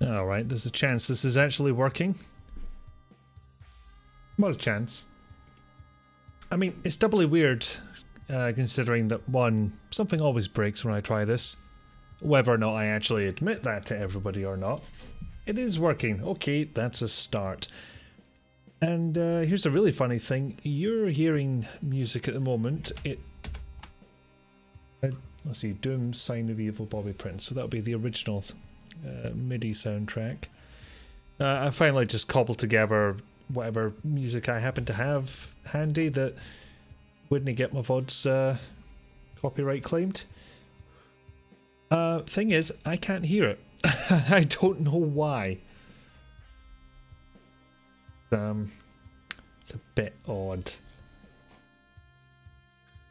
Alright, there's a chance this is actually working. What a chance. I mean, it's doubly weird, considering that, one, something always breaks when I try this. Whether or not I actually admit that to everybody or not. It is working. Okay, that's a start. And here's a really funny thing. You're hearing music at the moment. Let's see, Doom, Sign of Evil, Bobby Prince. So that'll be the original MIDI soundtrack. I finally just cobbled together whatever music I happen to have handy that wouldn't get my VODs copyright claimed. Thing is, I can't hear it. I don't know why. It's a bit odd.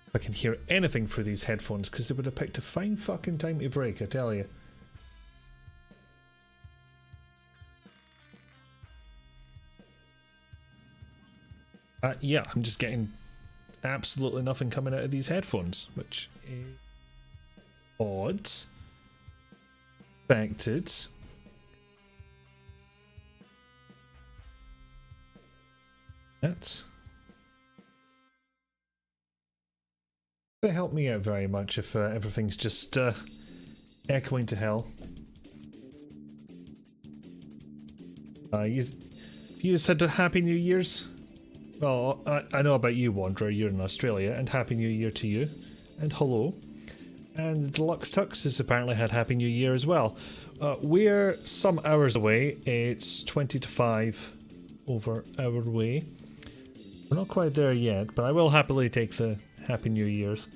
If I can hear anything through these headphones, because they would have picked a fine fucking time to break, I tell you. Yeah, I'm just getting absolutely nothing coming out of these headphones, which is odd. Expected. That would help me out very much if everything's just echoing to hell. You just had a Happy New Year's? Well, I know about you, Wanderer, you're in Australia, and Happy New Year to you. And hello. And Deluxe Tux has apparently had Happy New Year as well. We're some hours away. It's 20 to 5 over our way. We're not quite there yet, but I will happily take the Happy New Year's.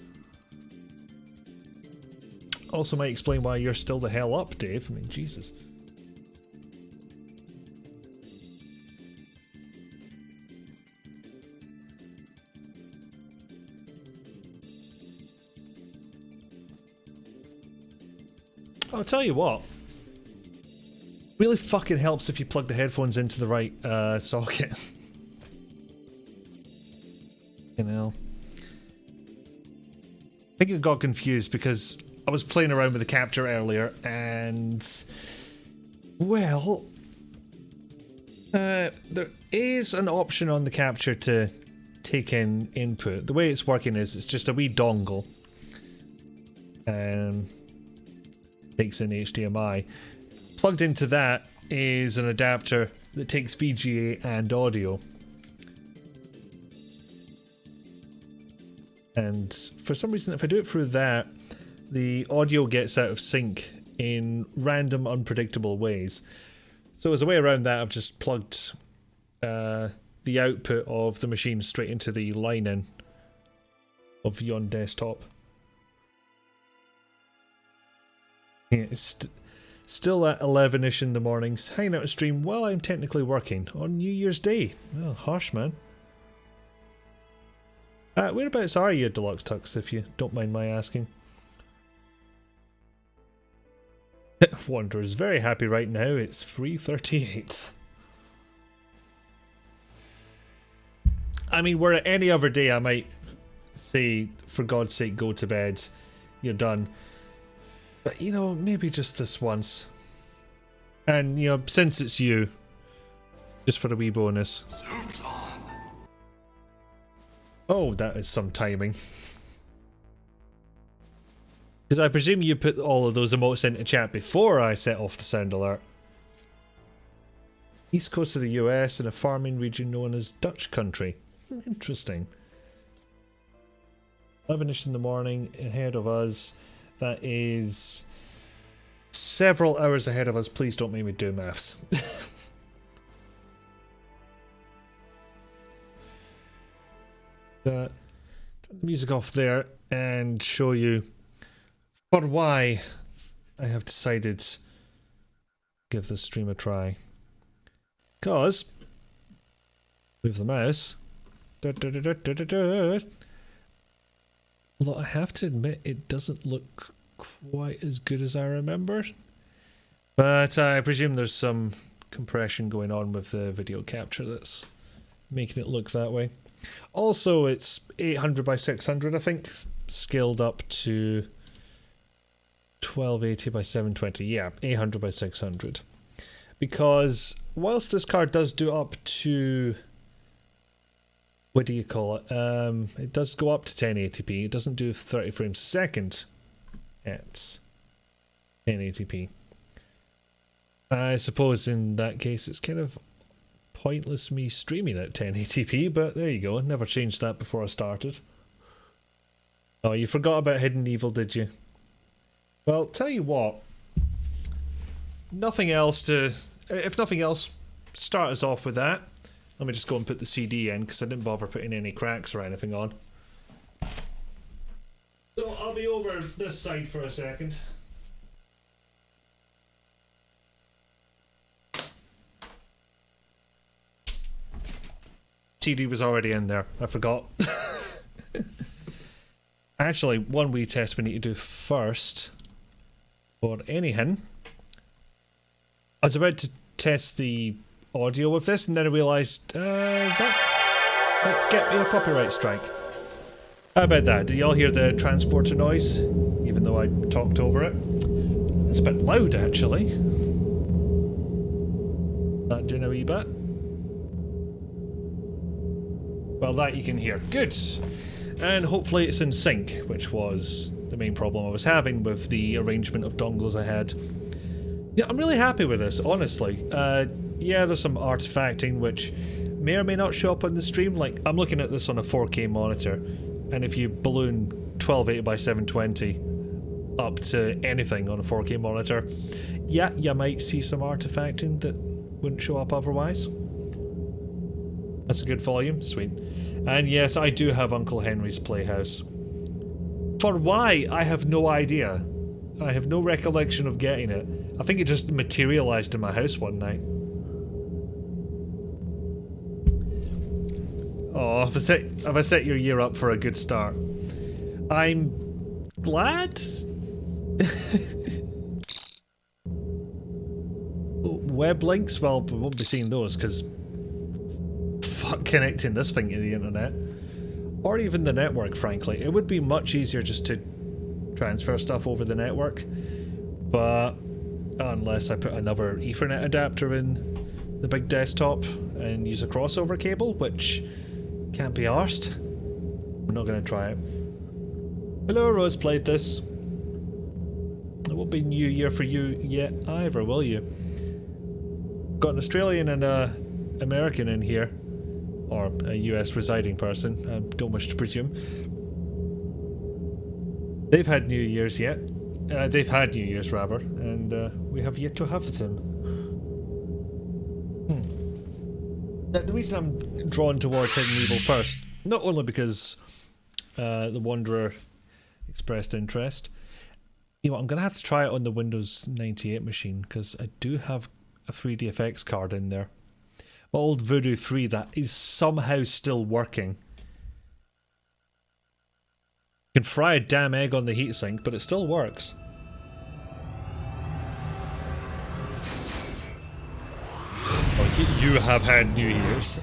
Also might explain why you're still the hell up, Dave. I mean, Jesus. I'll tell you what. Really fucking helps if you plug the headphones into the right socket. You know. I think it got confused because I was playing around with the capture earlier and, well, there is an option on the capture to take in input. The way it's working is it's just a wee dongle. Takes in HDMI. Plugged into that is an adapter that takes VGA and audio. And for some reason, if I do it through that, the audio gets out of sync in random, unpredictable ways. So as a way around that, I've just plugged the output of the machine straight into the line-in of Yon Desktop. Yeah, it's still at 11ish in the mornings, hanging out a stream while I'm technically working on New Year's Day. Oh, harsh, man. Whereabouts are you, Deluxe Tux, if you don't mind my asking? Wanderer's very happy right now. It's 3:38. I mean, were it any other day, I might say, for God's sake, go to bed. You're done. But, you know, maybe just this once. And, you know, since it's you, just for a wee bonus. Soup's on. Oh, that is some timing. Because I presume you put all of those emotes into chat before I set off the sound alert. East coast of the US in a farming region known as Dutch country. Interesting. 11ish in the morning ahead of us. That is several hours ahead of us. Please don't make me do maths. Turn the music off there and show you for why I have decided to give this stream a try. Because, with the mouse, although I have to admit it doesn't look quite as good as I remember. But I presume there's some compression going on with the video capture that's making it look that way. Also, it's 800 by 600, I think, scaled up to 1280 by 720. Yeah, 800 by 600. because whilst this card does do up to, what do you call it? It does go up to 1080p. It doesn't do 30 frames a second at 1080p. I suppose in that case it's kind of pointless me streaming at 1080p, but there you go. Never changed that before I started. Oh, you forgot about Hidden Evil, did you? Well, tell you what. Nothing else to... If nothing else, start us off with that. Let me just go and put the CD in, because I didn't bother putting any cracks or anything on. So I'll be over this side for a second. CD was already in there, I forgot. Actually, one wee test we need to do first. For anything. I was about to test the audio of this, and then I realised that might get me a copyright strike. How about that? Did y'all hear the transporter noise? Even though I talked over it. It's a bit loud, actually. That doing a wee bit? Well, that you can hear. Good. And hopefully it's in sync, which was the main problem I was having with the arrangement of dongles I had. Yeah, I'm really happy with this, honestly. Yeah, there's some artifacting which may or may not show up on the stream. Like, I'm looking at this on a 4K monitor, and if you balloon 1280 by 720 up to anything on a 4K monitor, yeah, you might see some artifacting that wouldn't show up otherwise. That's a good volume, sweet. And yes, I do have Uncle Henry's Playhouse. For why, I have no idea. I have no recollection of getting it. I think it just materialized in my house one night. Oh, have I set your year up for a good start? I'm glad. Web links? Well, we won't be seeing those because fuck connecting this thing to the internet. Or even the network, frankly. It would be much easier just to transfer stuff over the network. But unless I put another Ethernet adapter in the big desktop and use a crossover cable, which can't be arsed. We're not going to try it. Hello, Rose played this. It won't be New Year for you yet either, will you? Got an Australian and a American in here. Or a US residing person, I don't wish to presume. They've had New Year's yet. They've had New Year's rather, and we have yet to have them. Now, the reason I'm drawn towards Hidden Evil first, not only because the Wanderer expressed interest. You know what, I'm going to have to try it on the Windows 98 machine, because I do have a 3DFX card in there. My old Voodoo 3 that is somehow still working. You can fry a damn egg on the heatsink, but it still works. Oh, you have had New Year's.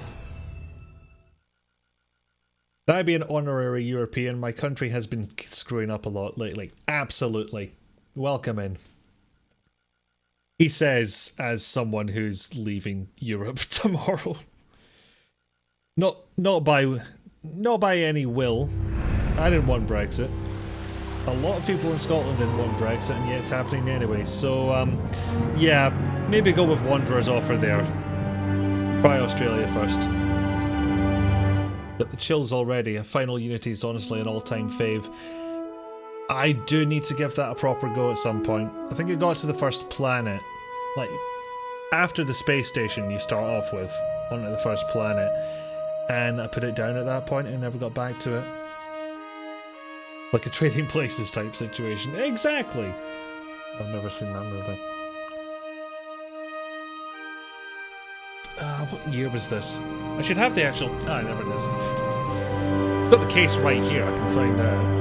That'd be an honorary European. My country has been screwing up a lot lately. Absolutely. Welcome in. He says, as someone who's leaving Europe tomorrow. Not by any will. I didn't want Brexit. A lot of people in Scotland didn't want Brexit, and yet it's happening anyway. So, yeah, maybe go with Wanderer's offer there. Try Australia first. But the chills already. A Final Unity is honestly an all-time fave. I do need to give that a proper go at some point. I think it got to the first planet. Like, after the space station you start off with, onto the first planet. And I put it down at that point and never got back to it. Like a Trading Places type situation. Exactly! I've never seen that movie. What year was this? I should have the actual... Ah, there it is. Got the case right here, I can find out.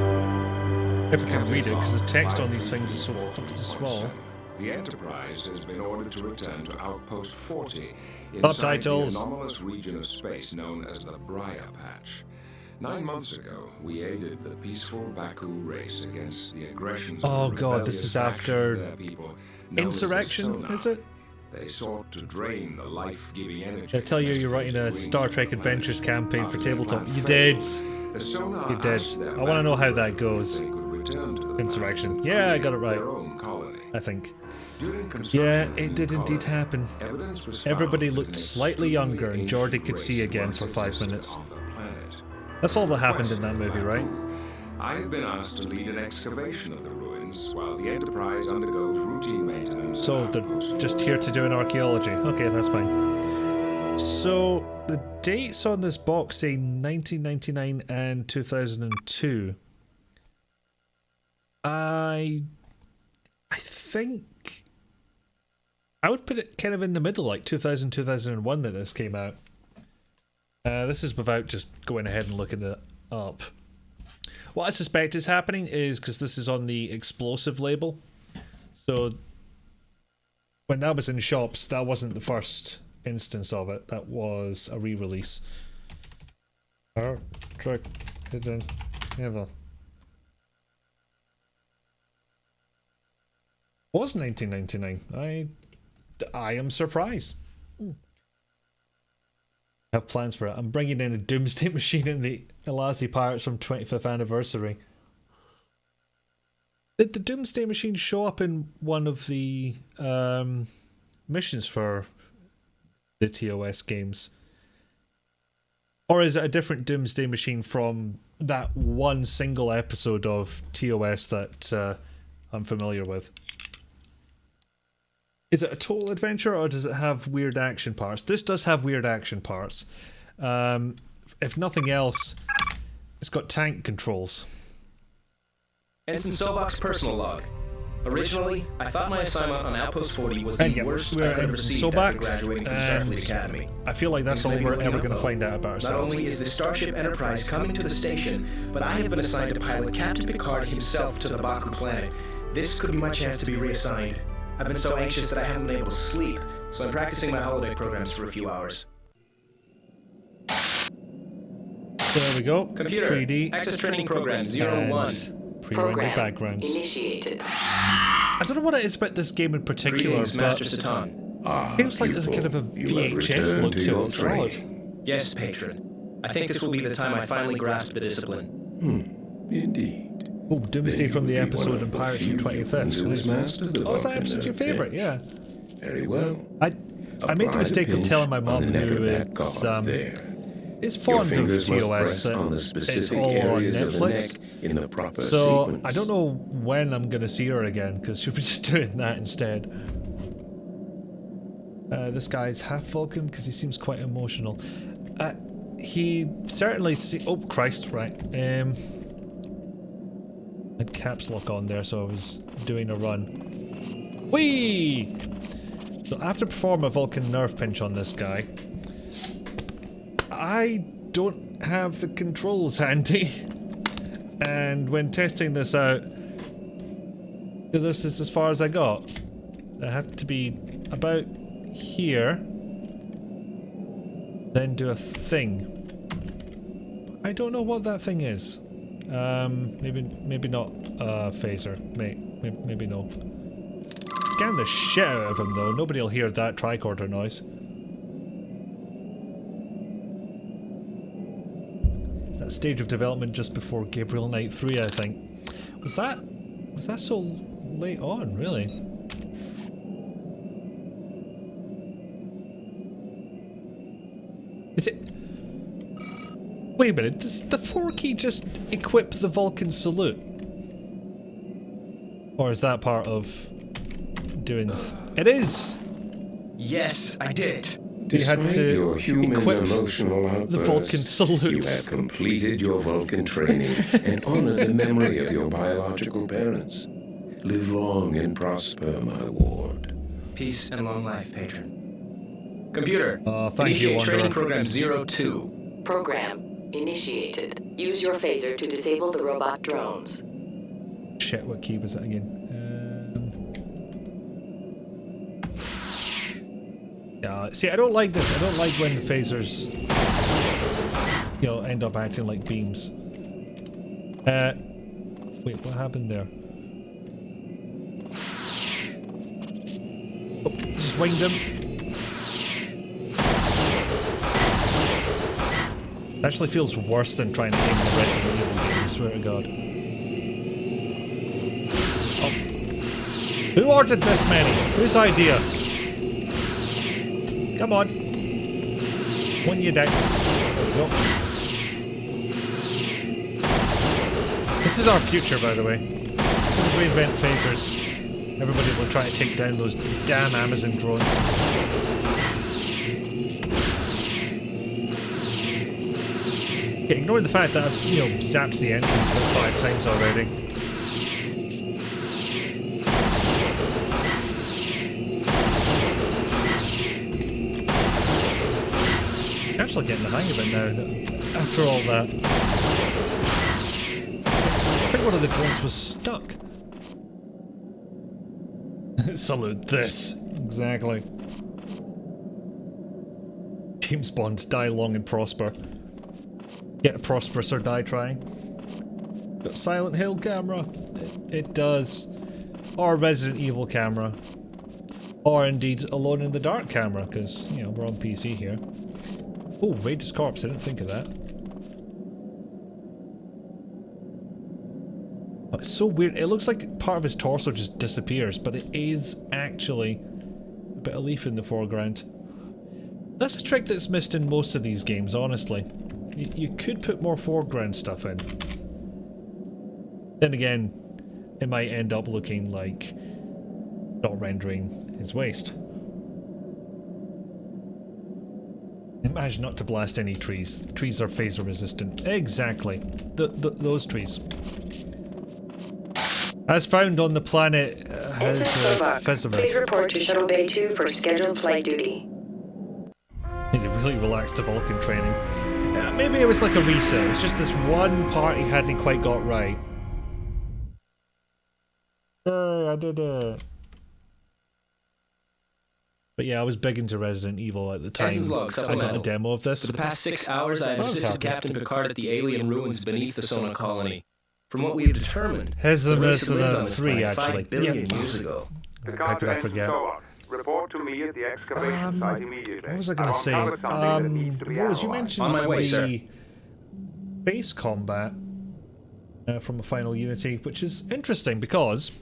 If I can read it, because the text on these things is so fucking small. The Enterprise has been ordered to return to Outpost 40 inside the anomalous region of space known as the Briar Patch. 9 months ago, we aided the peaceful Baku race against the aggressions of the God, this is after people Insurrection, is it? They sought to drain the life-giving energy. I tell you, you're writing a Star Trek Adventures campaign for tabletop. You did. You did. I want to know how that goes. Insurrection. Yeah, I got it right. I think. Yeah, it did indeed happen. Everybody looked slightly younger and Geordi could see again for 5 minutes. That's all that happened in that movie, right? I have been asked to lead an excavation of the ruins while the Enterprise undergoes routine maintenance. So they're just here to do an archaeology. Okay, that's fine. So the dates on this box say 1999 and 2002. I think I would put it kind of in the middle, like 2000, 2001 that this came out. This is without just going ahead and looking it up. What I suspect is happening is because this is on the explosive label. So when that was in shops, that wasn't the first instance of it. That was a re-release. Track hidden never. Was 1999. I am surprised. I have plans for it. I'm bringing in a Doomsday Machine in the Elasi Pirates from 25th anniversary. Did the Doomsday Machine show up in one of the missions for the TOS games? Or is it a different Doomsday Machine from that one single episode of TOS that I'm familiar with? Is it a total adventure or does it have weird action parts? This does have weird action parts. If nothing else, it's got tank controls. Ensign Sobach's personal log. Originally, I thought my assignment on Outpost 40 was the worst I could have received after graduating from Starfleet Academy. I feel like that's all we're ever going to find out about ourselves. Not only is the Starship Enterprise coming to the station, but I have been assigned to pilot Captain Picard himself to the Baku planet. This could be my chance to be reassigned. I've been so anxious that I haven't been able to sleep, so I'm practicing my holodeck programs for a few hours. There we go. Computer, 3D. access training program 01. Pre-rendered backgrounds. Initiated. I don't know what it is about this game in particular, Greetings, but Master Satan. it feels like there's a kind of a VHS look to it. It's odd. Yes, Patron. I think this will be the time I finally grasp the discipline. Indeed. Oh, Doomsday from the episode in Pirates from 25th. Nice. Oh, is that episode your favourite? Yeah. Very well. I made the mistake of telling my mum who is fond of TOS that it's all on Netflix. So I don't know when I'm going to see her again because she'll be just doing that instead. This guy's half Vulcan because he seems quite emotional. He certainly oh Christ, right. I had caps lock on there, so I was doing a run. Whee! So I have to perform a Vulcan nerve pinch on this guy. I don't have the controls handy. And when testing this out, this is as far as I got. I have to be about here. Then do a thing. I don't know what that thing is. Maybe not phaser. Maybe no. Scan the shit out of him though. Nobody will hear that tricorder noise. That stage of development just before Gabriel Knight 3, I think. Was that so late on, really? Is it? Wait a minute, does the 4 key just equip the Vulcan salute? Or is that part of doing it is! Yes, I did. You had to your human equip emotional outbursts, the Vulcan salute. You have completed your Vulcan training and honored the memory of your biological parents. Live long and prosper, my ward. Peace and long life, Patron. Computer, thank you, initiate training Wanderer. program 02. Program initiated. Use your phaser to disable the robot drones. Shit, what key was that again? Yeah, see, I don't like this. I don't like when the phasers, end up acting like beams. Wait, what happened there? Oh, just just winged him. It actually feels worse than trying to aim in the Resident Evil game, I swear to God. Oh. Who ordered this many? Whose idea? Come on. Win your decks. There we go. This is our future, by the way. As soon as we invent phasers, everybody will try to take down those damn Amazon drones. Yeah, ignoring the fact that I've, you know, zapped the entrance about 5 times already. Actually getting the hang of it now, after all that. I think one of the drones was stuck. Salute this. Exactly. James Bond, die long and prosper. Get a prosperous or die trying. Got Silent Hill camera. It does. Or Resident Evil camera. Or indeed Alone in the Dark camera, because, you know, we're on PC here. Oh, Raid's corpse, I didn't think of that. Oh, it's so weird. It looks like part of his torso just disappears, but it is actually a bit of leaf in the foreground. That's a trick that's missed in most of these games, honestly. You could put more foreground stuff in. Then again, it might end up looking like not rendering his waist. Imagine not to blast any trees. Trees are phaser resistant. Exactly. Those trees. As found on the planet has Fezziver. Please report to Shuttle Bay 2 for scheduled flight duty. You really relaxed the Vulcan training. Maybe it was like a reset. It was just this one part he hadn't quite got right. I did it. But yeah, I was big into Resident Evil at the time. I got a demo of this. For the past 6 hours, I have assisted Captain Picard at the alien ruins beneath the Sona colony. From what we've determined, the race had lived on this planet 5 billion years ago. How could I forget? Report to me at the excavation site immediately. What was I going to say? Rose, you mentioned the base combat from a Final Unity, which is interesting because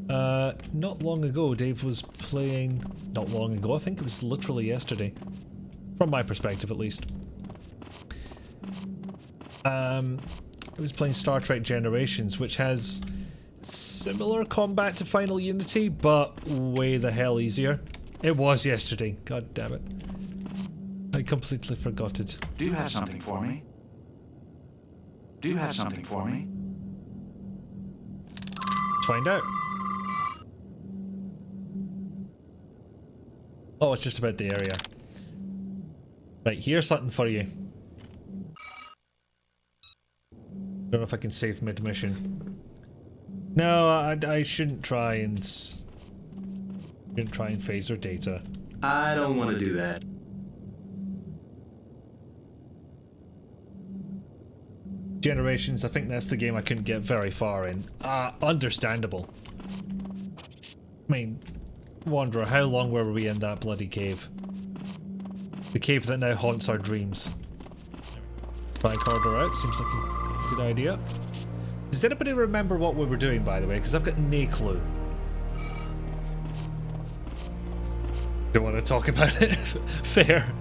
not long ago Dave was playing... Not long ago, I think it was literally yesterday. From my perspective, at least. He was playing Star Trek Generations, which has similar combat to Final Unity, but way the hell easier. It was yesterday. God damn it. I completely forgot it. Do you have something for me? Do you have something for me? Let's find out. Oh, it's just about the area. Right, here's something for you. Don't know if I can save mid-mission. No, I shouldn't try and phaser data. I don't want to do that. Generations, I think that's the game I couldn't get very far in. Understandable. I mean, Wanderer, how long were we in that bloody cave? The cave that now haunts our dreams. Tricorder out, seems like a good idea. Does anybody remember what we were doing, by the way? Because I've got no clue. Don't want to talk about it. Fair.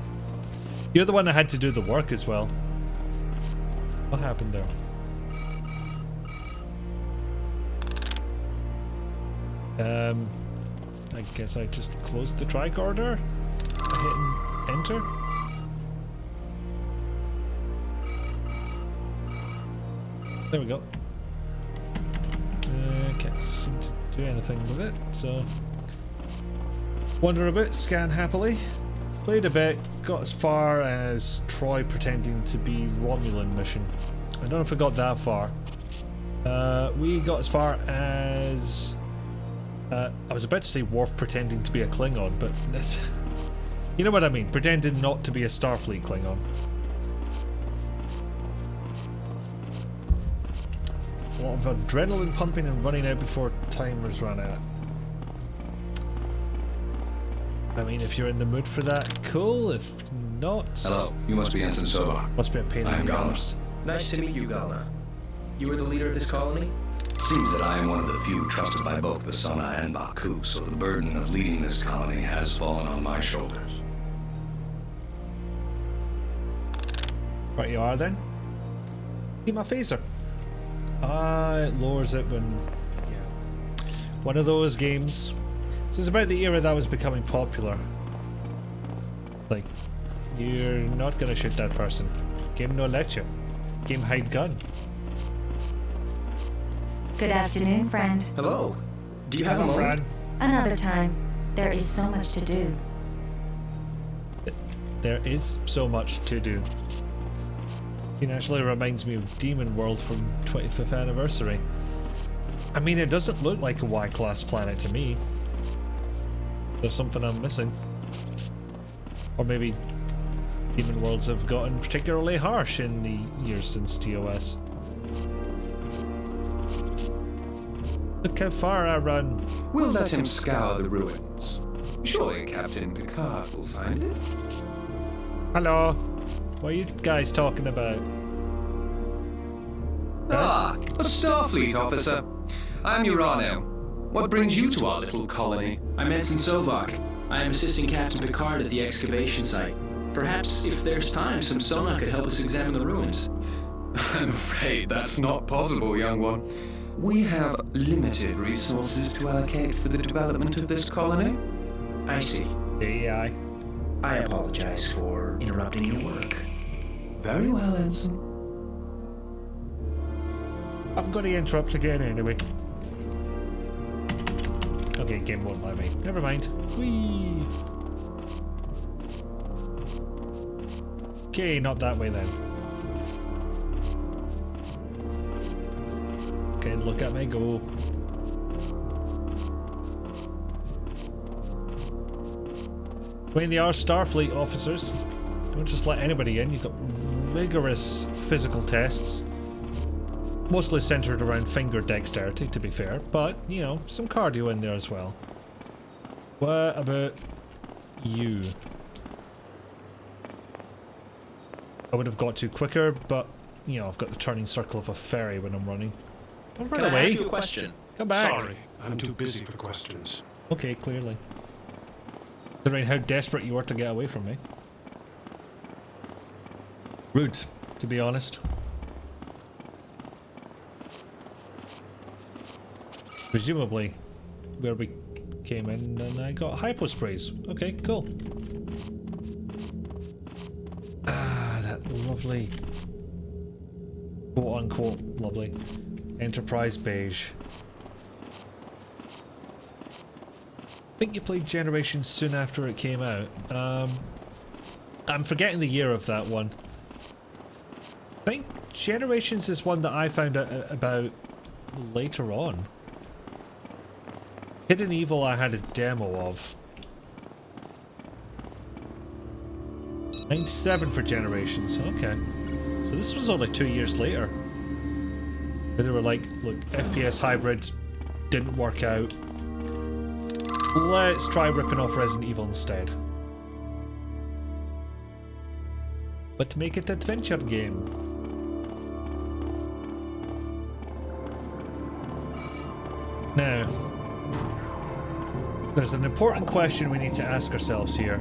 You're the one that had to do the work as well. What happened there? I guess I just closed the tricorder. Hitting enter. There we go. Can't seem to do anything with it, so... Wander a bit, scan happily. Played a bit, got as far as Troy pretending to be Romulan mission. I don't know if we got that far. We got as far as... I was about to say Worf pretending to be a Klingon, but that's... You know what I mean, pretending not to be a Starfleet Klingon. A lot of adrenaline pumping and running out before timers run out. I mean, if you're in the mood for that, cool. If not... Hello, you must be Ensign Sova. Must be a pain in the arse. Nice to meet you, Galna. You were the leader of this colony? Seems that I am one of the few trusted by both the Sona and Baku, so the burden of leading this colony has fallen on my shoulders. Right you are then. See my phaser. It lowers it when... yeah. One of those games. So it's about the era that was becoming popular. Like, you're not gonna shoot that person. Game no let you. Game hide gun. Good afternoon, friend. Hello. Do you have a moment? Fran. Another time. There is so much to do. There is so much to do. It actually reminds me of Demon World from 25th anniversary. I mean, it doesn't look like a Y-class planet to me. There's something I'm missing. Or maybe Demon Worlds have gotten particularly harsh in the years since TOS. Look how far I run. We'll let him scour the ruins. Surely Captain Picard will find it. Hello. What are you guys talking about? Ah, a Starfleet officer. I'm Urano. What brings you to our little colony? I'm Ensign Sovak. I am assisting Captain Picard at the excavation site. Perhaps, if there's time, some Sona could help us examine the ruins. I'm afraid that's not possible, young one. We have limited resources to allocate for the development of this colony. I see. AI. I apologize for interrupting your work. Very well, Ensign. I'm gonna interrupt again anyway. Okay, game won't let me. Never mind. Whee! Okay, not that way then. Okay, look at me go. I mean, they are Starfleet officers. Don't just let anybody in. You've got vigorous physical tests. Mostly centered around finger dexterity, to be fair. But, you know, some cardio in there as well. What about you? I would have got to quicker, but, you know, I've got the turning circle of a ferry when I'm running. Don't run Can away. I ask you a question? Come back. Sorry, I'm too busy for questions. Okay, clearly. Considering how desperate you were to get away from me. Rude, to be honest. Presumably, where we came in and I got hyposprays. Okay, cool. Ah, that lovely, quote unquote, lovely Enterprise beige. I think you played Generations soon after it came out. I'm forgetting the year of that one. I think Generations is one that I found out about later on. Hidden Evil I had a demo of. 97 for Generations, okay. So this was only 2 years later. They were like, look, FPS hybrid didn't work out. Let's try ripping off Resident Evil instead. But make it an adventure game. Now, there's an important question we need to ask ourselves here.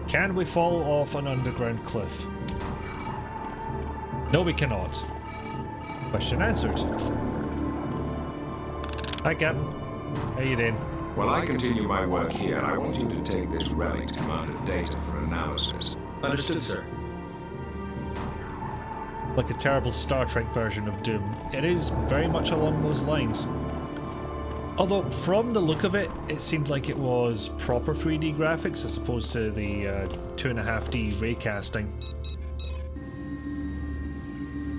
Can we fall off an underground cliff? No, we cannot. Question answered. Hi, Captain. How you doing? While I continue my work here, I want you to take this relic to Commander Data for analysis. Understood, sir. Like a terrible Star Trek version of Doom. It is very much along those lines. Although, from the look of it, it seemed like it was proper 3D graphics as opposed to the 2.5D raycasting.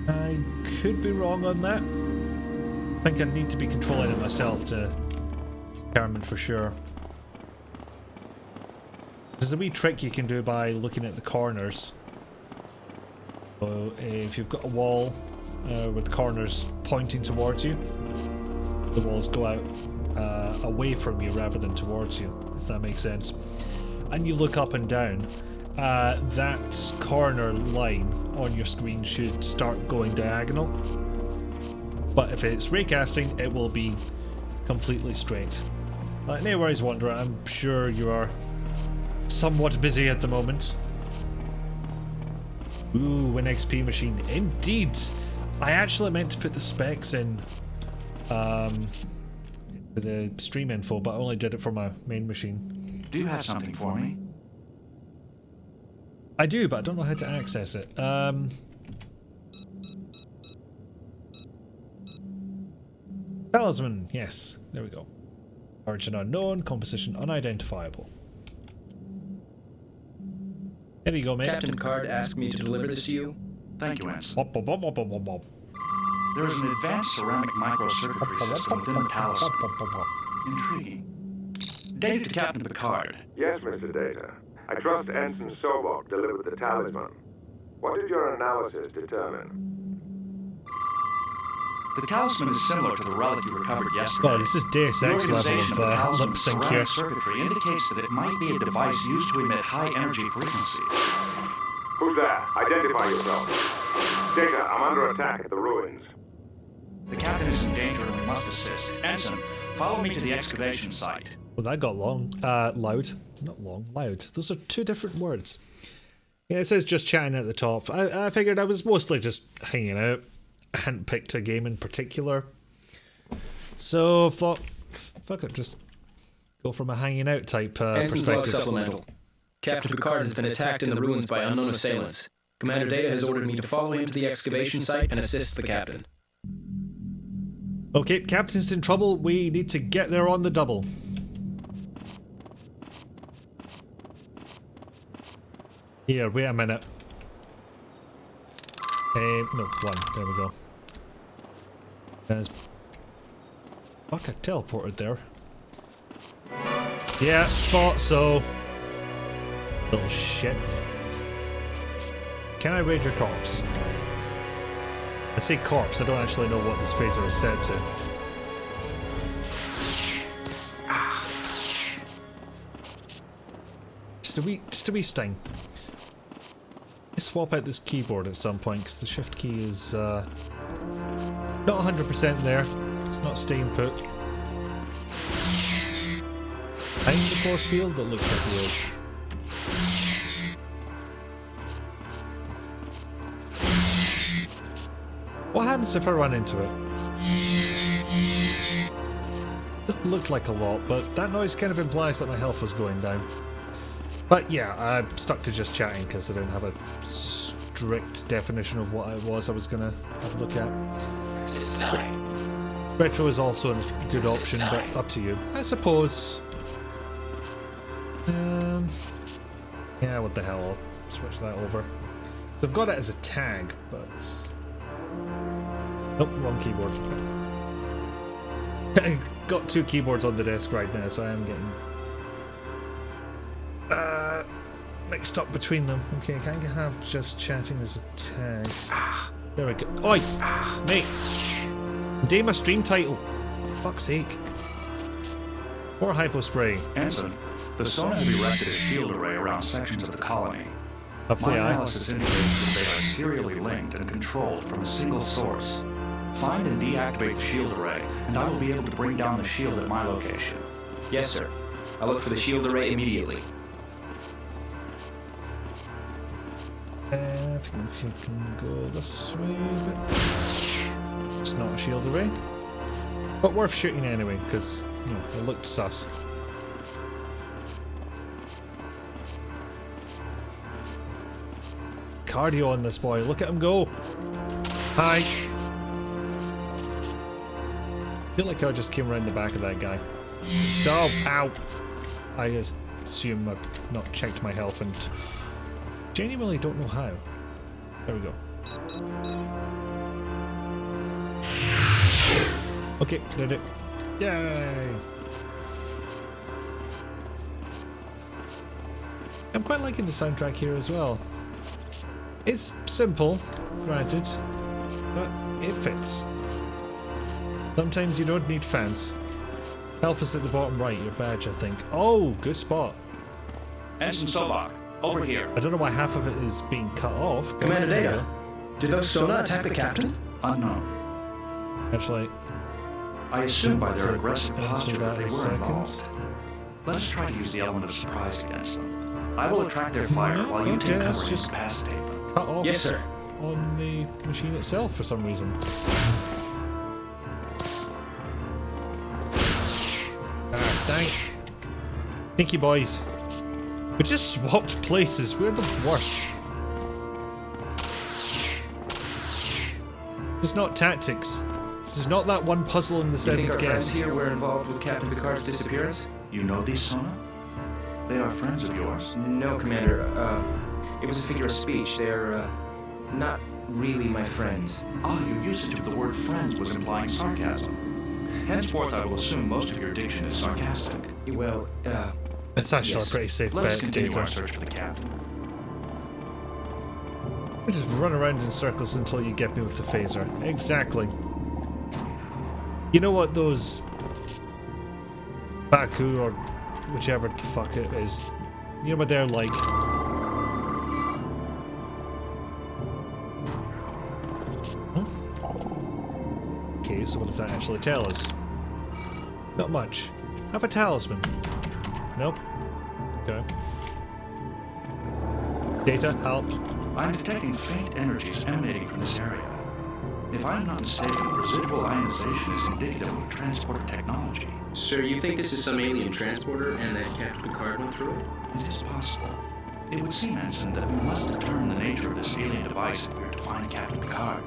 I could be wrong on that. I think I need to be controlling it myself to determine for sure. There's a wee trick you can do by looking at the corners. So if you've got a wall with the corners pointing towards you, the walls go out away from you rather than towards you. if that makes sense, and you look up and down, that corner line on your screen should start going diagonal. But if it's raycasting, it will be completely straight. No worries, Wanderer. I'm sure you are somewhat busy at the moment. Ooh, an XP machine. Indeed! I actually meant to put the specs in the stream info, but I only did it for my main machine. Do you have something for me? I do, but I don't know how to access it. Talisman, yes. There we go. Origin unknown, composition unidentifiable. There you go, mate. Captain Picard asked me to deliver this to you. Thank you, Ensign. Wop, wop, wop, wop, wop, wop. There is an advanced ceramic microcircuitry system within the talisman. Intriguing. Data to Captain Picard. Yes, Mr. Data. I trust Ensign Sobok delivered the talisman. What did your analysis determine? The talisman is similar to the relic you recovered yesterday. Oh, this is Deus Ex level of lip sync here. Circuitry indicates that it might be a device used to emit high energy frequencies. Who's there? Identify yourself. Data, I'm under attack at the ruins. The captain is in danger and we must assist. Ensign, follow me to the excavation site. Well, that got long. Loud. Not long, loud. Those are two different words. Yeah, it says just chatting at the top. I figured I was mostly just hanging out. I hadn't picked a game in particular. So thought, fuck it, just go from a hanging out type perspective. Supplemental. Captain Picard has been attacked in the ruins by unknown assailants. Commander Data has ordered me to follow him to the excavation site and assist the captain. Okay, Captain's in trouble. We need to get there on the double. Here, wait a minute. No, one. There we go. There's... Fuck, I teleported there. Yeah, thought so. Little shit. Can I raid your corpse? I say corpse, I don't actually know what this phaser is set to. Just a wee sting. Let's swap out this keyboard at some point, because the shift key is not 100% there. It's not staying put. Behind the force field, that looks like it is. What happens if I run into it? It looked like a lot, but that noise kind of implies that my health was going down. But yeah, I stuck to just chatting because I didn't have a strict definition of what it was I was going to have a look at. Retro is also a good option, but up to you. I suppose. Yeah, what the hell, I'll switch that over. So I've got it as a tag, but... Nope, wrong keyboard. I've got two keyboards on the desk right now, so I am getting mixed up between them. Okay, I can't have just chatting as a tag. There we go. Oi! Mate! Day my stream title. Fuck's sake. Or hypospray. Ensign, the Sona have erected a shield array around sections of the colony. Hopefully My analysis indicates that they are serially linked and controlled from a single source. Find and deactivate the shield array, and I will be able to bring down the shield at my location. Yes, sir. I'll look for the shield array immediately. I think we can go this way, but it's not a shield array. But worth shooting anyway, because, you know, it looked sus. Cardio on this boy, look at him go! Hi! I feel like I just came around the back of that guy. Oh, ow! I assume I've not checked my health and genuinely don't know how. There we go. Okay, did it. Yay! I'm quite liking the soundtrack here as well. It's simple, granted, but it fits. Sometimes you don't need fans. Health is at the bottom right, your badge, I think. Oh, good spot. Ensign Sobok, over here. I don't know why half of it is being cut off. Commander Data, did those Sona attack the captain? Unknown. Actually, I assume by their aggressive posture that they were second. involved. Let us try to use the element of surprise against them. I will attract their fire while you take cover and incapacitate them. Cut off. Yes, sir. On the machine itself for some reason. Ah, dang. Stinky boys. We just swapped places. We're the worst. This is not tactics. This is not that one puzzle in the You think seventh our friends guest. here were involved with Captain Picard's disappearance? You know these Sona? They are friends of yours? No, Commander. It was a figure of speech. They're, not really my friends. Ah, your usage of the word friends was implying sarcasm. Henceforth, I will assume most of your diction is sarcastic. Well, It's actually yes. a pretty safe Let us bet, continue Data. our search for the captain. We just run around in circles until you get me with the phaser. Exactly. You know what those Baku or whichever the fuck it is, you know what they're like? Huh? Okay, so what does that actually tell us? Not much. Have a talisman. Nope. Okay. Data, help. I'm detecting faint energies emanating from this area. If I'm not mistaken, residual ionization is indicative of transporter technology. sir, you think this is some alien transporter and that Captain Picard went through it? It is possible. It would seem, Ensign, that we must determine the nature of this alien device if we are to find Captain Picard.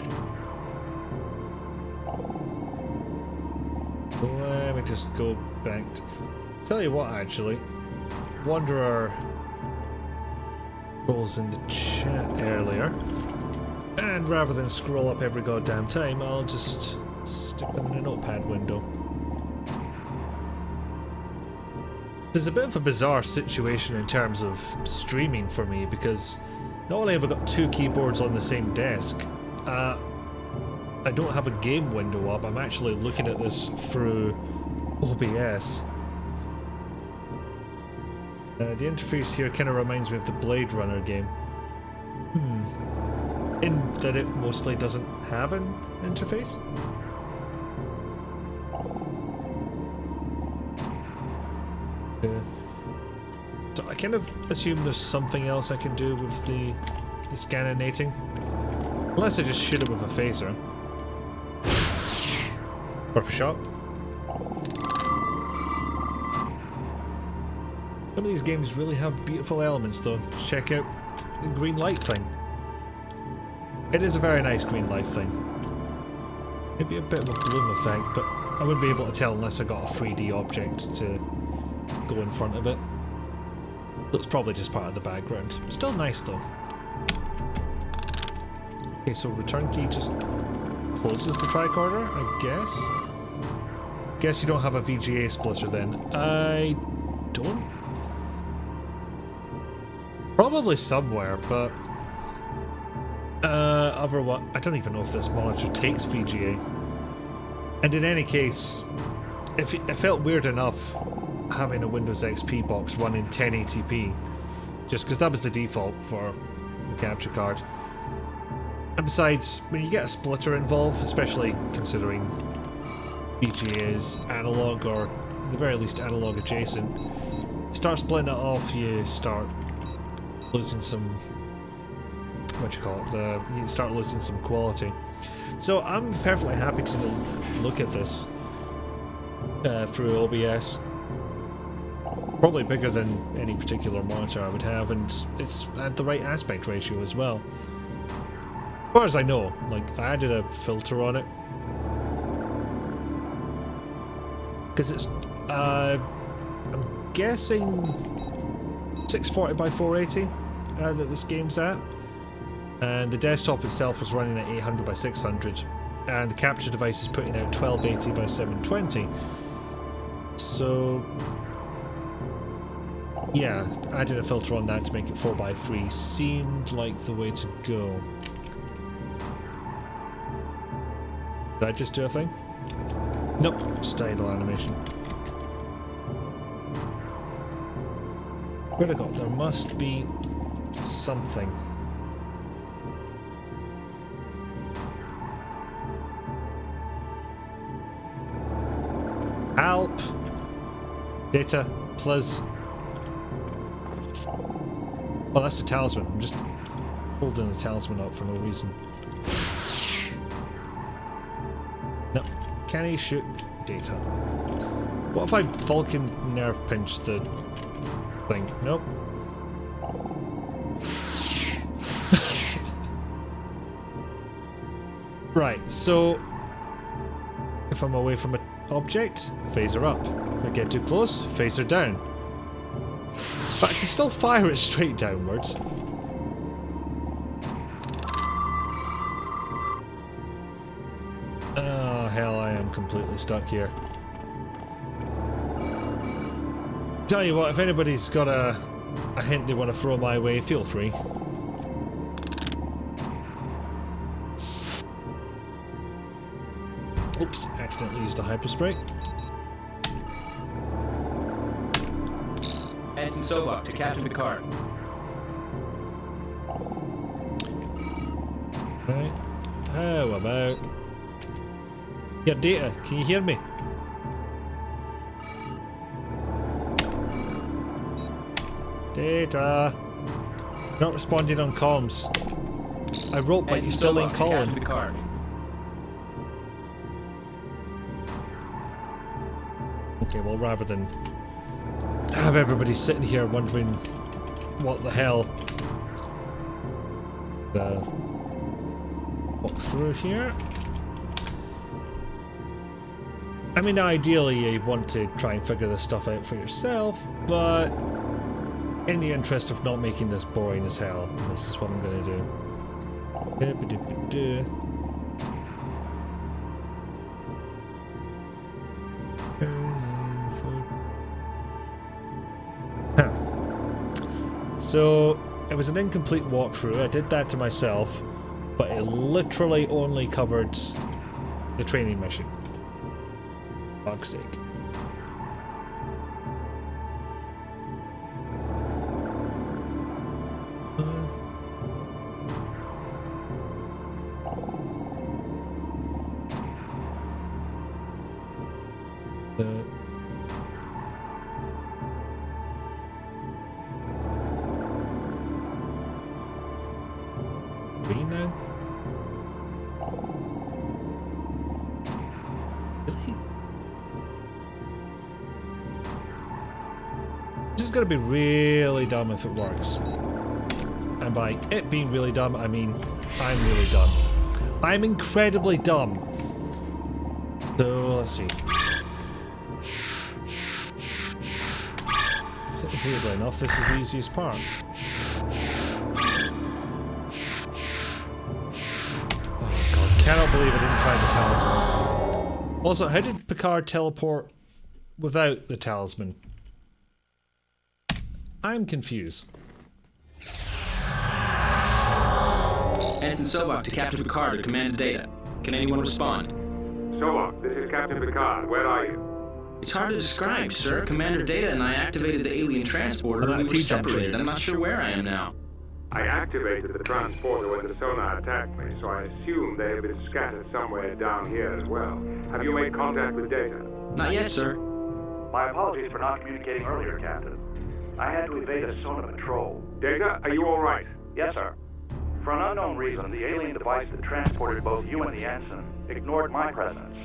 Let me just go back. Tell you what, actually, Wanderer rolls in the chat earlier, and rather than scroll up every goddamn time, I'll just stick them in a notepad window. There's a bit of a bizarre situation in terms of streaming for me, because not only have I got two keyboards on the same desk, I don't have a game window up. I'm actually looking at this through OBS. The interface here kind of reminds me of the Blade Runner game. In that it mostly doesn't have an interface? So I kind of assume there's something else I can do with the scannating. Unless I just shoot it with a phaser. Worth a shot. Some of these games really have beautiful elements though. Check out the green light thing. It is a very nice green light thing. Maybe a bit of a bloom effect, but I wouldn't be able to tell unless I got a 3D object to go in front of it. So it's probably just part of the background. Still nice though. Okay, so return key just closes the tricorder, I guess. Guess you don't have a VGA splitter then. I don't. Probably somewhere, but otherwise, I don't even know if this monitor takes VGA. And in any case, if it felt weird enough having a Windows XP box running 1080p, just because that was the default for the capture card. And besides, when you get a splitter involved, especially considering VGA is analog, or at the very least analog adjacent, you start splitting it off, you start losing some, you start losing some quality. So I'm perfectly happy to look at this through OBS. Probably bigger than any particular monitor I would have, and it's at the right aspect ratio as well. As far as I know, like, I added a filter on it. Because it's, I'm guessing 640 by 480 that this game's at. And the desktop itself was running at 800 by 600. And the capture device is putting out 1280 by 720. So, yeah, adding a filter on that to make it 4x3 seemed like the way to go. Did I just do a thing? Nope, just idle animation. Critical. There must be something. Help! Data, please. Oh, that's the talisman. I'm just holding the talisman up for no reason. No. Can he shoot data? What if I Vulcan nerve pinch the thing? Nope. Right, so if I'm away from an object, phaser up. If I get too close, phaser down. But I can still fire it straight downwards. Oh hell, I am completely stuck here. Tell you what, if anybody's got a hint they want to throw my way, feel free. Oops, accidentally used a hyperspray. Ensign Sovok to Captain Picard. Right. How about... Your data, can you hear me? Data. Not responding on comms. I wrote, but you still ain't calling. Captain Picard. Okay, well, rather than have everybody sitting here wondering what the hell, walk through here. I mean, ideally you want to try and figure this stuff out for yourself, but in the interest of not making this boring as hell, this is what I'm going to do. So, it was an incomplete walkthrough. I did that to myself, but it literally only covered the training mission. Fuck's sake. Now? Is he? This is gonna be really dumb if it works. And by it being really dumb, I mean I'm really dumb. I'm incredibly dumb. So let's see. Weirdly enough, this is the easiest part. Cannot believe I didn't try the talisman. Also, how did Picard teleport without the talisman? I'm confused. Ensign Sovok to Captain Picard to command data. Can anyone respond? Sovok, this is Captain Picard. Where are you? It's hard to describe, sir. Commander Data and I activated the alien transporter and we were separated. I'm not sure where I am now. I activated the transporter when the sonar attacked me, so I assume they have been scattered somewhere down here as well. Have you made contact with Data? Not yet, sir. My apologies for not communicating earlier, Captain. I had to evade a sonar patrol. Data, are you all right? Yes, sir. For an unknown reason, the alien device that transported both you and the ensign ignored my presence.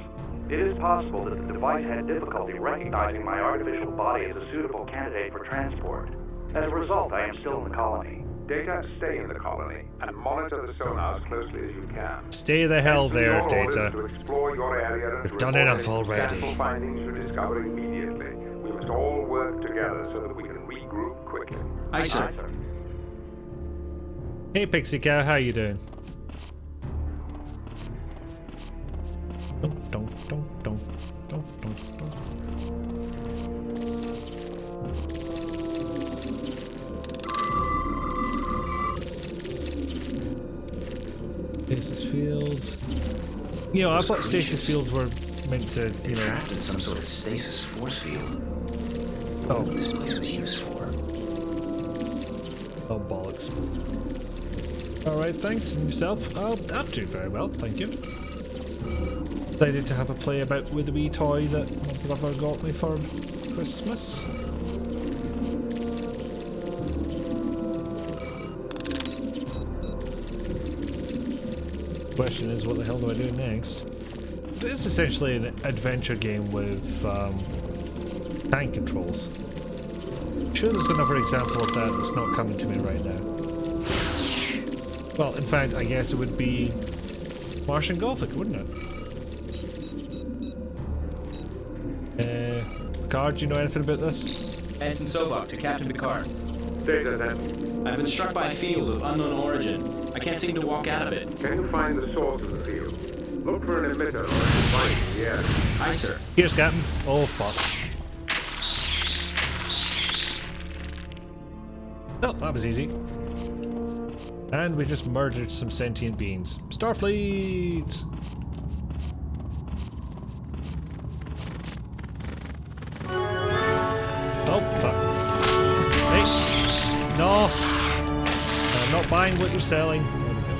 It is possible that the device had difficulty recognizing my artificial body as a suitable candidate for transport. As a result, I am still in the colony. Data, stay in the colony and monitor the sonar as closely as you can. Stay the hell there, Data. To explore your area and We've done enough already. Findings you discover immediately. We must all work together so that we can regroup quickly. Aye, sir. Hey, Pixie Cow, how you doing? Stasis fields. You know, I thought stasis fields were meant to, you know... Trapped in some sort of stasis force field. Oh. This place was used for. Oh, bollocks. Alright, thanks. And yourself? Oh, I'm doing very well, thank you. Decided to have a play about with the wee toy that my brother got me for Christmas. Question is, what the hell do I do next? It's essentially an adventure game with tank controls. I'm sure there's another example of that that's not coming to me right now. Well, in fact, I guess it would be Martian Gothic, wouldn't it? Picard, do you know anything about this? Ensign Sovok to Captain Picard. Status, Ensign. I've been struck by a field of unknown origin. I can't seem to walk out of it. Can you find the source of the field? Look for an emitter or a device in the air. Aye, sir. Here's Captain. Oh, fuck. Oh, that was easy. And we just murdered some sentient beings. Starfleet! Oh, fuck. Hey! No! I'm not buying what you're selling. There we go.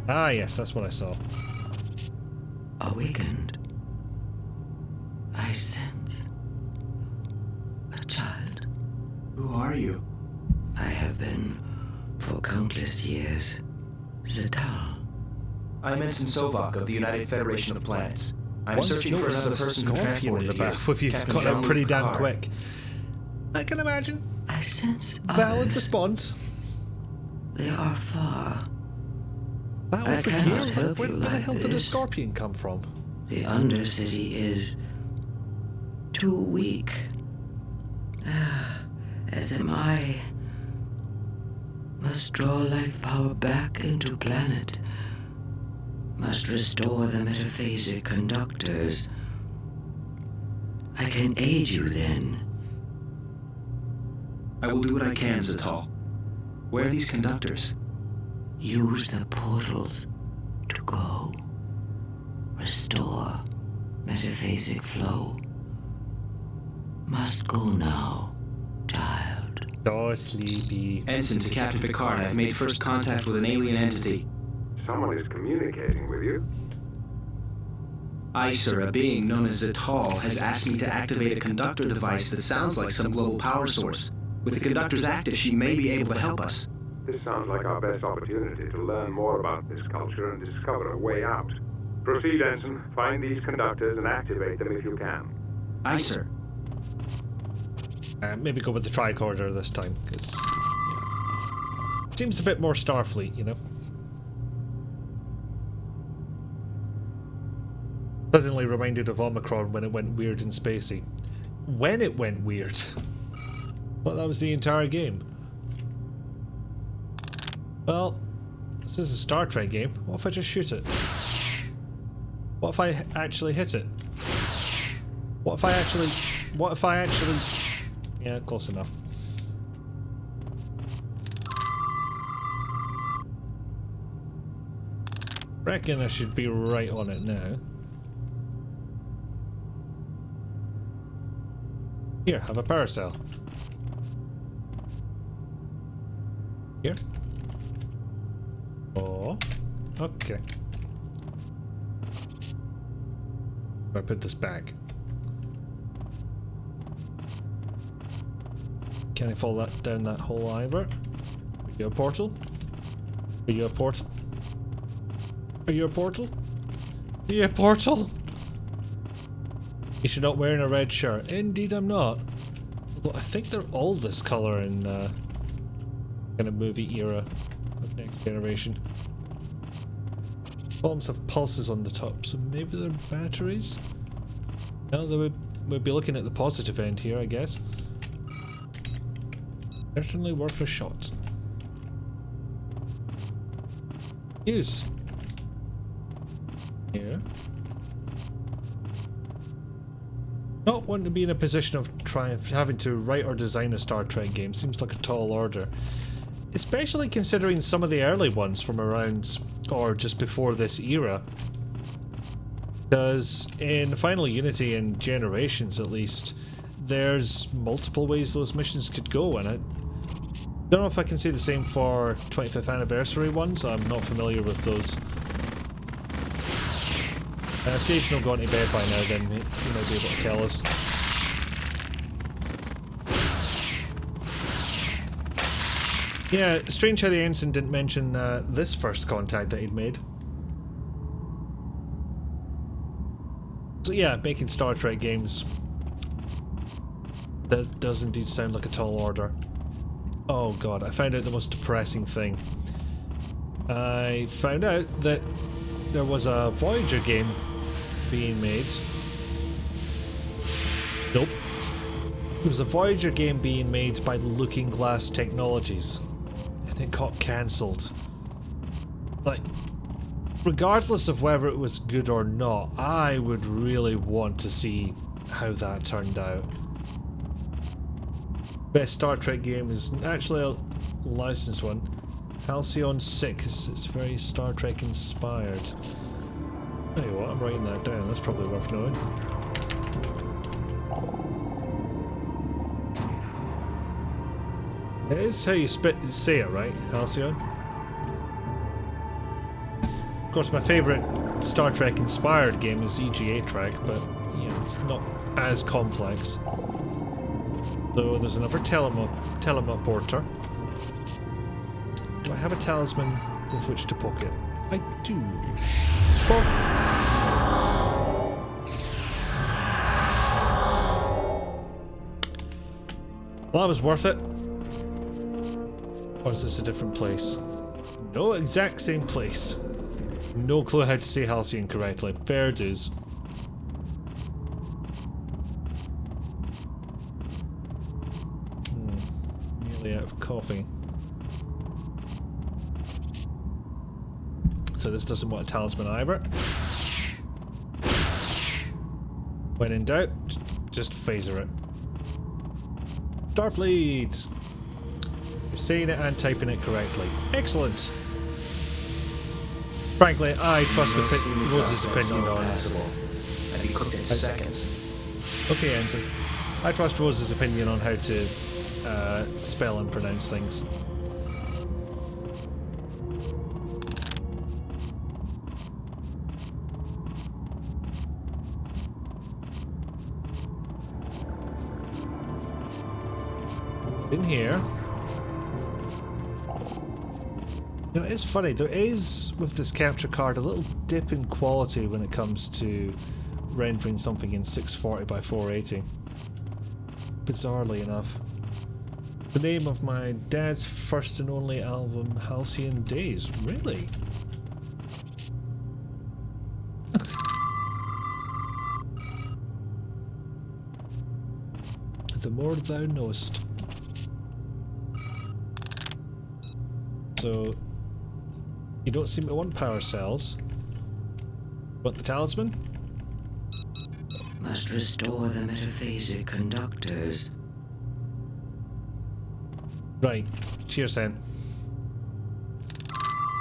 Ah, yes, that's what I saw. Awakened, I sense a child. Who are you? I have been for countless years. Zetal. I'm Ensign Sovok of the United Federation of Planets. I'm searching for another person who transported transported in the here. bath with you Captain got out Jean-Luc pretty damn Picard. quick. I can imagine. I sense Valid others. response. They are far. That I over cannot here? help Where you the like hell did the this. scorpion come from? The Undercity is too weak. As am I. Must draw life power back into planet. Must restore the metaphasic conductors. I can aid you then. I will do what I can, Zetal. Where are these conductors? Use the portals to go. Restore metaphasic flow. Must go now, child. Oh, sleepy. Ensign to Captain Picard, I've made first contact with an alien entity. Someone is communicating with you. Aye, sir, a being known as Zetal has asked me to activate a conductor device that sounds like some global power source. With the conductors active, she may be able to help us. This sounds like our best opportunity to learn more about this culture and discover a way out. Proceed, Ensign. Find these conductors and activate them if you can. Aye, sir. Maybe go with the tricorder this time, because it seems a bit more Starfleet, you know? Suddenly reminded of Omicron when it went weird and spacey. When it went weird. Well, that was the entire game. Well, this is a Star Trek game. What if I just shoot it? What if I actually hit it? What if I actually... Yeah, close enough. Reckon I should be right on it now. Here, have a paracel. Here. Oh, okay. I put this back. Can I fall that down that hole either? Are you a portal? Are you a portal? Are you a portal? Are you a portal? You're not wearing a red shirt. Indeed I'm not. Although I think they're all this colour in kind of movie era of Next Generation. Columns have pulses on the top, so maybe they're batteries? No, they would be looking at the positive end here, I guess. Certainly worth a shot. Use. Here. Not wanting to be in a position of having to write or design a Star Trek game seems like a tall order. Especially considering some of the early ones from around, or just before this era. Because in Final Unity and Generations at least, there's multiple ways those missions could go, and I don't know if I can say the same for 25th anniversary ones. I'm not familiar with those. And if Dave's not gone to bed by now, then he might be able to tell us. Yeah, strange how the ensign didn't mention this first contact that he'd made. So yeah, making Star Trek games does indeed sound like a tall order. Oh god, I found out the most depressing thing. I found out that there was a Voyager game being made. Nope. There was a Voyager game being made by Looking Glass Technologies. And it got cancelled. Like, regardless of whether it was good or not, I would really want to see how that turned out. Best Star Trek game is actually a licensed one. Halcyon 6. It's very Star Trek inspired. Tell you what, I'm writing that down. That's probably worth knowing. It is how you say it, right? Halcyon? Of course, my favourite Star Trek inspired game is EGA Track, but you know, it's not as complex. So there's another teleporter. Do I have a talisman with which to poke it? I do. Poke. Well, that was worth it. Or is this a different place? No, exact same place. No clue how to say Halcyon correctly. Fair dues. Nearly out of coffee. So this doesn't want a talisman either. When in doubt, just phaser it. Starfleet! You're saying it and typing it correctly. Excellent! Frankly, I trust Rose's opinion on... I'd be cooked in seconds. Okay, Ensign. I trust Rose's opinion on how to spell and pronounce things. In here. You know, it's funny, there is, with this capture card, a little dip in quality when it comes to rendering something in 640 by 480. Bizarrely enough. The name of my dad's first and only album, Halcyon Days. Really? The more thou knowest. So, you don't seem to want power cells. Want the talisman? Must restore the metaphasic conductors. Right. Cheers, then.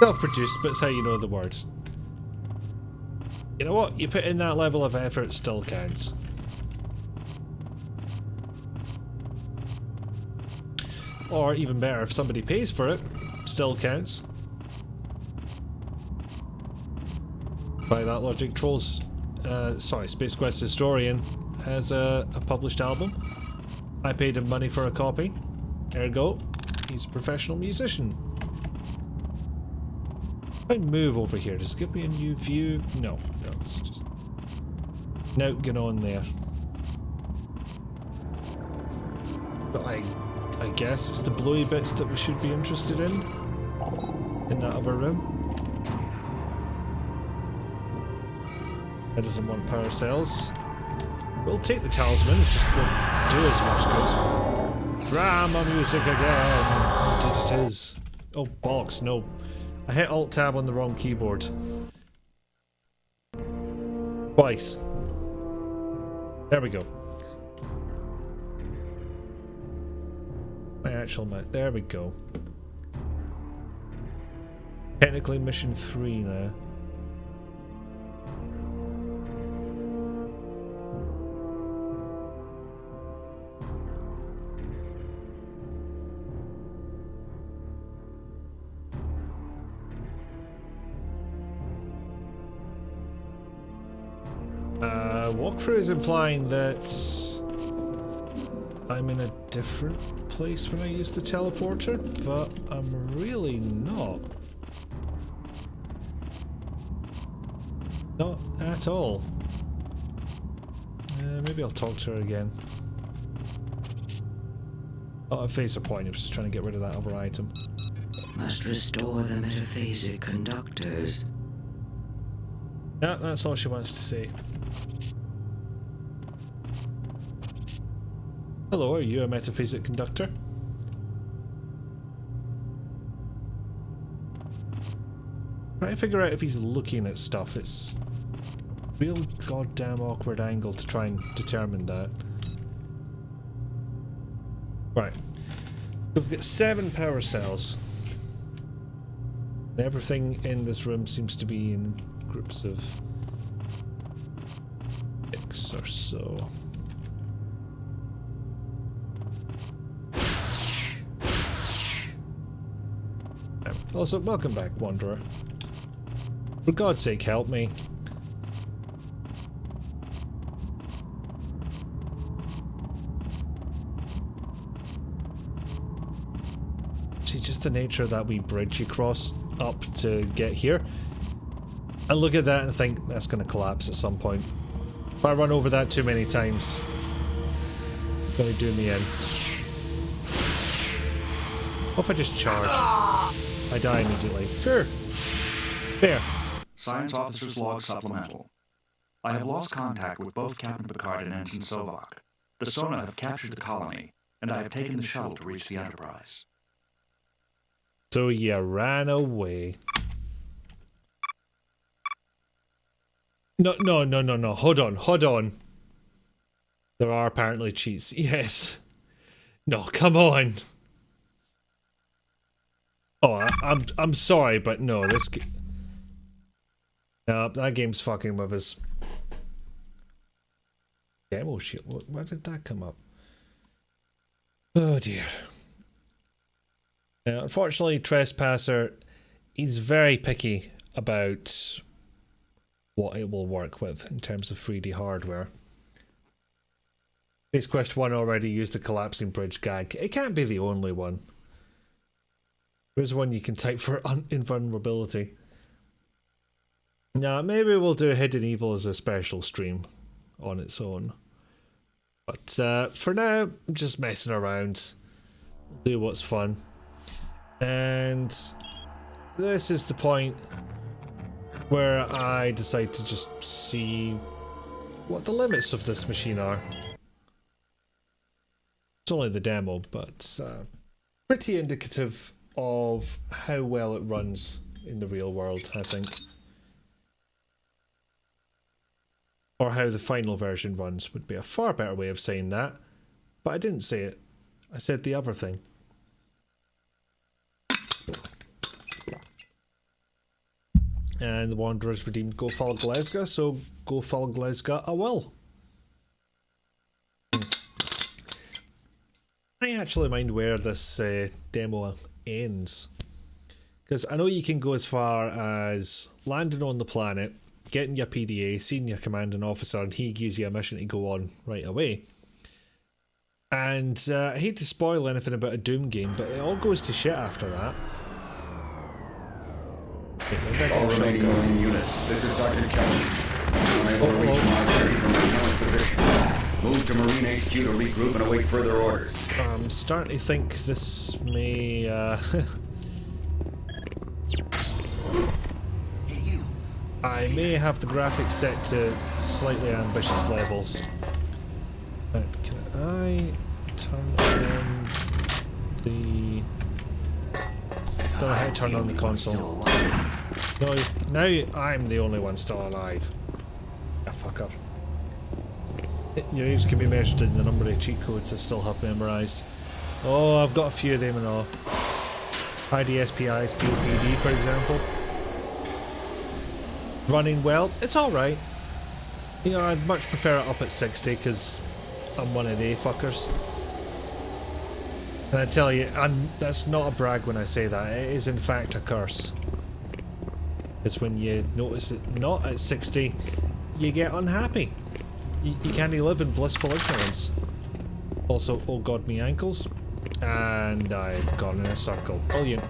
Self-produced, but it's how you know the words. You know what? You put in that level of effort, still counts. Or even better, if somebody pays for it, still counts. By that logic, Space Quest Historian has a published album. I paid him money for a copy. Ergo, he's a professional musician. If I move over here, does it give me a new view? No, it's just... Now get on there. But I guess it's the bluey bits that we should be interested in that other room. It doesn't want power cells. We'll take the talisman, it just won't do as much good. Drama music again! Indeed it is. Oh bollocks, no. I hit Alt-Tab on the wrong keyboard. Twice. There we go. My actual mouse. There we go. Technically mission 3 now. Walkthrough is implying that I'm in a different place when I use the teleporter, but I'm really not. Not at all. Maybe I'll talk to her again. Oh, a phaser point. I was just trying to get rid of that other item. Must restore the metaphasic conductors. Yeah, that's all she wants to say. Hello, are you a metaphasic conductor? Trying to figure out if he's looking at stuff. It's a real goddamn awkward angle to try and determine that. Right. We've got 7 power cells. Everything in this room seems to be in groups of 6 or so. Also, welcome back, Wanderer. For God's sake, help me. See, just the nature of that wee bridge you cross up to get here. I look at that and think that's going to collapse at some point. If I run over that too many times, it's going to do me in. What if I just charge? I die immediately. Sure. There. Science Officer's Log Supplemental. I have lost contact with both Captain Picard and Ensign Sovok. The Sona have captured the colony, and I have taken the shuttle to reach the Enterprise. So you ran away. No. Hold on. There are apparently cheats. Yes. No, come on. Oh, I'm sorry, but no, this. No, that game's fucking with us. Demo shit. Where did that come up? Oh dear. Unfortunately, Trespasser, he's very picky about what it will work with in terms of 3D hardware. Space Quest 1 already used a collapsing bridge gag. It can't be the only one. There's one you can type for invulnerability. Now, maybe we'll do Hidden Evil as a special stream on its own. But for now, I'm just messing around. Do what's fun. And this is the point where I decide to just see what the limits of this machine are. It's only the demo, but pretty indicative of how well it runs in the real world, I think. Or how the final version runs would be a far better way of saying that. But I didn't say it. I said the other thing. And the Wanderers redeemed Go Fal Glesga, so Go Fal Glesga I will. I actually mind where this demo ends. Because I know you can go as far as landing on the planet, getting your PDA, seeing your commanding officer, and he gives you a mission to go on right away. And I hate to spoil anything about a Doom game, but it all goes to shit after that. All remaining Marine units, this is Sergeant Kelly. Unable to reach Marjorie from my current position. Move to Marine HQ to regroup and await further orders. I'm starting to think this may, I may have the graphics set to slightly ambitious levels. But can I turn on the... Don't know how to turn on the console. No, now I'm the only one still alive. Ah, fucker. Your age can be measured in the number of cheat codes I still have memorised. Oh, I've got a few of them and all. IDSPI's POPD, for example. Running well, it's alright. You know, I'd much prefer it up at 60 because I'm one of they fuckers. And I tell you, that's not a brag when I say that, it is in fact a curse. Because when you notice it not at 60, you get unhappy. You can't live in blissful ignorance. Also, oh god, me ankles. And I've gone in a circle. Brilliant.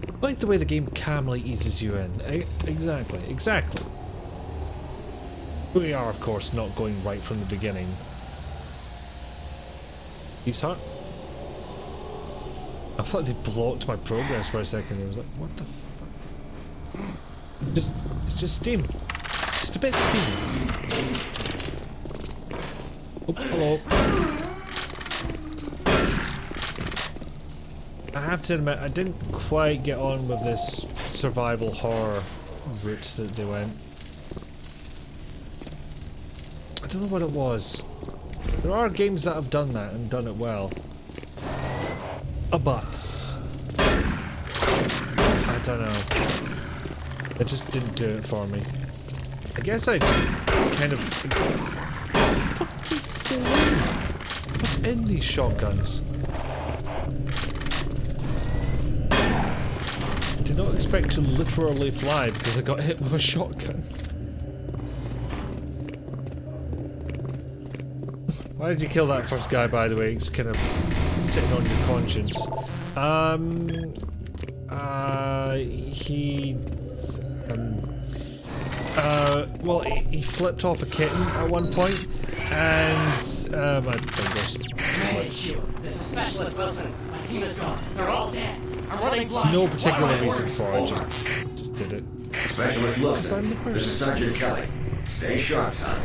I like the way the game calmly eases you in. Exactly. We are, of course, not going right from the beginning. Peace heart. I thought they blocked my progress for a second. I was like, what the fuck? It's just steam. Just a bit of steam. Oh, hello. I have to admit, I didn't quite get on with this survival horror route that they went. I don't know what it was. There are games that have done that and done it well. But I don't know. It just didn't do it for me. I guess I kind of... What's in these shotguns? I did not expect to literally fly because I got hit with a shotgun. Why did you kill that first guy, by the way? It's kind of sitting on your conscience. Well, he flipped off a kitten at one point, and my fingers slipped. This is Specialist Wilson. My team is gone. They're all dead. I'm running blind. No particular reason for it. Just did it. Specialist Wilson. This is Sergeant Kelly. Stay sharp, son.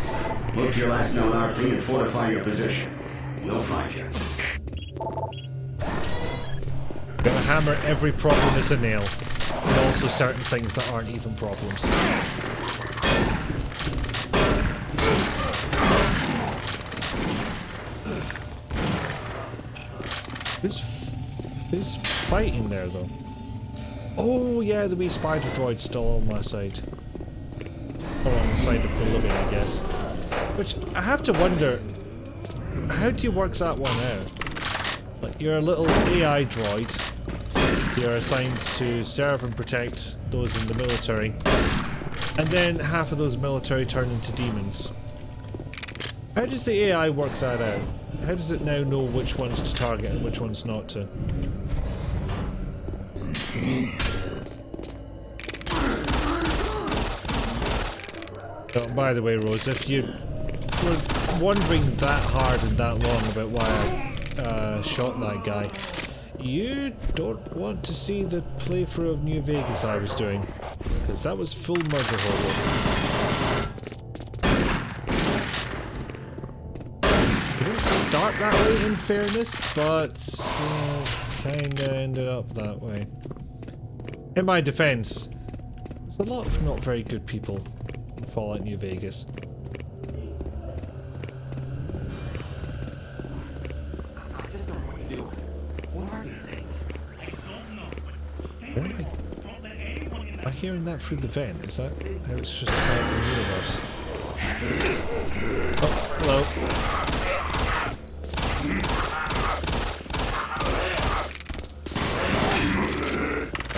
Move to your last known RP and fortify your position. We'll find you. Gonna hammer every problem as a nail, and also certain things that aren't even problems. Who's fighting there, though? Oh yeah, the wee spider droid's still on my side. Or on the side of the living, I guess. Which, I have to wonder, how do you work that one out? Like, you're a little AI droid. You're assigned to serve and protect those in the military. And then half of those military turn into demons. How does the AI work that out? How does it now know which ones to target and which ones not to? Oh, by the way, Rose, if you were wondering that hard and that long about why I shot that guy, you don't want to see the playthrough of New Vegas I was doing, because that was full murder horror. It didn't start that way, in fairness, but kinda ended up that way. In my defense, there's a lot of not very good people in Fallout New Vegas. Where am I hearing that through the vent? Is that how it's just about the universe? Oh, hello.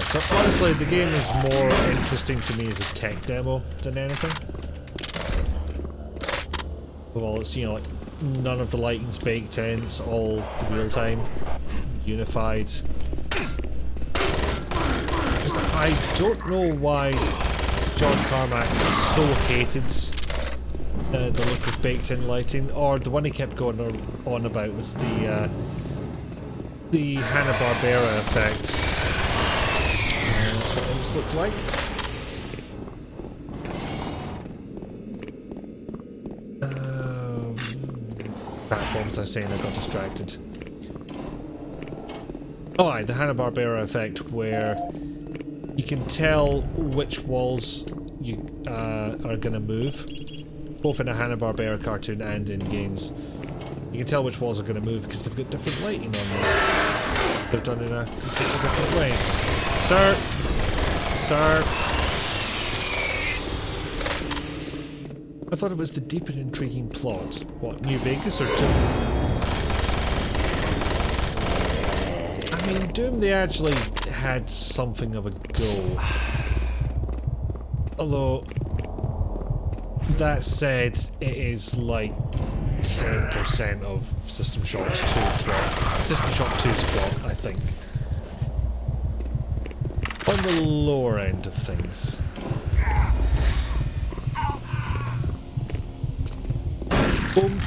So honestly, the game is more interesting to me as a tech demo than anything. Well, it's, you know, like, none of the lighting's baked in, it's all real time, unified. I don't know why John Carmack so hated the look of baked-in lighting, or the one he kept going on about was the Hanna-Barbera effect. That's what things looked like. Platforms, I was saying, I got distracted. Oh, aye, the Hanna-Barbera effect, where you can tell which walls you are going to move, both in a Hanna-Barbera cartoon and in games. You can tell which walls are going to move because they've got different lighting on them. They're done in a completely different way. Sir! Sir! I thought it was the deep and intriguing plot. What, New Vegas or Doom? I mean, Doom, they actually had something of a go. Although, that said, it is like 10% of System Shock's 2 plot. System Shock 2's plot, I think. On the lower end of things. Boom.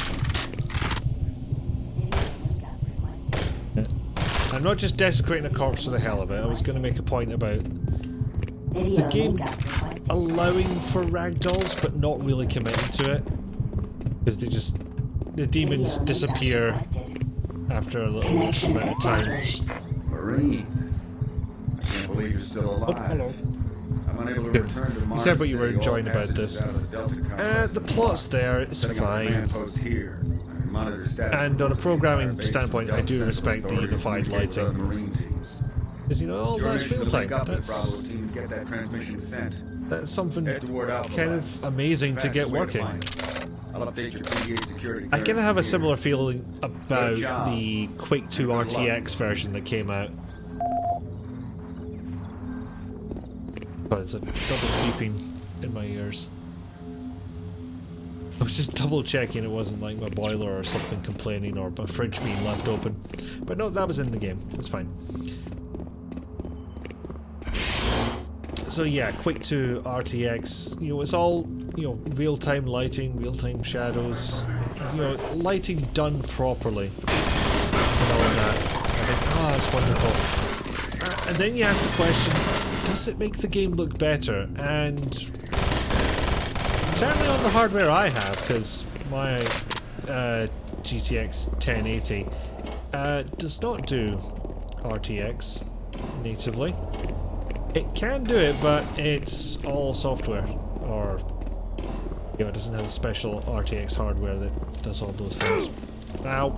I'm not just desecrating a corpse for the hell of it. I was going to make a point about the game allowing for ragdolls, but not really committing to it. Because the demons disappear after a little amount of time. Marine. I can't believe you're still alive. Oh, hello. I'm unable to return to Mars. You said what you were City, all enjoying about passages this. out of the Delta complex The plot's there, it's Setting up a fine. command post here. I monitor status And on a reports of the programming entire base standpoint, from I do Delta respect the Central unified Authority to communicate with lighting. other Marine teams. Because, you know, all It's your that's mission real to link time. up with Bravo That's team and get that transmission sent. That's something Head toward Alpha kind Lab. of amazing to Fastest get way working. find it. I'll update your PDA security I kind of clearance have a from similar here. feeling about Good job. the Quake 2 And good luck. RTX version that came out. But it's a double beeping in my ears. I was just double checking it wasn't like my boiler or something complaining or my fridge being left open. But no, that was in the game. It's fine. So yeah, Quake 2 RTX, you know, it's all, you know, real-time lighting, real-time shadows, you know, lighting done properly. And all that. I think, oh, that's wonderful. And then you ask the question, does it make the game look better? And certainly on the hardware I have, because my GTX 1080 does not do RTX natively. It can do it, but it's all software, or you know, it doesn't have special RTX hardware that does all those things. Ow!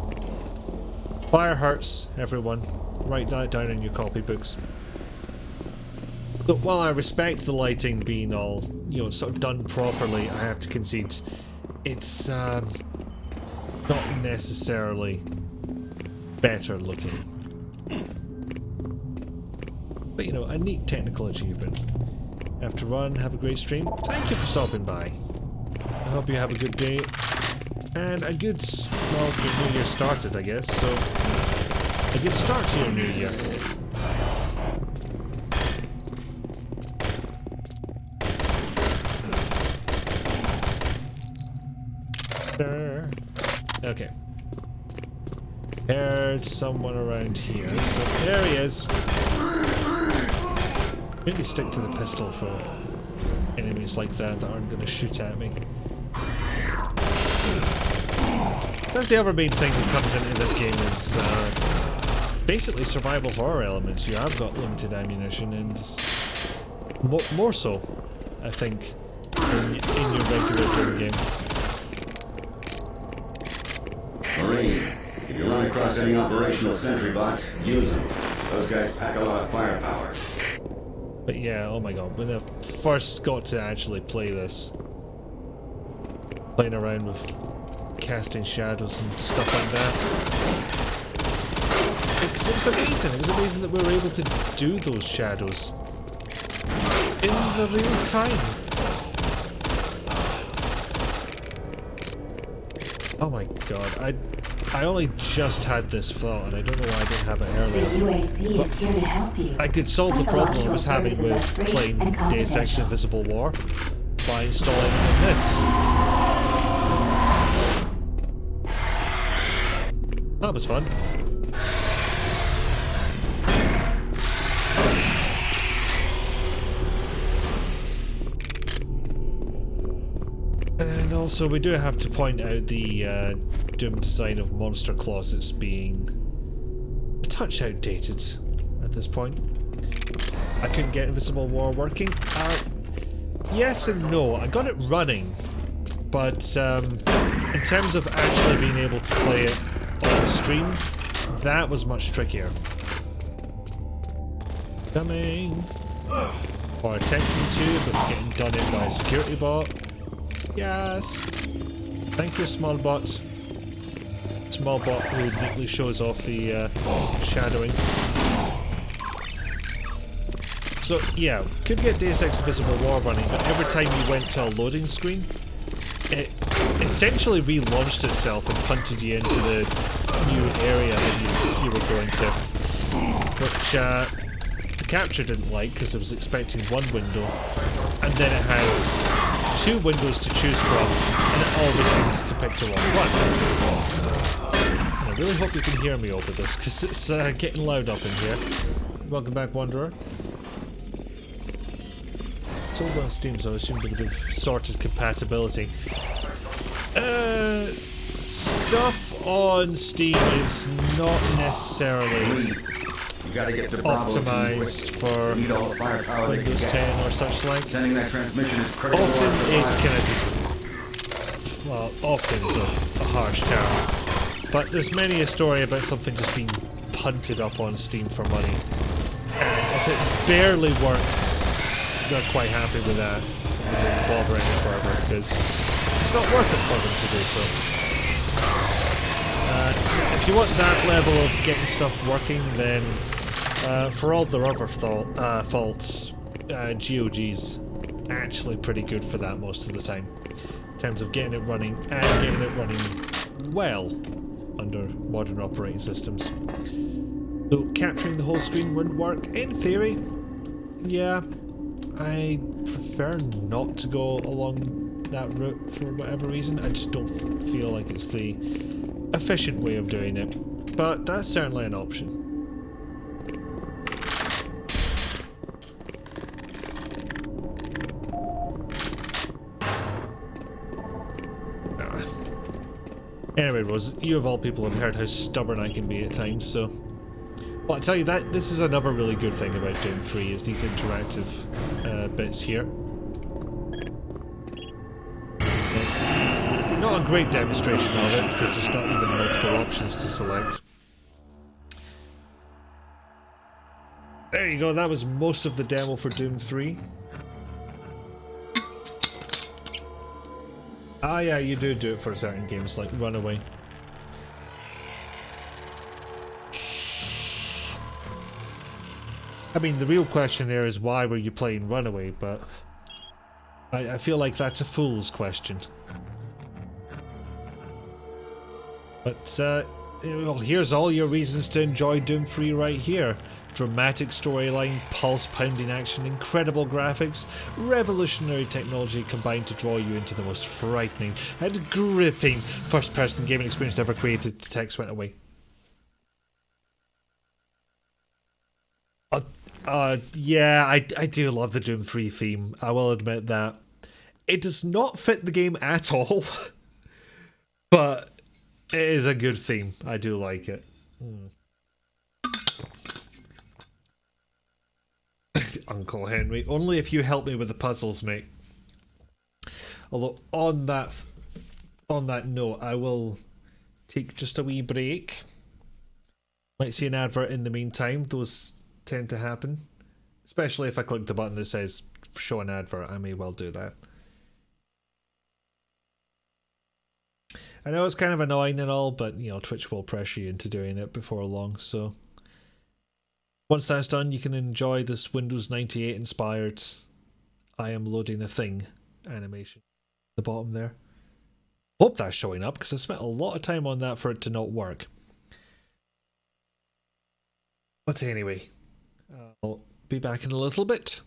Fire hurts, everyone. Write that down in your copybooks. But while I respect the lighting being all, you know, sort of done properly, I have to concede it's not necessarily better looking. But, you know, a neat technical achievement. Have to run, have a great stream. Thank you for stopping by. I hope you have a good day. And a good, well, your new year started, I guess, so a good start to your new year. Okay. Heard someone around here, so there he is. Maybe stick to the pistol for enemies like that aren't going to shoot at me. That's the other main thing that comes into this game is basically survival horror elements. You have got limited ammunition and more so, I think, in your regular game. Marine, if you run across any operational sentry bots, use them. Those guys pack a lot of firepower. But yeah, oh my god, when I first got to actually play this, playing around with casting shadows and stuff like that, it was amazing. It was amazing that we were able to do those shadows in the real time. Oh my god, I only just had this thought and I don't know why I didn't have it earlier. The UAC is here to help you. I could solve the problem I was having with playing Deus Ex Invisible War by installing this. That was fun. And also, we do have to point out the Doom design of monster closets being a touch outdated at this point. I couldn't get Invisible War working. Yes and no. I got it running, but in terms of actually being able to play it on stream, that was much trickier. Coming. Or attempting to, but it's getting done in by a security bot. Yes. Thank you, small bot. Small bot who neatly shows off the shadowing. So yeah, could get Deus Ex Invisible War running, but every time you went to a loading screen, it essentially relaunched itself and punted you into the new area that you were going to, which the capture didn't like because it was expecting one window, and then it had two windows to choose from, and it always seems to pick the wrong one. And I really hope you can hear me over this because it's getting loud up in here. Welcome back, Wanderer. Sold on Steam, so I assume they would have sorted compatibility. Stuff on Steam is not necessarily optimized for Windows 10 or such like. Sending that transmission is critical. Often it's kind of just, well, often is a harsh term, but there's many a story about something just being punted up on Steam for money. And if it barely works, they're quite happy with that. They don't bother any further because it's not worth it for them to do so. If you want that level of getting stuff working, then for all their other faults, GOG's actually pretty good for that most of the time, in terms of getting it running and getting it running well under modern operating systems. So capturing the whole screen wouldn't work in theory. Yeah, I prefer not to go along that route for whatever reason. I just don't feel like it's the efficient way of doing it, but that's certainly an option. Anyway, Rose, you of all people have heard how stubborn I can be at times, so... Well, I tell you that this is another really good thing about Doom 3 is these interactive bits here. It's not a great demonstration of it because there's not even multiple options to select. There you go, that was most of the demo for Doom 3. Ah yeah, you do it for certain games like Runaway. I mean, the real question there is why were you playing Runaway, but I feel like that's a fool's question. But, well, here's all your reasons to enjoy Doom 3 right here. Dramatic storyline, pulse-pounding action, incredible graphics, revolutionary technology combined to draw you into the most frightening and gripping first-person gaming experience ever created. The text went away. Yeah, I do love the Doom 3 theme, I will admit that. It does not fit the game at all, but it is a good theme. I do like it. Uncle Henry, only if you help me with the puzzles, mate. Although on that note, I will take just a wee break. Might see an advert in the meantime. Those tend to happen, especially if I click the button that says show an advert. I may well do that. I know it's kind of annoying and all, but you know, Twitch will pressure you into doing it before long, so once that's done, you can enjoy this Windows 98 inspired I am loading a thing animation at the bottom there. Hope that's showing up because I spent a lot of time on that for it to not work. But anyway, I'll be back in a little bit.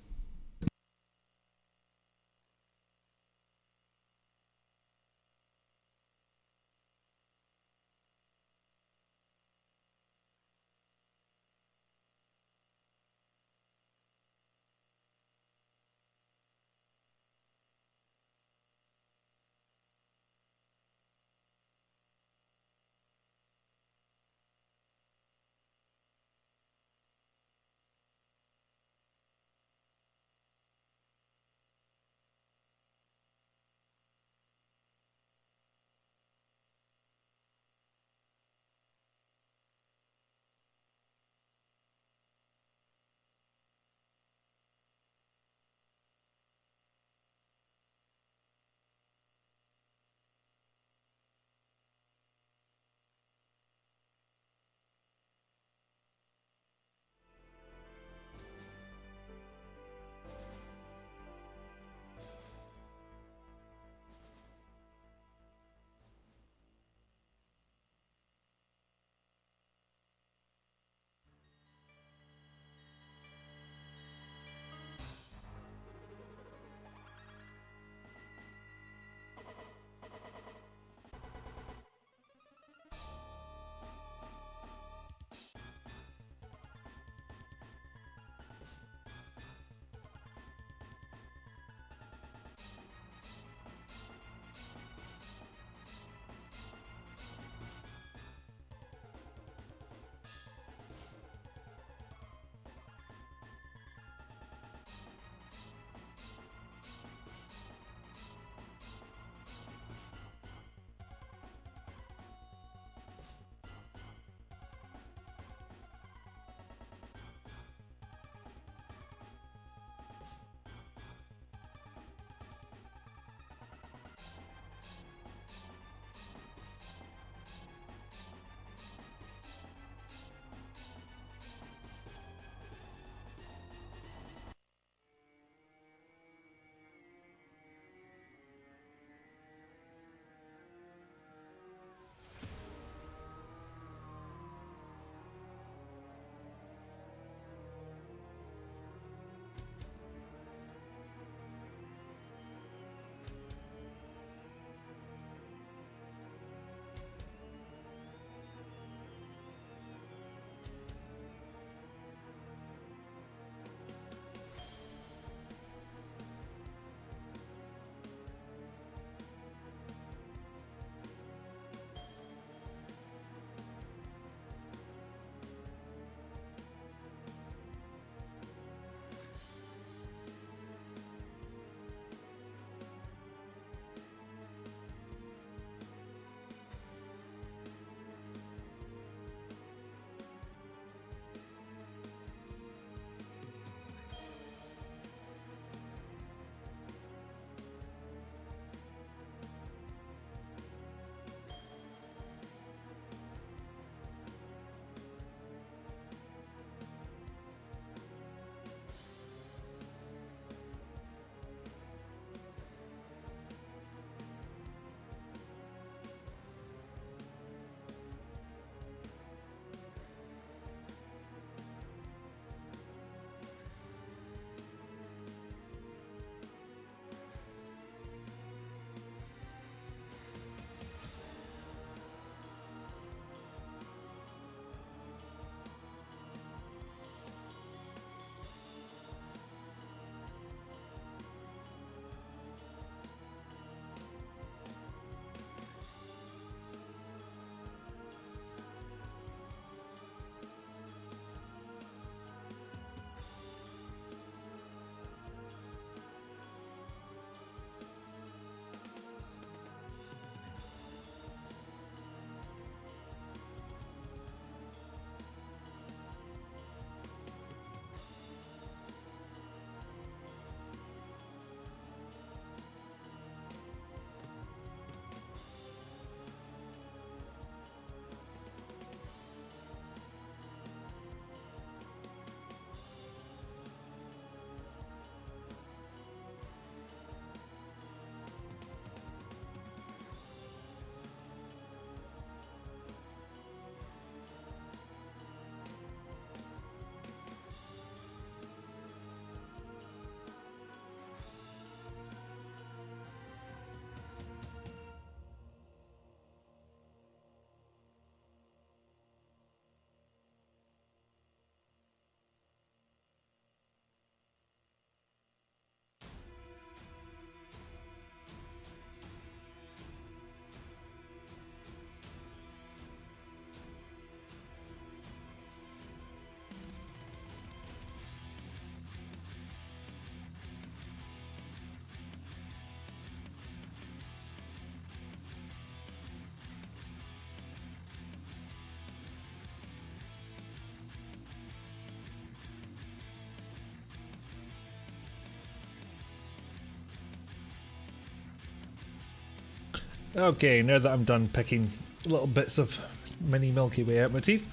Okay, now that I'm done picking little bits of mini Milky Way out my teeth,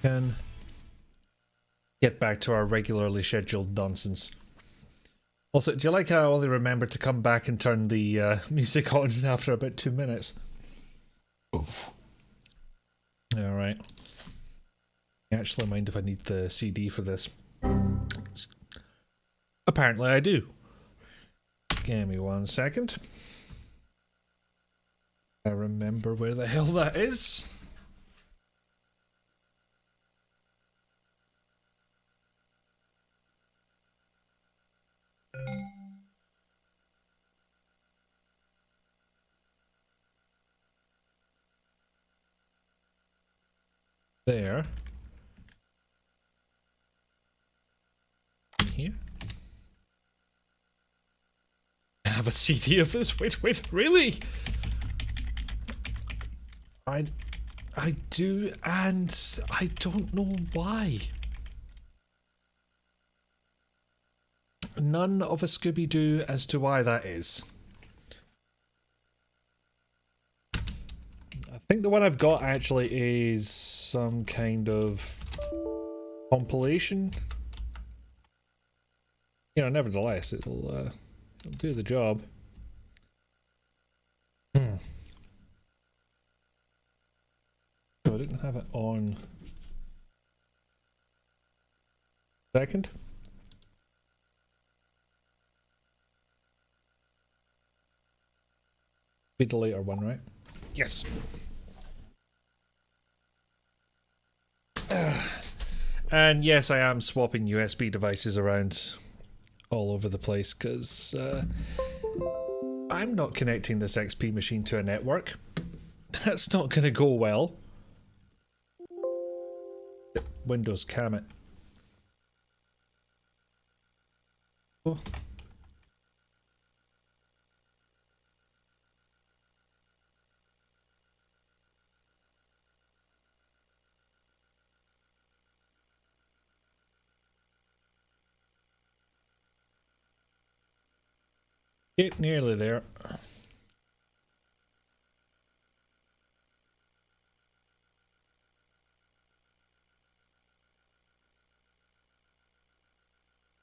can get back to our regularly scheduled nonsense. Also, do you like how I only remembered to come back and turn the music on after about 2 minutes? Oof. Alright. Actually, mind if I need the CD for this? Apparently I do. Give me 1 second. I remember where the hell that is. There. Here. I have a CD of this. Wait, really? I do, and I don't know why. None of a Scooby-Doo as to why that is. I think the one I've got actually is some kind of compilation. You know, nevertheless, it'll do the job. So I didn't have it on. Second. Be the later one, right? Yes. And yes, I am swapping USB devices around all over the place because I'm not connecting this XP machine to a network. That's not going to go well. Windows, cam it. Oh. Get nearly there.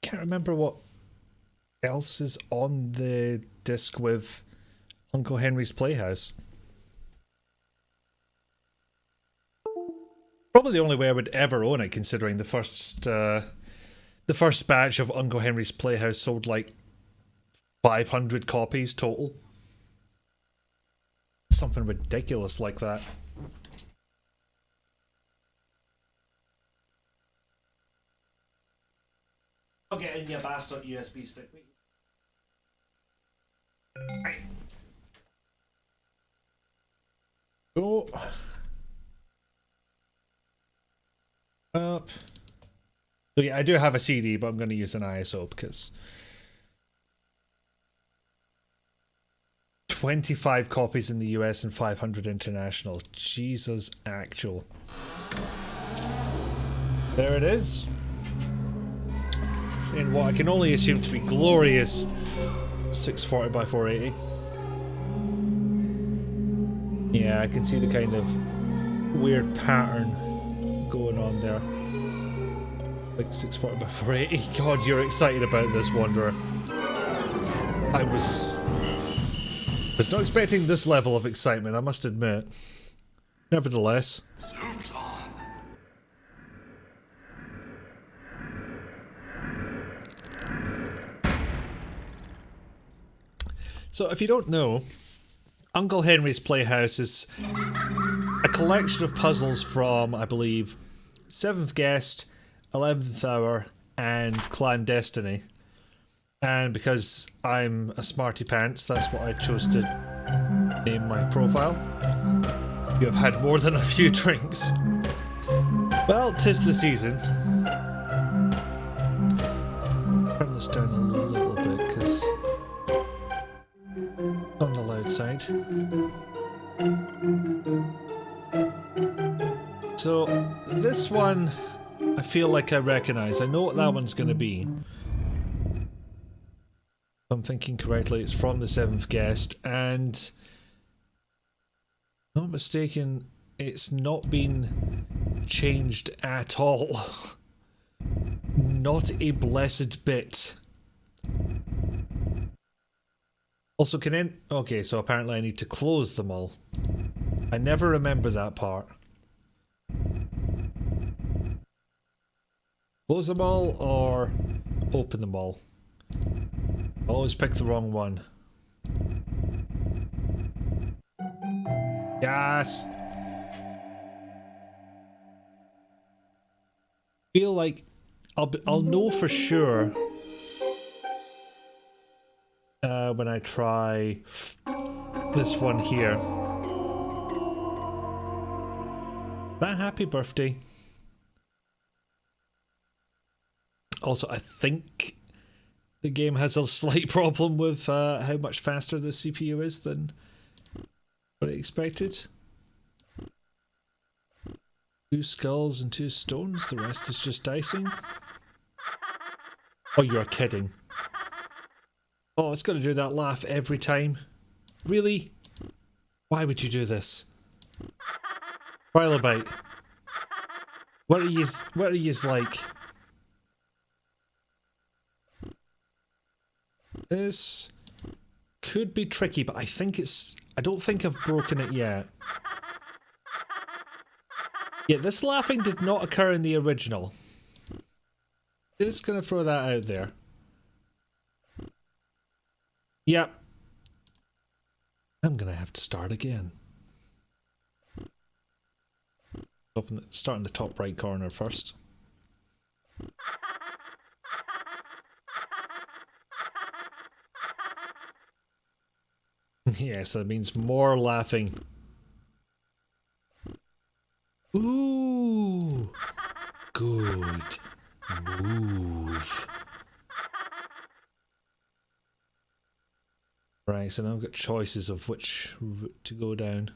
Can't remember what else is on the disc with Uncle Henry's Playhouse. Probably the only way I would ever own it, considering the first batch of Uncle Henry's Playhouse sold like 500 copies total. Something ridiculous like that. I'll get in your bastard USB stick. Right. Go up. So yeah, I do have a CD, but I'm going to use an ISO because 25 copies in the US and 500 international. Jesus, actual. There it is. In what I can only assume to be glorious 640 by 480. Yeah, I can see the kind of weird pattern going on there. Like 640 by 480. God, you're excited about this, Wanderer. I was not expecting this level of excitement, I must admit. Nevertheless. Soup's on. So, if you don't know, Uncle Henry's Playhouse is a collection of puzzles from, I believe, 7th Guest, 11th Hour, and Clandestiny. And because I'm a smarty pants, that's what I chose to name my profile. You have had more than a few drinks. Well, 'tis the season. Turn this down a little bit, because it's on the loud side. So, this one, I feel like I recognise. I know what that one's going to be. If I'm thinking correctly, it's from the Seventh Guest, and not mistaken, it's not been changed at all. Not a blessed bit. Also, okay, so apparently I need to close them all. I never remember that part. Close them all or open them all? I always pick the wrong one. Yes! Feel like I'll know for sure when I try this one here. That happy birthday. Also, I think the game has a slight problem with how much faster the CPU is than what I expected. 2 skulls and 2 stones, the rest is just dicing. Oh, you're kidding. Oh, it's gonna do that laugh every time. Really? Why would you do this? Trilobite. What are yous like? This could be tricky, but I don't think I've broken it yet. Yeah, this laughing did not occur in the original. Just gonna throw that out there. Yep. I'm gonna have to start again. Start in the top right corner first. Yes, that means more laughing. Ooh, good move. Right, so now I've got choices of which route to go down.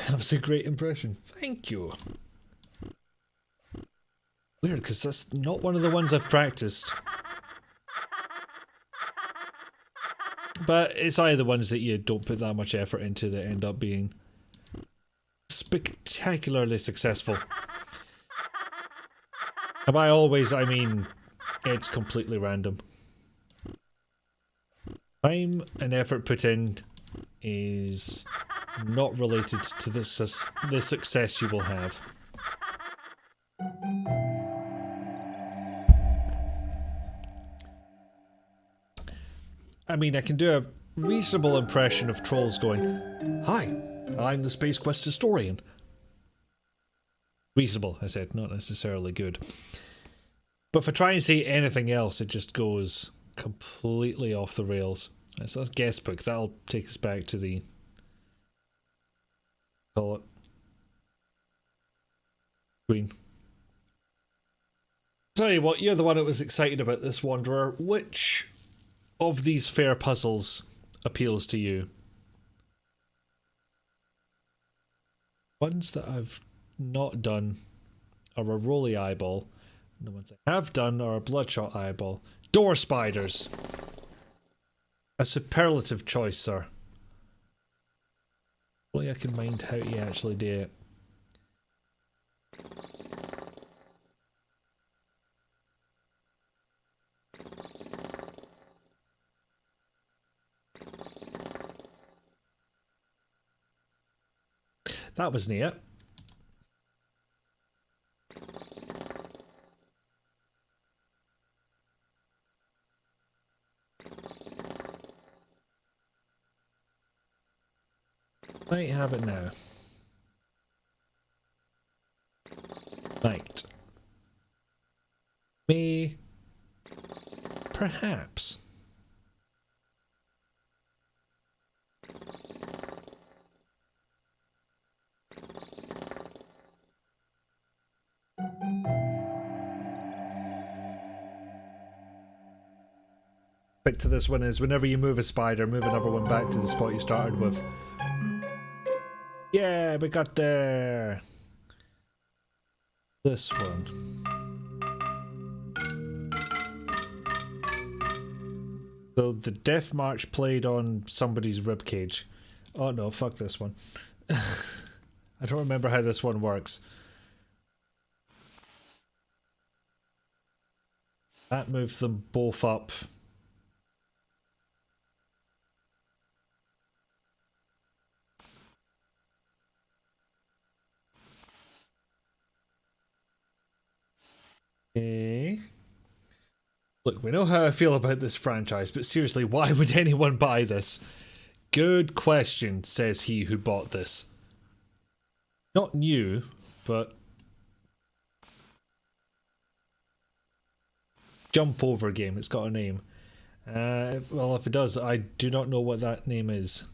That was a great impression. Thank you. Weird, because that's not one of the ones I've practiced. But it's either ones that you don't put that much effort into that end up being spectacularly successful. And by always, I mean it's completely random. Time and effort put in is not related to the success you will have. I mean, I can do a reasonable impression of trolls going, "Hi, I'm the Space Quest historian." Reasonable, I said, not necessarily good. But if I try and say anything else, it just goes completely off the rails. So that's guest book. That'll take us back to the... call it... screen. Tell you what, you're the one that was excited about this, Wanderer. Which of these fair puzzles appeals to you? Ones that I've not done are a roly eyeball. The ones I have done are a bloodshot eyeball. Door spiders. A superlative choice, sir. Hopefully I can mind how you actually do it. That was neat. Might have it now. Might. May. Perhaps. Back to this one is whenever you move a spider, move another one back to the spot you started with. Yeah, we got there. This one. So the death march played on somebody's ribcage. Oh no, fuck this one. I don't remember how this one works. That moved them both up. Okay. Look, we know how I feel about this franchise, but seriously, why would anyone buy this? Good question, says he who bought this. Not new, but... Jump over game, it's got a name. Well, if it does, I do not know what that name is.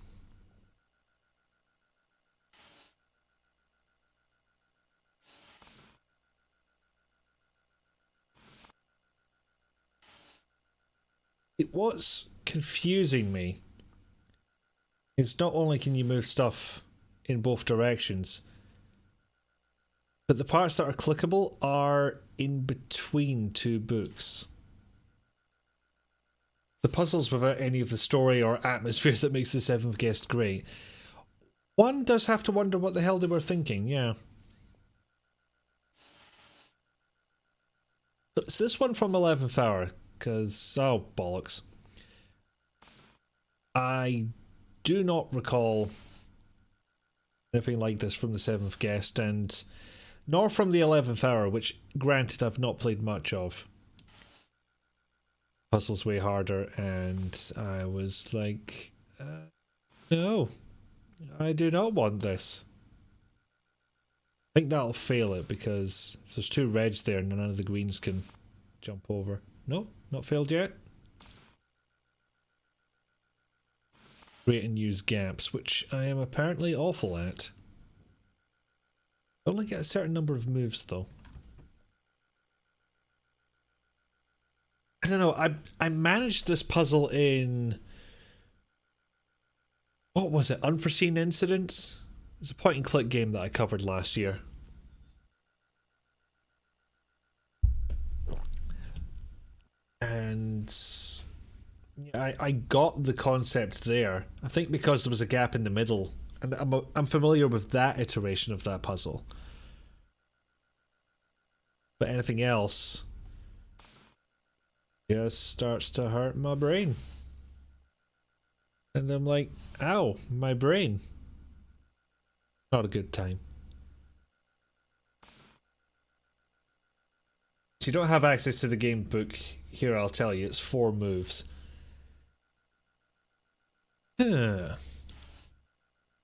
What's confusing me is not only can you move stuff in both directions, but the parts that are clickable are in between two books. The puzzles without any of the story or atmosphere that makes the Seventh Guest great. One does have to wonder what the hell they were thinking, yeah. Is this one from 11th Hour? Because, oh, bollocks. I do not recall anything like this from the 7th Guest, and nor from the 11th Hour, which, granted, I've not played much of. Puzzles way harder, and I was like, no, I do not want this. I think that'll fail it, because if there's two reds there, none of the greens can jump over. Nope, not failed yet. Create and use gaps, which I am apparently awful at. I only get a certain number of moves though. I don't know, I managed this puzzle in... What was it? Unforeseen Incidents? It's a point and click game that I covered last year. And yeah, I got the concept there. I think because there was a gap in the middle, and I'm familiar with that iteration of that puzzle. But anything else just starts to hurt my brain. And I'm like, ow, my brain. Not a good time. So you don't have access to the game book. Here, I'll tell you, it's 4 moves.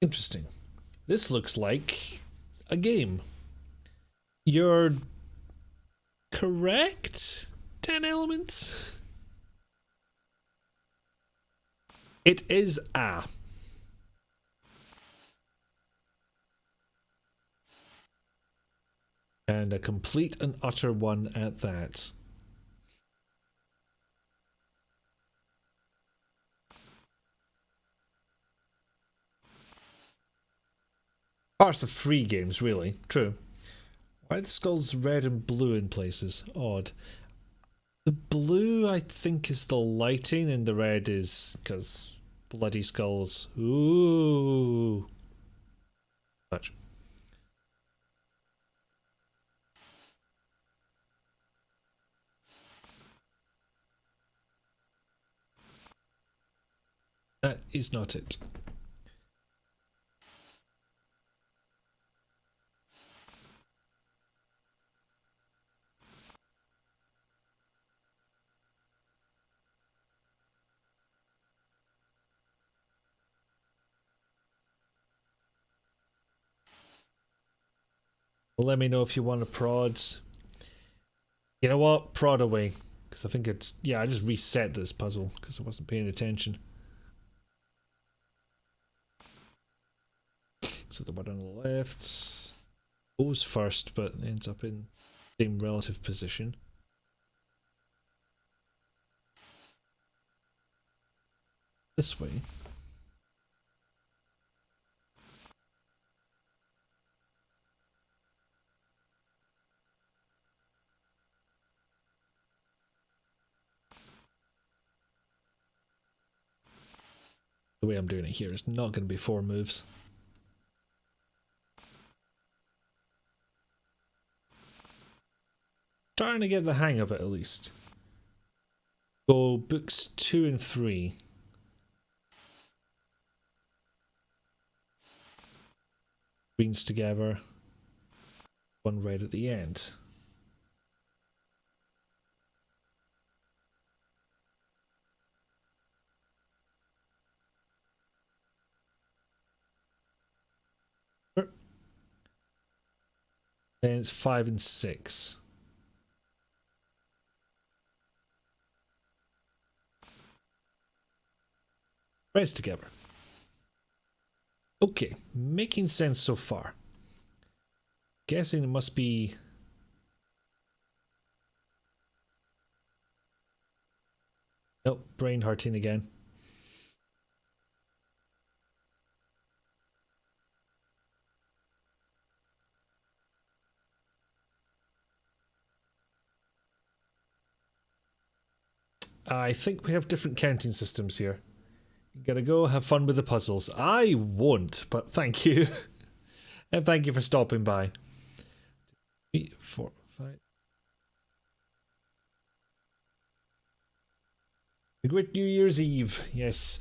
Interesting. This looks like a game. You're correct? 10 elements? It is a. And a complete and utter one at that. Parts of free games, really. True. Why are the skulls red and blue in places? Odd. The blue, I think, is the lighting, and the red is because bloody skulls. Ooh. Much. That is not it. Well, let me know if you want to prod. You know what? Prod away. Because I think it's... Yeah, I just reset this puzzle because I wasn't paying attention. So the one on the left goes first, but ends up in the same relative position. this way. The way I'm doing it here is not going to be 4 moves. Trying to get the hang of it at least. Go books 2 and 3. Greens together. 1 red at the end. Then it's 5 and 6. Reds together. Okay, making sense so far. Guessing it must be... Nope, brain hurting again. I think we have different counting systems here. You gotta go have fun with the puzzles. I won't, but thank you. And thank you for stopping by. 3, 4, 5. A great New Year's Eve. Yes,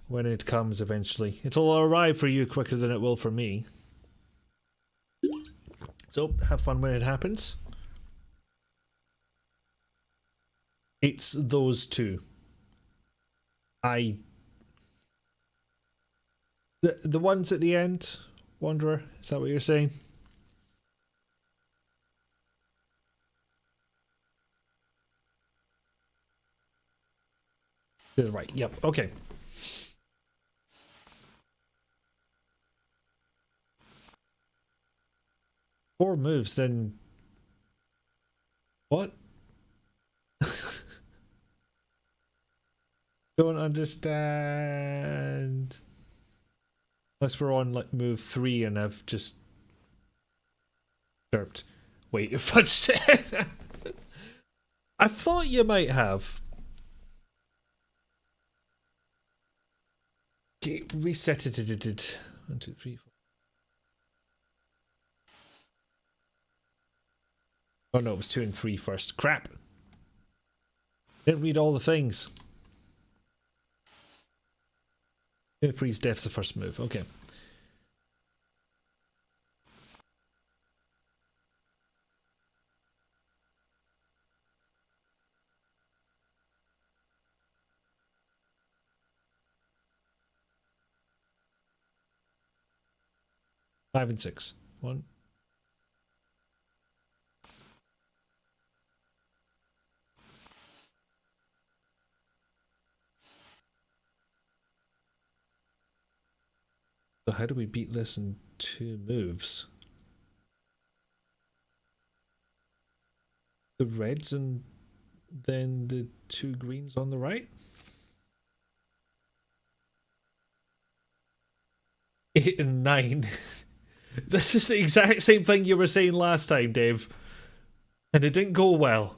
when it comes eventually. It'll arrive for you quicker than it will for me. So, have fun when it happens. It's those two. The ones at the end, Wanderer, is that what you're saying? Right, yep, okay. Four moves, then... What? Don't understand. Unless we're on like move 3 and I've just chirped. Wait, it fudged it. I thought you might have. Okay, reset it. 1, 2, 3, 4. Oh no, it was 2 and 3 first. Crap. Didn't read all the things. 2 and 3's death's the first move. Okay. Five and 6. 1. So how do we beat this in 2 moves? The reds and then the 2 greens on the right? 8 and 9. This is the exact same thing you were saying last time, Dave. And it didn't go well.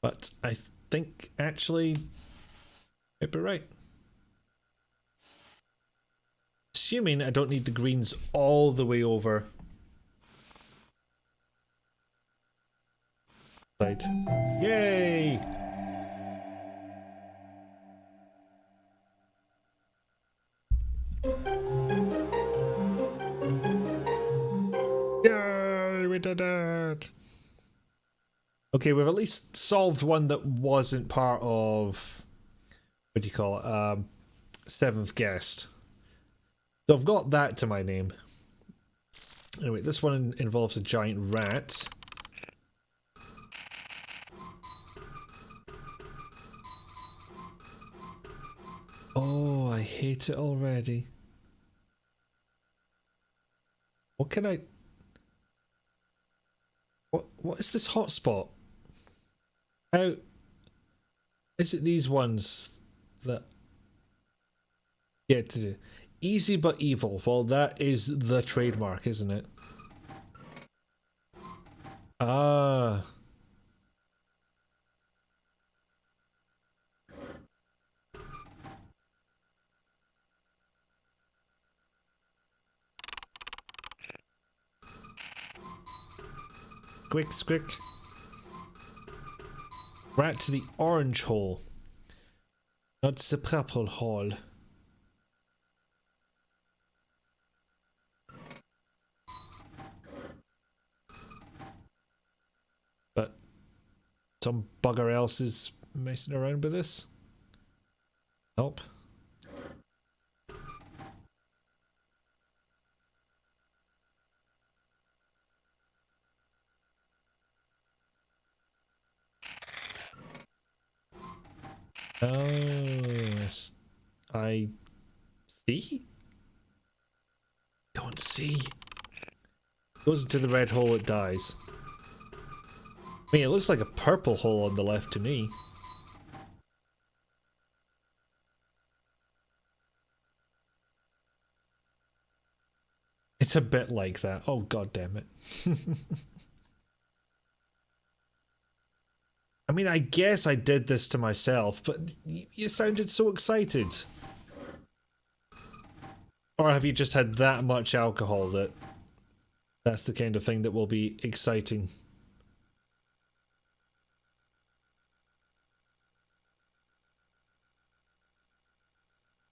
But I think actually might be right. Assuming I don't need the greens all the way over. Right. Yay! Yay! We did it! Okay, we've at least solved one that wasn't part of, what do you call it, 7th guest. So I've got that to my name. Anyway, this one involves a giant rat. Oh, I hate it already. What can I... What is this hotspot? How is it these ones that get to do? Easy but evil. Well, that is the trademark, isn't it? Ah. Quick, quick. Rat to the orange hole. Not the purple hole. But some bugger else is messing around with this. Nope. Oh, I see? Don't see. Goes into the red hole, it dies. I mean, it looks like a purple hole on the left to me. It's a bit like that. Oh, god damn it. I mean, I guess I did this to myself, but you sounded so excited. Or have you just had that much alcohol that that's the kind of thing that will be exciting?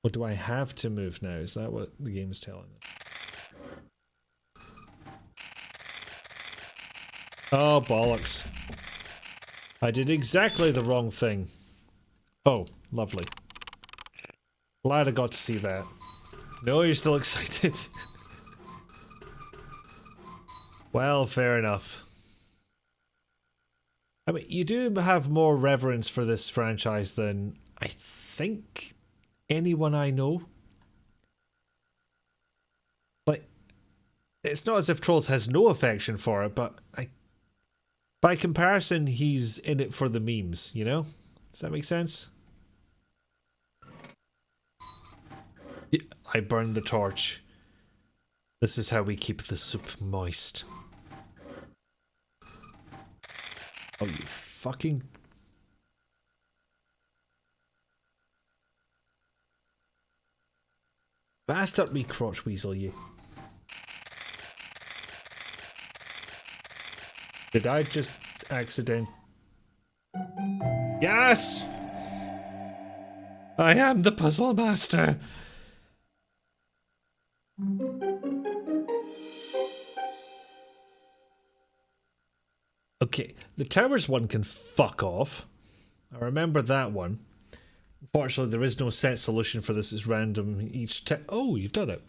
Or do I have to move now? Is that what the game is telling us? Oh, bollocks. I did exactly the wrong thing. Oh, lovely. Glad I got to see that. No, you're still excited. Well, fair enough. I mean, you do have more reverence for this franchise than I think anyone I know. Like, it's not as if Trolls has no affection for it, but by comparison, he's in it for the memes, you know? Does that make sense? I burned the torch. This is how we keep the soup moist. Oh, you fucking... Bastard me crotch weasel, you. Did I just accident... Yes! I am the puzzle master! Okay, the towers one can fuck off. I remember that one. Unfortunately, there is no set solution for this. It's random each time. Oh, you've done it.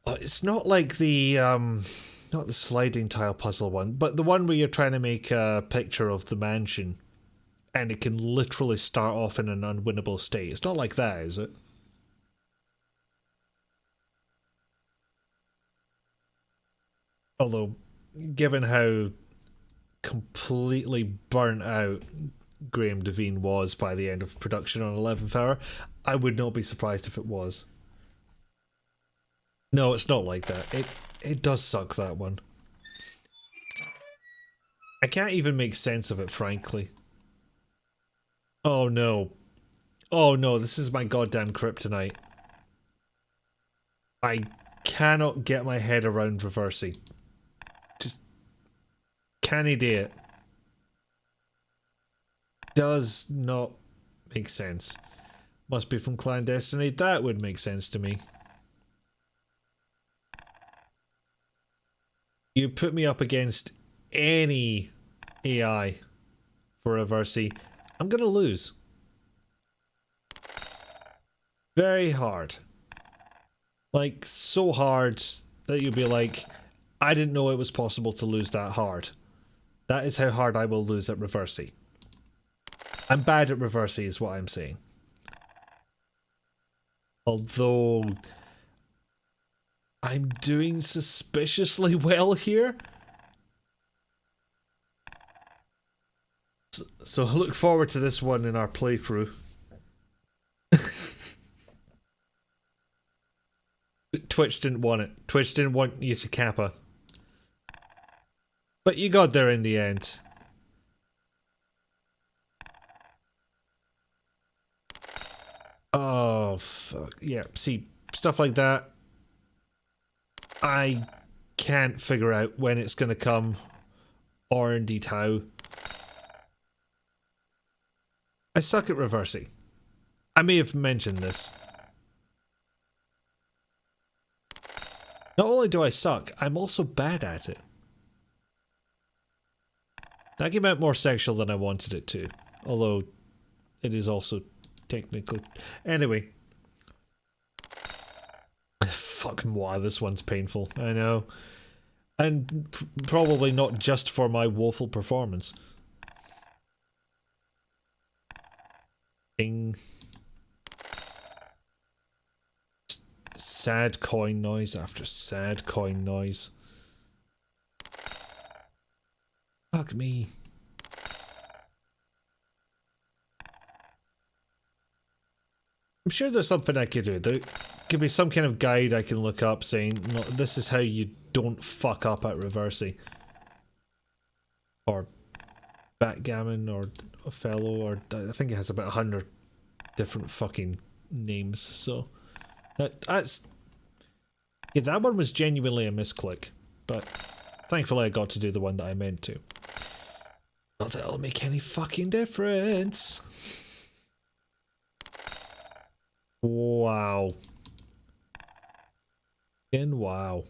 It's not like the, not the sliding tile puzzle one, but the one where you're trying to make a picture of the mansion and it can literally start off in an unwinnable state. It's not like that, is it? Although, given how completely burnt out Graham Devine was by the end of production on 11th Hour, I would not be surprised if it was. No, it's not like that. It does suck, that one. I can't even make sense of it, frankly. Oh no. Oh no, this is my goddamn kryptonite. I cannot get my head around reversing. Just can't do it. Does not make sense. Must be from Clandestiny. That would make sense to me. You put me up against any AI for a Versi, I'm gonna lose. Very hard. Like, so hard that you'll be like, I didn't know it was possible to lose that hard. That is how hard I will lose at Reversi. I'm bad at Reversi is what I'm saying. Although I'm doing suspiciously well here. So look forward to this one in our playthrough. Twitch didn't want it. Twitch didn't want you to kappa. But you got there in the end. Oh, fuck. Yeah, see, stuff like that. I can't figure out when it's going to come, or indeed how. I suck at reversing. I may have mentioned this. Not only do I suck, I'm also bad at it. That came out more sexual than I wanted it to, although it is also technical. Anyway. Fuck moi, this one's painful, I know. And probably not just for my woeful performance. Bing. Sad coin noise after sad coin noise. Fuck me. I'm sure there's something I could do. There could be some kind of guide I can look up saying, no, this is how you don't fuck up at reversing. Or backgammon, or Othello, or I think it has about 100 different fucking names, so that's yeah, that one was genuinely a misclick, but thankfully I got to do the one that I meant to. Not that it'll make any fucking difference. Wow. And wow.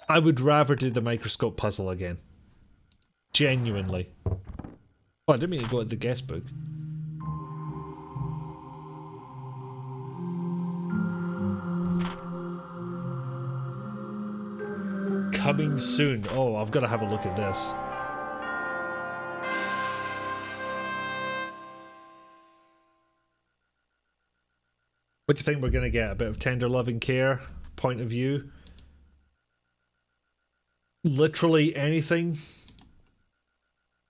I would rather do the microscope puzzle again. Genuinely. Oh, I didn't mean to go at the guest book. Coming soon. Oh, I've got to have a look at this. What do you think we're going to get? A bit of tender loving care? Point of view? Literally anything?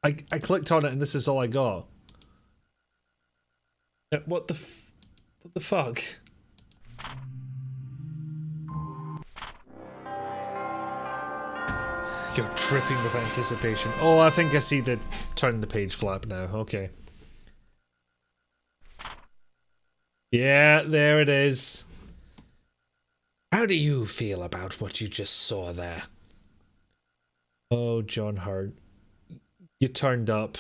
I clicked on it and this is all I got. What the fuck? You're tripping with anticipation. Oh, I think I see the turn the page flap now. Okay. Yeah, there it is. How do you feel about what you just saw there? Oh, John Hurt. You turned up,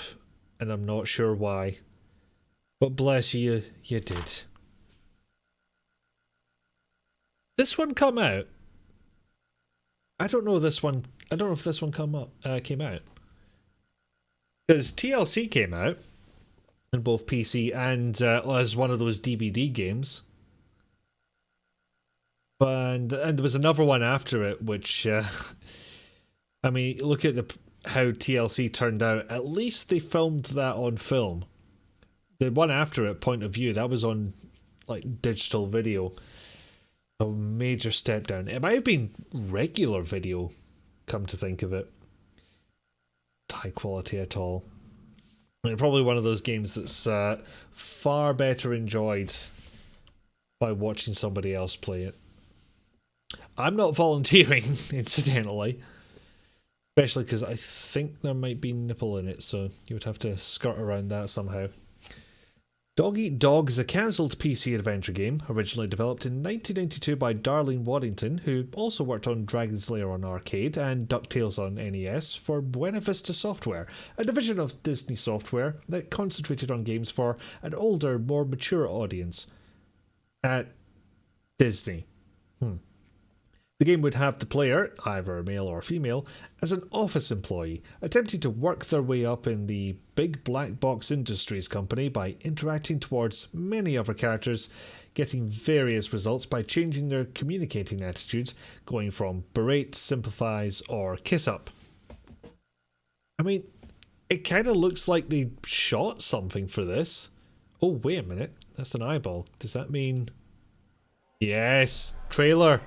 and I'm not sure why. But bless you, you did. This one come out? I don't know this one. I don't know if this one came out. Because TLC came out in both PC and as one of those DVD games. And there was another one after it, which I mean, look at how TLC turned out. At least they filmed that on film. The one after it, Point of View, that was on like digital video. A major step down. It might have been regular video, come to think of it. High quality at all. And probably one of those games that's far better enjoyed by watching somebody else play it. I'm not volunteering, incidentally. Especially because I think there might be nipple in it, so you would have to skirt around that somehow. Dog Eat Dog is a cancelled PC adventure game, originally developed in 1992 by Darlene Waddington, who also worked on Dragon's Lair on arcade and DuckTales on NES for Buena Vista Software, a division of Disney Software that concentrated on games for an older, more mature audience. At Disney. The game would have the player, either male or female, as an office employee, attempting to work their way up in the Big Black Box Industries company by interacting towards many other characters, getting various results by changing their communicating attitudes, going from berate, sympathize, or kiss up. I mean, it kind of looks like they shot something for this. Oh, wait a minute. That's an eyeball. Does that mean... Yes! Trailer!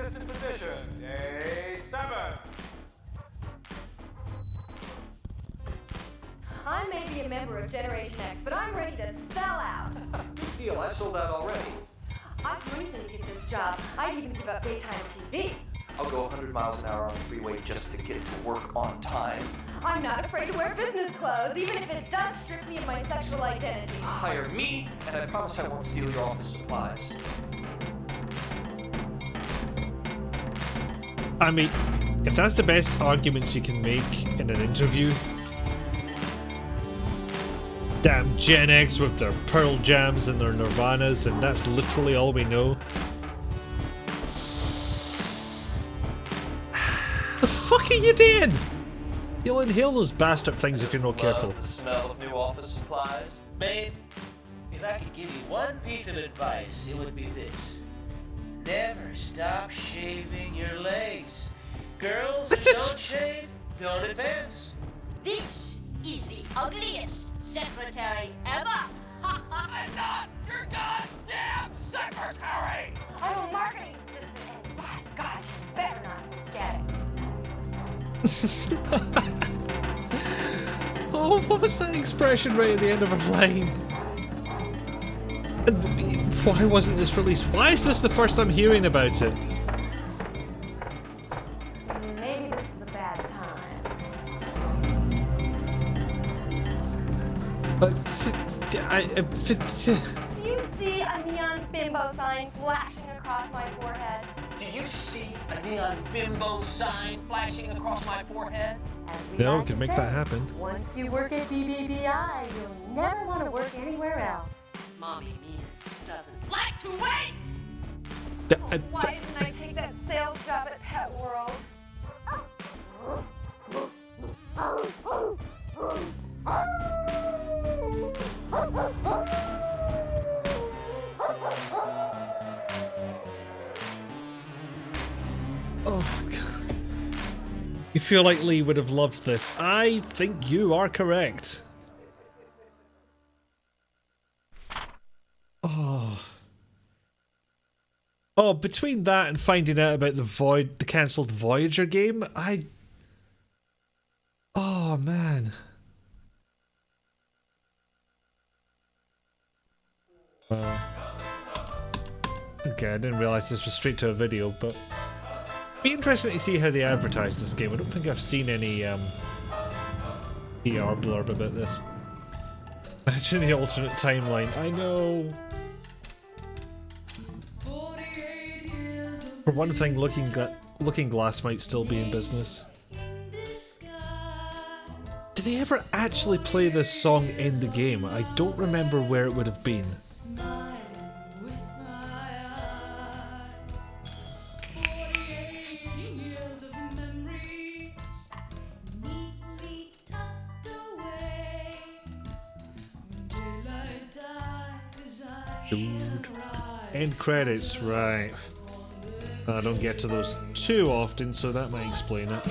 assistant position. Day 7. I may be a member of Generation X, but I'm ready to sell out. Big deal, I've sold out already. I'd do anything to get this job. I'd even give up daytime TV. I'll go 100 miles an hour on the freeway just to get to work on time. I'm not afraid to wear business clothes, even if it does strip me of my sexual identity. Hire me, and I promise I won't steal your office supplies. I mean, if that's the best arguments you can make in an interview, damn Gen X with their Pearl Jams and their Nirvanas, and that's literally all we know. The fuck are you doing? You'll inhale those bastard things if you're not careful. The smell of new office supplies. Babe, if I could give you one piece of advice, it would be this. Never stop shaving your legs. Girls that don't shave, don't advance. This is the ugliest secretary ever. I'm not your goddamn secretary! I'm a marketing assistant, and by God, you better not get it. Oh, what was that expression right at the end of her line? And why wasn't this released? Why is this the first I'm hearing about it? Maybe this is a bad time. Do you see a neon bimbo sign flashing across my forehead? Do you see a neon bimbo sign flashing across my forehead? No, we can make that happen. Once you work at BBBI, you'll never want to work anywhere else. Mommy Venus doesn't like to wait! Why didn't I take that sales job at Pet World? Oh my God. You feel like Lee would have loved this. I think you are correct. Oh, between that and finding out about the cancelled Voyager game, oh man. Okay, I didn't realise this was straight to a video, but be interesting to see how they advertise this game. I don't think I've seen any PR blurb about this. Imagine the alternate timeline. I know. For one thing, Looking Glass might still be in business. Did they ever actually play this song in the game? I don't remember where it would have been. Dude. End credits, right. I don't get to those too often, so that might explain it.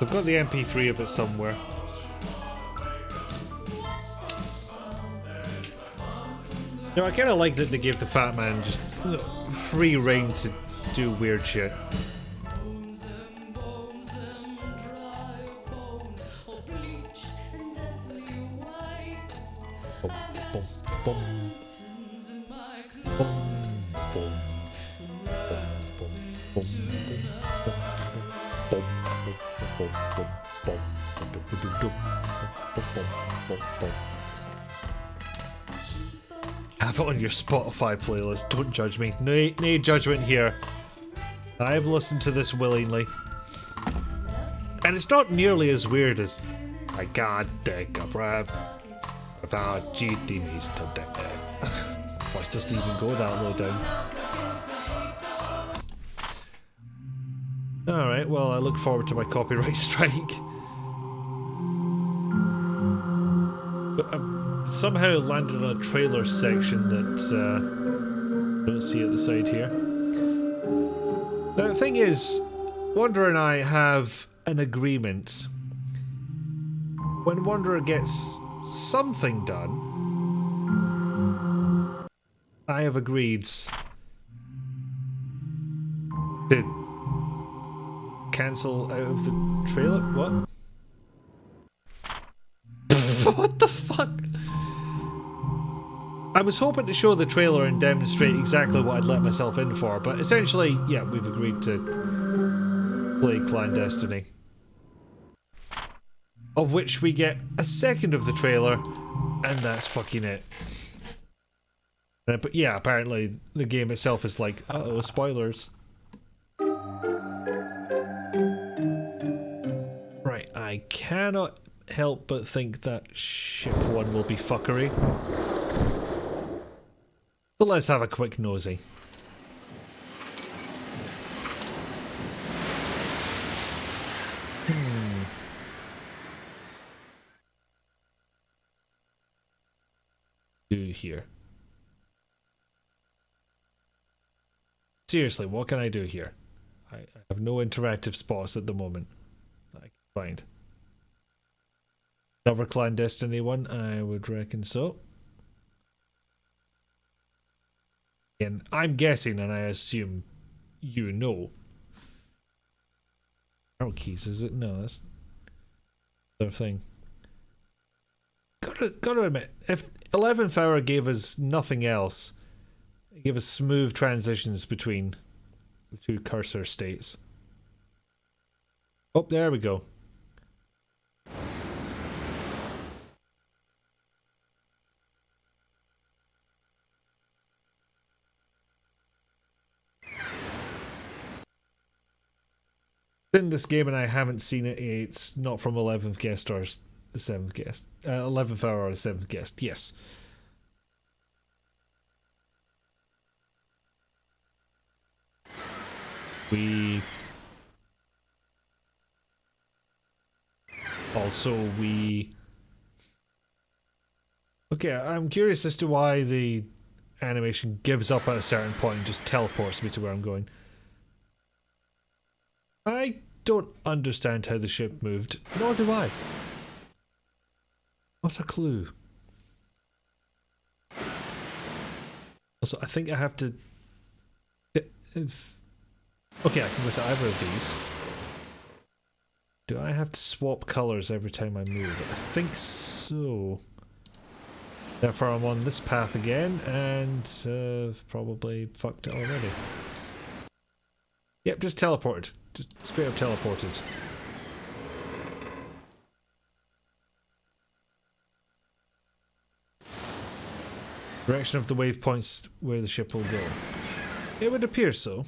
I've got the MP3 of it somewhere. You know, I kind of like that they gave the Fat Man just free reign to do weird shit. Have it on your Spotify playlist. Don't judge me. No judgment here. I've listened to this willingly. And it's not nearly as weird as I can't take a breath without cheating Mr. Death. Voice doesn't even go that low down. Alright, well, I look forward to my copyright strike. But I've somehow landed on a trailer section that I don't see at the side here. The thing is, Wanderer and I have an agreement. When Wanderer gets something done, I have agreed to cancel out of the trailer. What? What the fuck? I was hoping to show the trailer and demonstrate exactly what I'd let myself in for, but essentially, yeah, we've agreed to play Clandestiny. Of which we get a second of the trailer, and that's fucking it. But yeah, apparently the game itself is like, uh-oh, spoilers. Right, I cannot help but think that ship one will be fuckery. So let's have a quick nosy. Do here. Seriously, what can I do here? I have no interactive spots at the moment that I can find. Another Clandestiny one, I would reckon so. And I'm guessing, and I assume you know. Arrow keys, is it? No, that's the other thing. Gotta admit, if 11th Hour gave us nothing else, it gave us smooth transitions between the two cursor states. Oh, there we go. In this game, and I haven't seen it, it's not from 11th Guest or the 7th Guest. 11th Hour or the 7th Guest, yes. We okay, I'm curious as to why the animation gives up at a certain point and just teleports me to where I'm going. I don't understand how the ship moved, nor do I. What a clue. Also, I think I have to... Okay, I can go to either of these. Do I have to swap colours every time I move? I think so. Therefore I'm on this path again, and I've probably fucked it already. Yep, just teleported. Just straight up teleported. Direction of the wave points where the ship will go. It would appear so.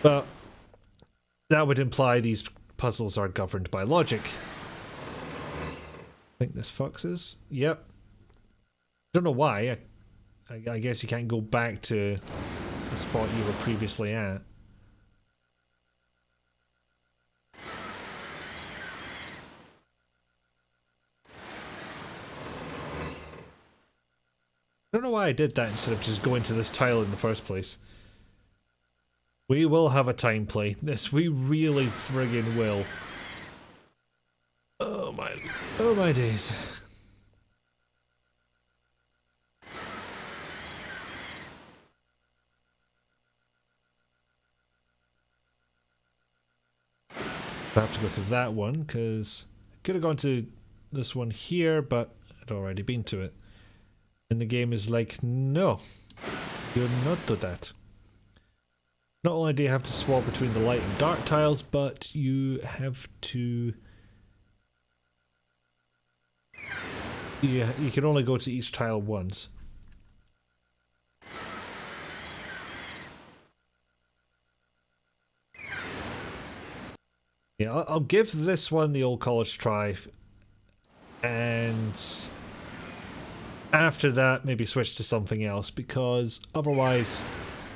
But that would imply these puzzles are governed by logic. I think this fucks us. Yep. Don't know why. I guess you can't go back to the spot you were previously at. I don't know why I did that instead of just going to this tile in the first place. We will have a time play. This we really friggin' will. Oh my days. I have to go to that one because I could have gone to this one here, but I'd already been to it. And the game is like, no, you're not do that. Not only do you have to swap between the light and dark tiles, but you have to... You can only go to each tile once. Yeah, I'll give this one the old college try, and after that maybe switch to something else, because otherwise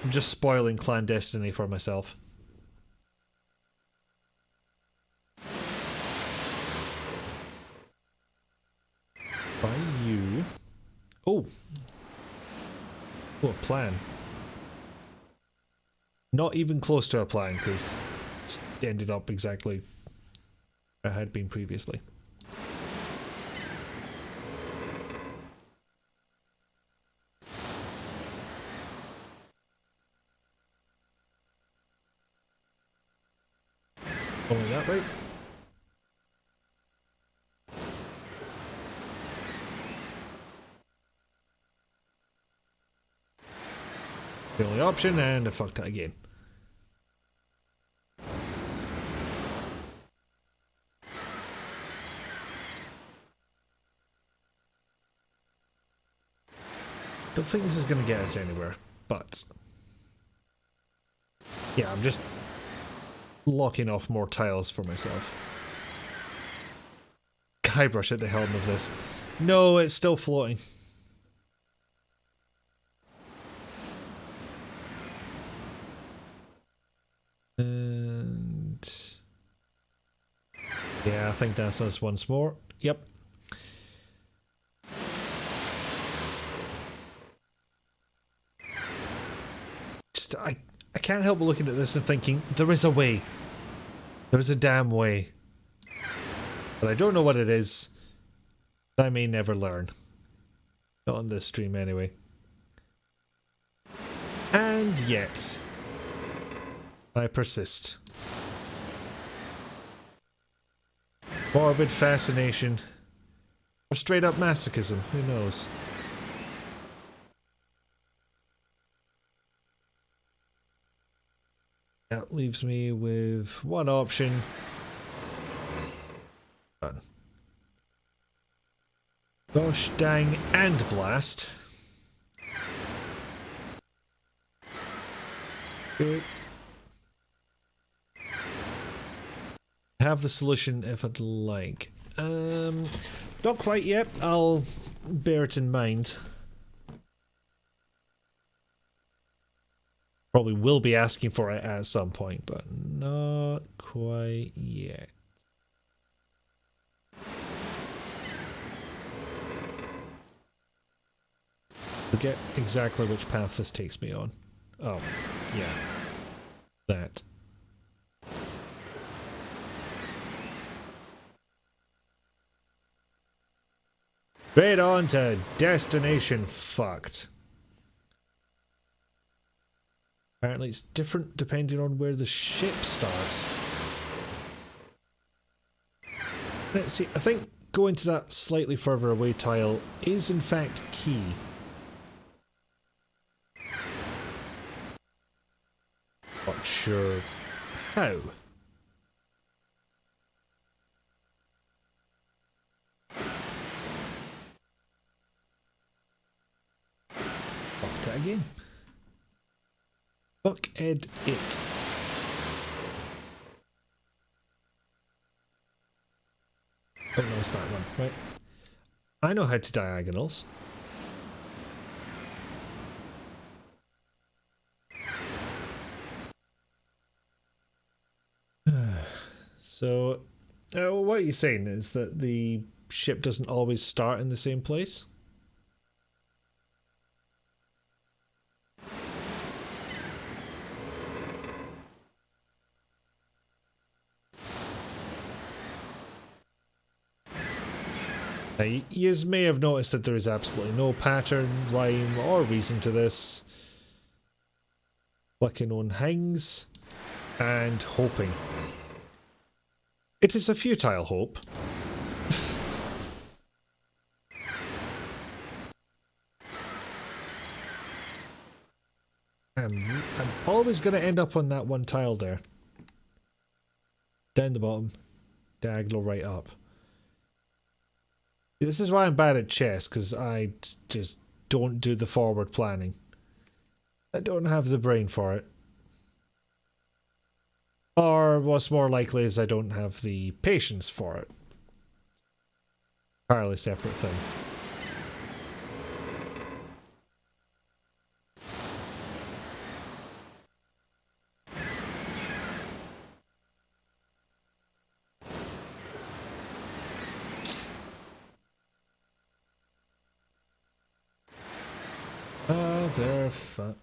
I'm just spoiling Clandestiny for myself. By you. Oh, a plan. Not even close to a plan, because it ended up exactly where I had been previously. Only that way. The only option, and I fucked it again. Don't think this is going to get us anywhere, but yeah, I'm just locking off more tiles for myself. Guybrush at the helm of this. No, it's still floating. And yeah, I think that's us once more. Yep. Just I can't help but looking at this and thinking, there is a way. There is a damn way. But I don't know what it is. I may never learn. Not on this stream anyway. And yet I persist. Morbid fascination. Or straight up masochism, who knows? That leaves me with one option. Done. Gosh dang and blast. Good. Have the solution if I'd like. Not quite yet. I'll bear it in mind. Probably will be asking for it at some point, but not quite yet. Forget exactly which path this takes me on. Oh, yeah. That. Straight on to destination fucked. Apparently it's different depending on where the ship starts. Let's see, I think going to that slightly further away tile is in fact key. Not sure how. Fucked it again. Fuck Ed it. Oh no, it's that one. Right. I know how to diagonals. So, what are you saying is that the ship doesn't always start in the same place? You may have noticed that there is absolutely no pattern, rhyme, or reason to this. Clicking on hangs and hoping. It is a futile hope. I'm always going to end up on that one tile there. Down the bottom, diagonal right up. This is why I'm bad at chess, because I just don't do the forward planning. I don't have the brain for it. Or what's more likely is I don't have the patience for it. Entirely separate thing. They're fun.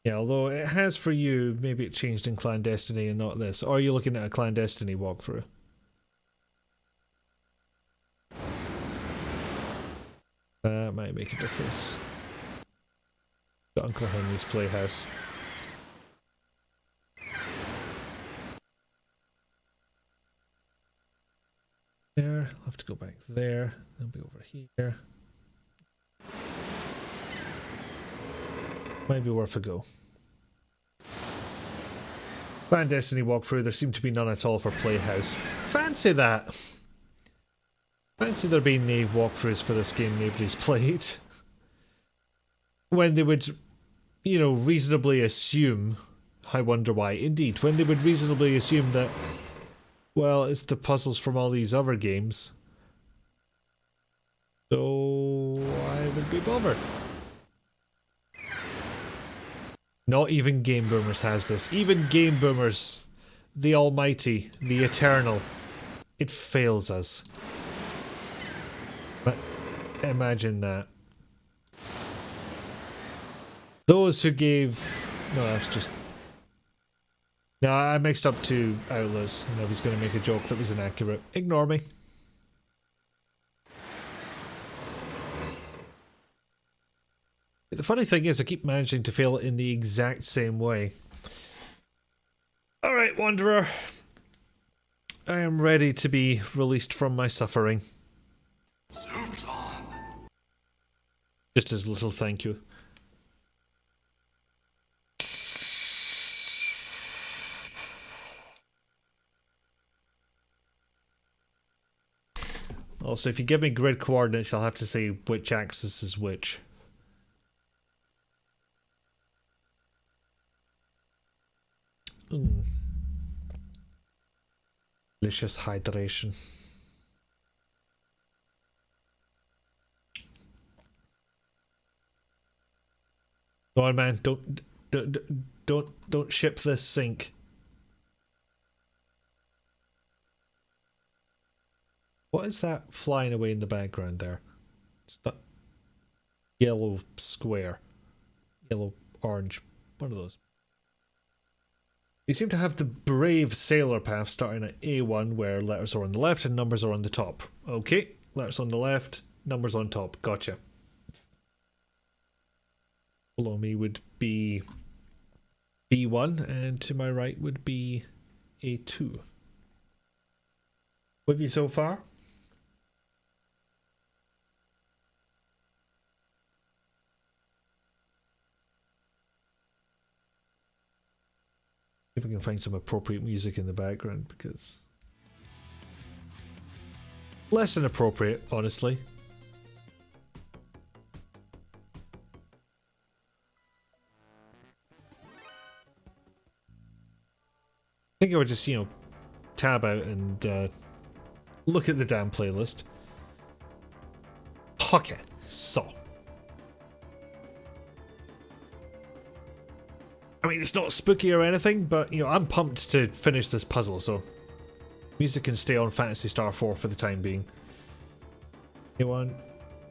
Yeah, although it has for you, maybe it changed in Clandestiny and not this. Or are you looking at a Clandestiny walkthrough? That might make a difference. To Uncle Henry's Playhouse. I'll have to go back there. I'll be over here. Might be worth a go. Fan Destiny walkthrough, there seem to be none at all for Playhouse. Fancy that! Fancy there being no walkthroughs for this game nobody's played. When they would, you know, reasonably assume, I wonder why, indeed, when they would reasonably assume that, well, it's the puzzles from all these other games. So, I would be bothered. Not even Game Boomers has this. Even Game Boomers, the almighty, the eternal, it fails us. But imagine that. Those who gave... No, that's just... No, I mixed up two outlets. I was going to make a joke that was inaccurate. Ignore me. The funny thing is, I keep managing to fail in the exact same way. Alright, Wanderer. I am ready to be released from my suffering. Soup's on. Just as a little thank you. Also, if you give me grid coordinates, I'll have to say which axis is which. Delicious hydration. Go on, man. Don't ship this sink. What is that flying away in the background there? Just that yellow square. Yellow, orange. One of those. You seem to have the brave sailor path starting at A1 where letters are on the left and numbers are on the top. Okay, letters on the left, numbers on top. Gotcha. Below me would be B1 and to my right would be A2. With you so far? If I can find some appropriate music in the background, because less than appropriate, honestly. I think I would just, you know, tab out and look at the damn playlist. Okay, so. I mean, it's not spooky or anything, but, you know, I'm pumped to finish this puzzle, so music can stay on Phantasy Star 4 for the time being. You want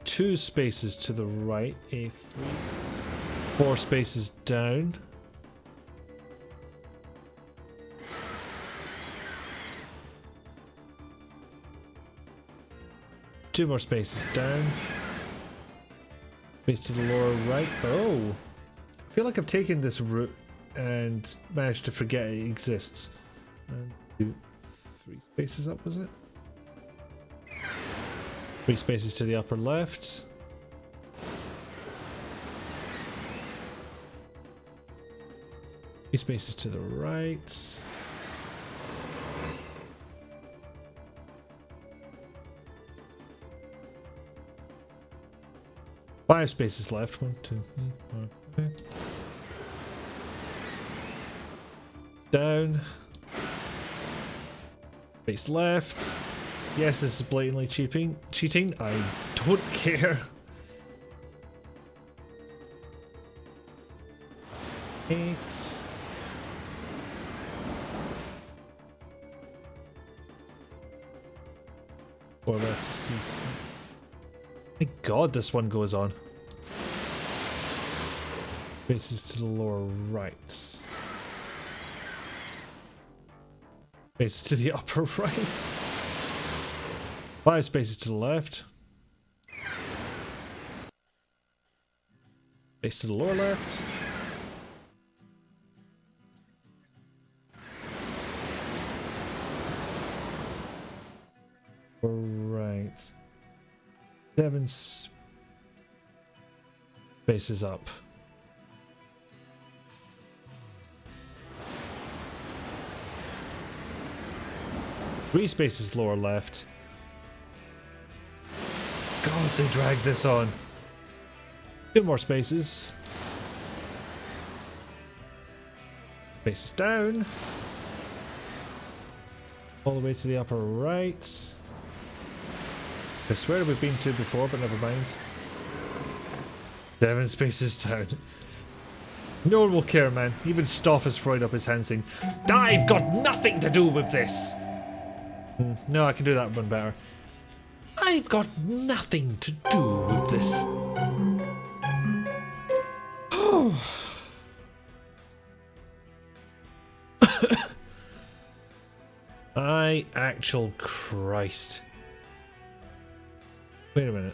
2 spaces to the right, A3, 4 spaces down. Two more spaces down. Space to the lower right. Oh! I feel like I've taken this route and managed to forget it exists. 1, 2, 3 spaces up, was it? 3 spaces to the upper left. Three spaces to the right. Five spaces left. 1, 2, 3, 4, 5. Down. Space left. Yes, this is blatantly cheating. I don't care. 8. Four left to see. My God, this one goes on. Spaces to the lower right. Spaces to the upper right. 5 spaces to the left. Space to the lower left. Right. 7 spaces up. Three spaces lower left. God, they drag this on. 2 more spaces. Spaces down. All the way to the upper right. I swear we've been to before, but never mind. 7 spaces down. No one will care, man. Even Stoff has thrown up his hands saying, I've got nothing to do with this! No, I can do that one better. I've got nothing to do with this. Actual Christ. Wait a minute.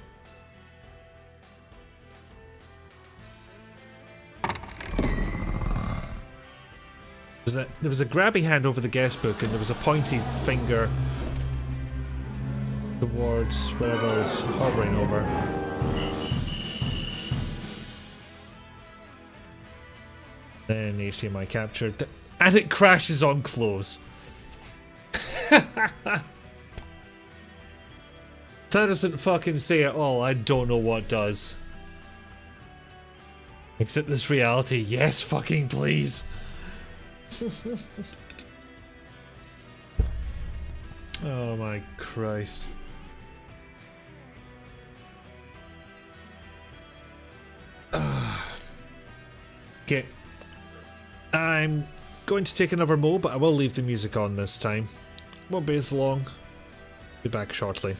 There was a grabby hand over the guest book and there was a pointy finger towards whatever I was hovering over. Then HDMI captured, and it crashes on close. That doesn't fucking say it all. I don't know what does. Exit this reality. Yes, fucking please. Oh my Christ. Okay. I'm going to take another mo, but I will leave the music on this time. Won't be as long. Be back shortly.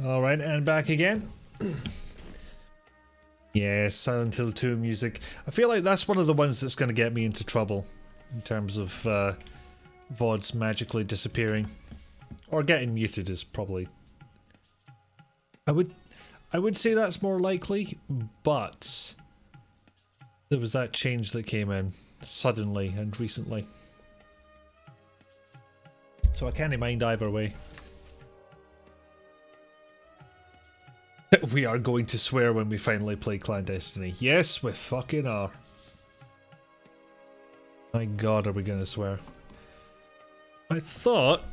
Alright, and back again. Yes, Silent Hill 2 music. I feel like that's one of the ones that's going to get me into trouble in terms of VODs magically disappearing. Or getting muted is probably... I would say that's more likely, but there was that change that came in suddenly and recently. So I can't mind either way. We are going to swear when we finally play Clandestiny. Yes, we fucking are. My god, are we going to swear. I thought,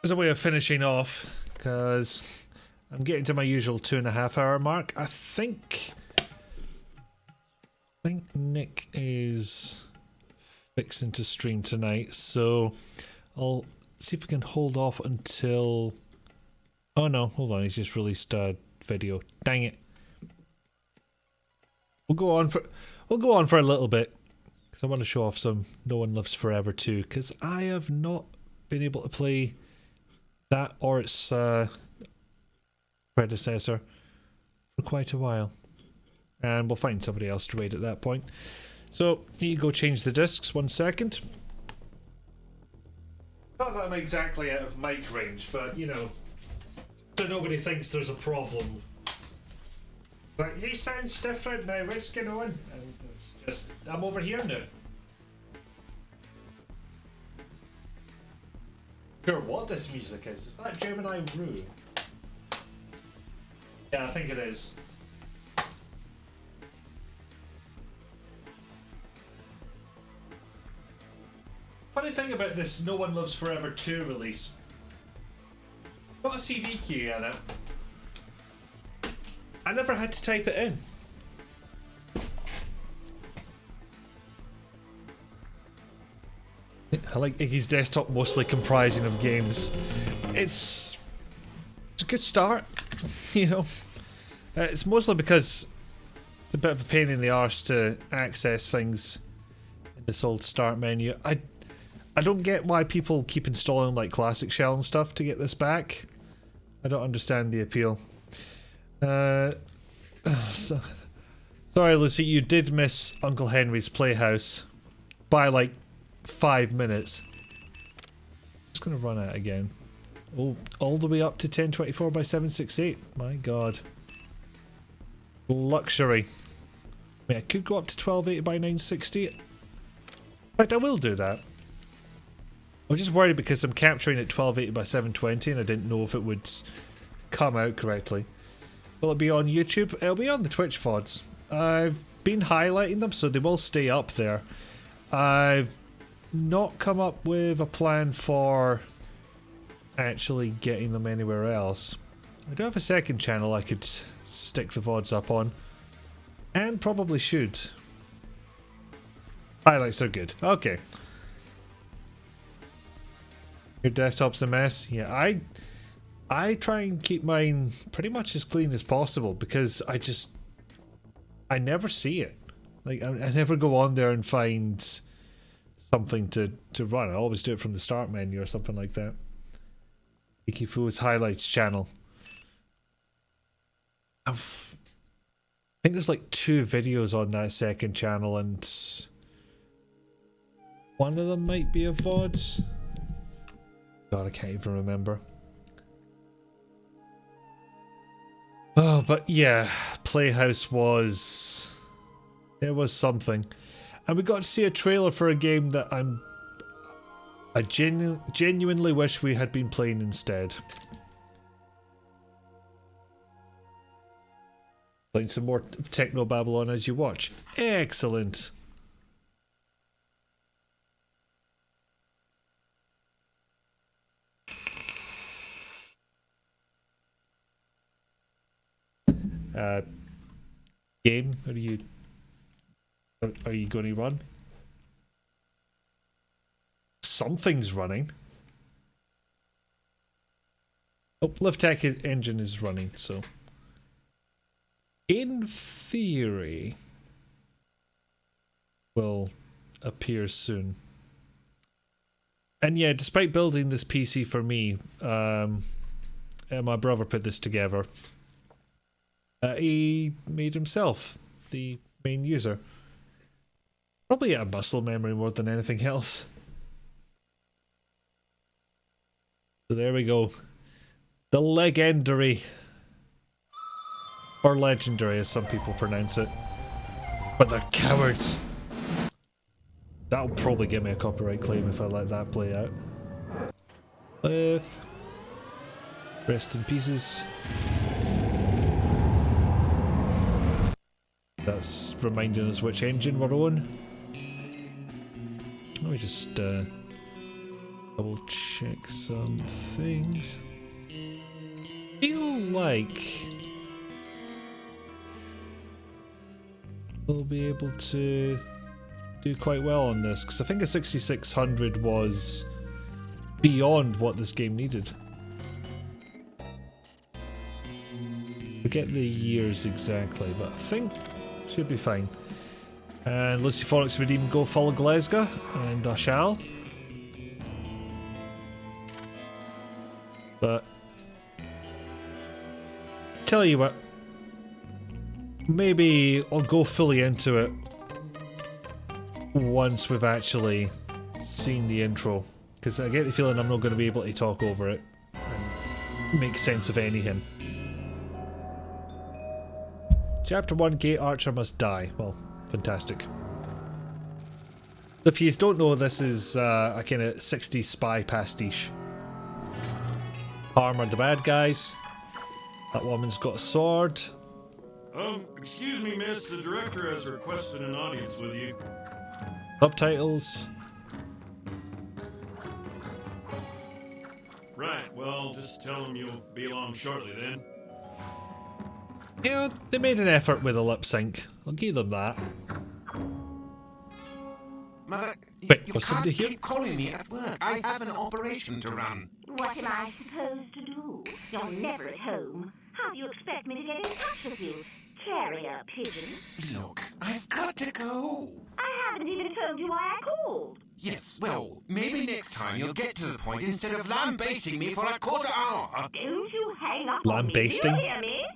as a way of finishing off, because I'm getting to my usual 2.5 hour mark, I think Nick is fixing to stream tonight, so I'll see if we can hold off until... Oh no, hold on, he's just released a video. Dang it. We'll go on for a little bit, because I want to show off some No One Lives Forever 2, because I have not been able to play that or its predecessor for quite a while. And we'll find somebody else to raid at that point. So, need to go change the discs, 1 second. Not that I'm exactly out of mic range, but you know, so nobody thinks there's a problem. Like, he sounds different now, what's going on? And it's just, I'm over here now. Sure, what this music is that Gemini Rue? Yeah, I think it is. Funny thing about this No One Lives Forever 2 release, got a CD key in it. I never had to type it in. I like Iggy's desktop mostly comprising of games. It's a good start, you know. It's mostly because it's a bit of a pain in the arse to access things in this old start menu. I don't get why people keep installing like Classic Shell and stuff to get this back. I don't understand the appeal. Sorry, Lucy, you did miss Uncle Henry's Playhouse by like 5 minutes. Just gonna run out again. Oh, all the way up to 1024 by 768. My god. Luxury. I mean, I could go up to 1280 by 960. In fact, I will do that. I'm just worried because I'm capturing at 1280 by 720 and I didn't know if it would come out correctly. Will it be on YouTube? It'll be on the Twitch VODs. I've been highlighting them so they will stay up there. I've not come up with a plan for actually getting them anywhere else. I do have a second channel I could stick the VODs up on. And probably should. Highlights are good. Okay. Your desktop's a mess? Yeah, I try and keep mine pretty much as clean as possible because I never see it. Like, I never go on there and find something to run. I always do it from the start menu or something like that. Ikifu's highlights channel. I think there's like 2 videos on that second channel and one of them might be a VOD. God, I can't even remember. Oh, but yeah, Playhouse was... It was something. And we got to see a trailer for a game that I genuinely wish we had been playing instead. Playing some more Techno Babylon as you watch. Excellent. Game, are you going to run? Something's running. Oh, LiftTech engine is running, so in theory will appear soon. And yeah, despite building this PC for me, my brother put this together. He made himself the main user. Probably a muscle memory more than anything else. So there we go. The legendary. Or legendary as some people pronounce it. But they're cowards. That'll probably get me a copyright claim if I let that play out. Rest in pieces. That's reminding us which engine we're on. Let me just double check some things. Feel like we'll be able to do quite well on this, because I think a 6600 was beyond what this game needed. Forget the years exactly, but I think should be fine. And Lucy Forex redeemed Go Follow Glasgow, and I shall. But tell you what, maybe I'll go fully into it once we've actually seen the intro, because I get the feeling I'm not going to be able to talk over it and make sense of anything. Chapter 1, H.A.R.M must die. Well, fantastic. If you don't know, this is a kind of 60s spy pastiche. H.A.R.M are the bad guys. That woman's got a sword. Excuse me, miss. The director has requested an audience with you. Subtitles. Right, well, just tell him you'll be along shortly then. Yeah, they made an effort with a lip sync. I'll give them that. Mother, wait, you was can't somebody here? keep calling me at work. I have an operation to run. What am I supposed to do? You're never at home. How do you expect me to get in touch with you? Carrier pigeon. Look, I've got to go. I haven't even told you why I called. Yes, well, maybe next time you'll get to the point instead of lambasting me for a quarter hour. Don't you hang up Lambasting? on me, do you hear me?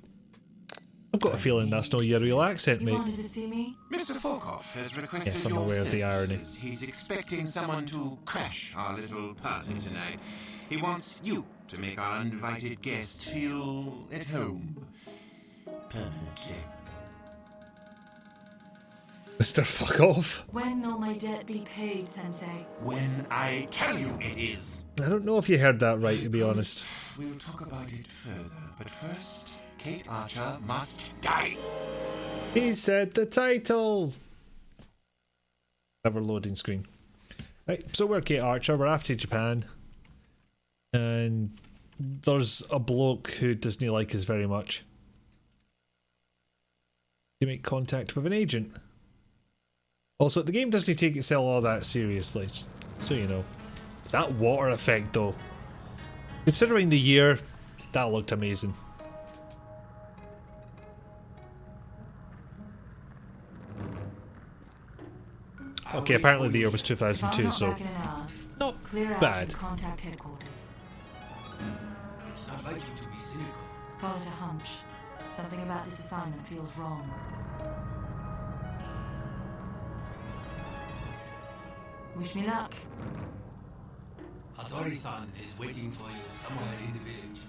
I've got a feeling that's not your real accent, mate. You wanted to see me? Mr. Volkov has requested Yes, I'm your aware of the irony. services. He's expecting someone to crash our little party tonight. He wants you to make our uninvited guest feel at home. Permanently. Mr. Fuck Off. When will my debt be paid, Sensei? When I tell you it is. I don't know if you heard that right, to be honest. We'll talk about it further, but first, Kate Archer must die. He said the title. Never loading screen. Right, so we're Kate Archer, we're after Japan. And there's a bloke who doesn't like us very much. You make contact with an agent. Also, the game doesn't take itself all that seriously, so you know. That water effect though. Considering the year, that looked amazing. Okay, apparently the year was 2002, so not Clear out bad. and contact headquarters. It's not like you to be cynical. Call it a hunch. Something about this assignment feels wrong. Wish me luck. Hattori-san is waiting for you somewhere in the village.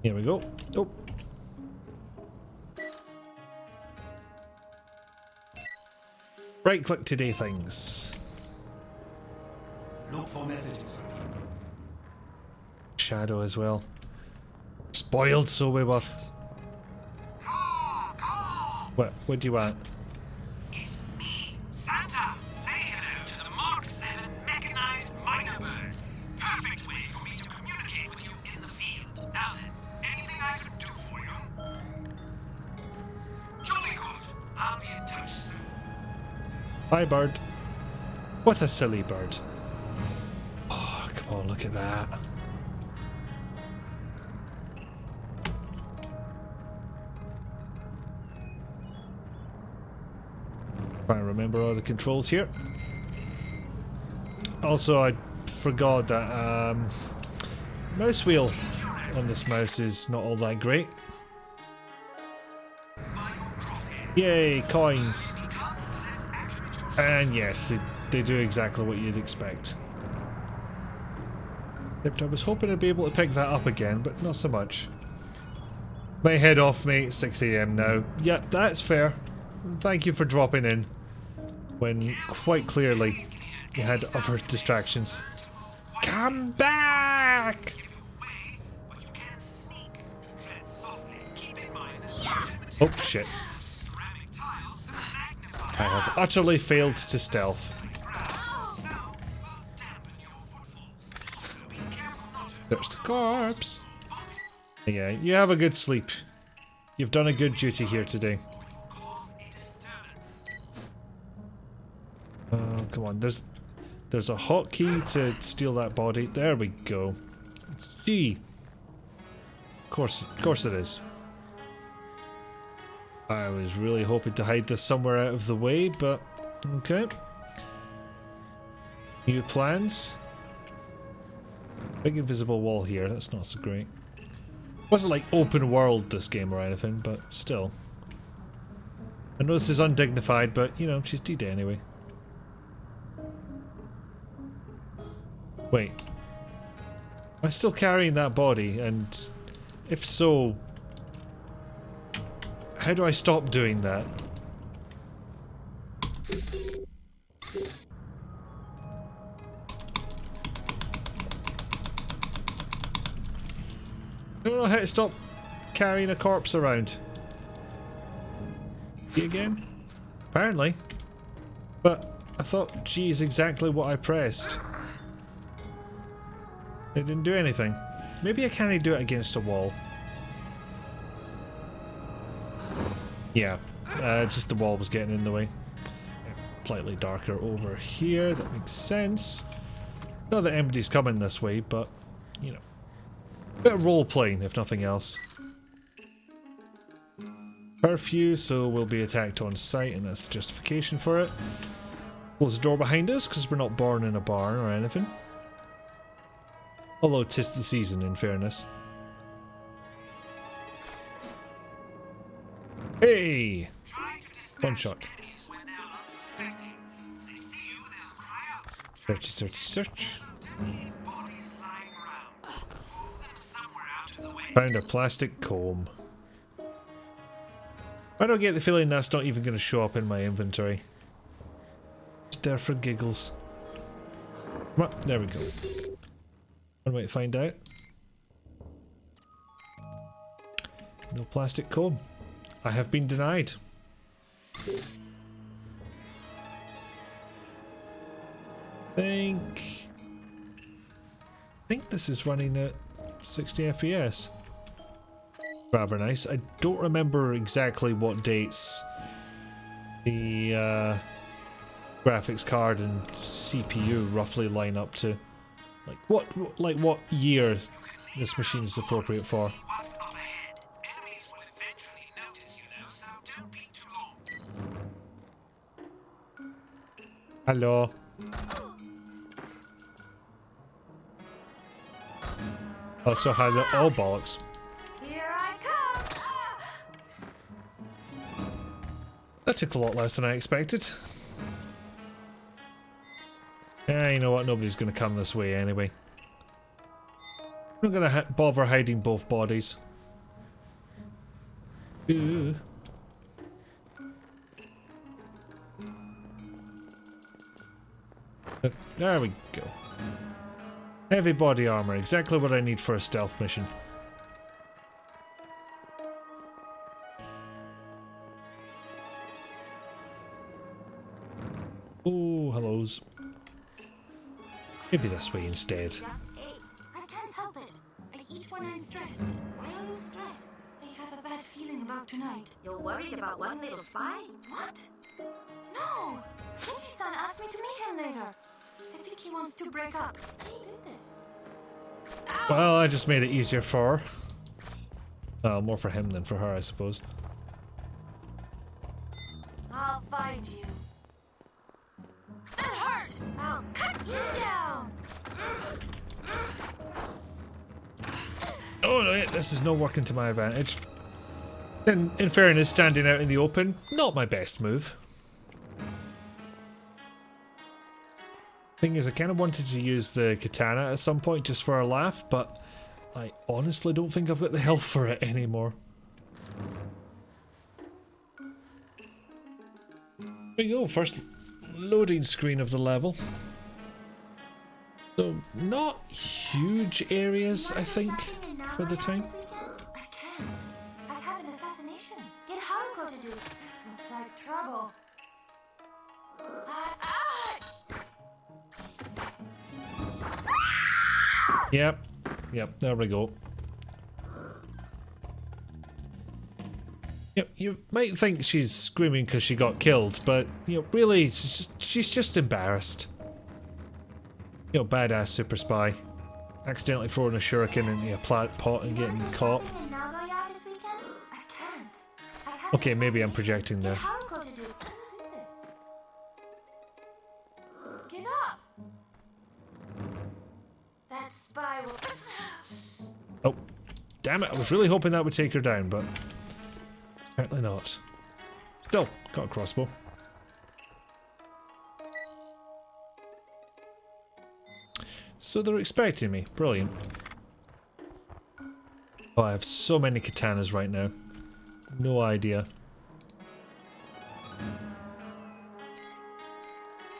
Here we go. Oh. Right click to do things. Look for messages from him. Shadow as well. Spoiled so we were. What do you want? It's me, Santa. Say hello to the Mark 7 mechanized miner bird. Perfect way for me to communicate with you in the field. Now then, anything I can do for you? Jolly good. I'll be in touch soon. Hi, bird. What a silly bird. Oh, come on, look at that. Trying to remember all the controls here. Also, I forgot that mouse wheel on this mouse is not all that great. Yay, coins. And yes, they do exactly what you'd expect. Except I was hoping I'd be able to pick that up again, but not so much. My head off, mate. 6 AM now. Yep, that's fair. Thank you for dropping in when quite clearly you had other distractions. Come back! Oh shit. I have utterly failed to stealth. There's the corpse. Yeah, you have a good sleep. You've done a good duty here today. Oh, come on. There's a hotkey to steal that body. There we go. It's G. Of course it is. I was really hoping to hide this somewhere out of the way, but okay. New plans. Big invisible wall here. That's not so great. Wasn't like open world this game or anything, but still. I know this is undignified, but you know, she's dead anyway. Wait. Am I still carrying that body? And if so, how do I stop doing that? I don't know how to stop carrying a corpse around. G again? Apparently. But I thought G is exactly what I pressed. It didn't do anything. Maybe I can't do it against a wall. Yeah, just the wall was getting in the way. Slightly darker over here, that makes sense. Not that anybody's coming this way, but, you know. Bit of role-playing, if nothing else. Curfew, so we'll be attacked on sight, and that's the justification for it. Close the door behind us, because we're not born in a barn or anything. Although 'tis the season, in fairness. Hey! One shot. Searchy, searchy, search. Found a plastic comb. I don't get the feeling that's not even going to show up in my inventory. Just there for giggles. Come on, there we go. One way to find out. No plastic comb. I have been denied. I think this is running at 60 FPS. Rather nice. I don't remember exactly what dates the graphics card and CPU roughly line up to. Like what year this machine is appropriate for. Hello. Also hello. Oh bollocks. Here I come. That took a lot less than I expected. Yeah, you know what? Nobody's going to come this way anyway. I'm not going to bother hiding both bodies. Ooh. There we go. Heavy body armor, exactly what I need for a stealth mission. Oh, hellos. Maybe this way instead. I can't help it. I eat when I'm stressed. Why are you stressed? I have a bad feeling about tonight. You're worried about one little spy? What? No! Kenji-san asked me to meet him later. I think he wants to break up. He did this. Well, I just made it easier for her. Well, more for him than for her, I suppose. I'll find you. That hurt! I'll cut you down! Oh no, this is not working to my advantage. In fairness, standing out in the open, not my best move. Thing is, I kind of wanted to use the katana at some point just for a laugh, but I honestly don't think I've got the health for it anymore. There we go, first loading screen of the level. So, not huge areas, I think, for the time. I can't. I have an assassination. Get Haruko to do. This looks like trouble. Yep, there we go. You might think she's screaming because she got killed, but really, she's just embarrassed. Badass super spy, accidentally throwing a shuriken in a plant pot and getting caught. Okay, maybe I'm projecting there. Get up! That spy will. Oh, damn it! I was really hoping that would take her down, but apparently not. Still, got a crossbow. So they're expecting me. Brilliant. Oh, I have so many katanas right now. No idea.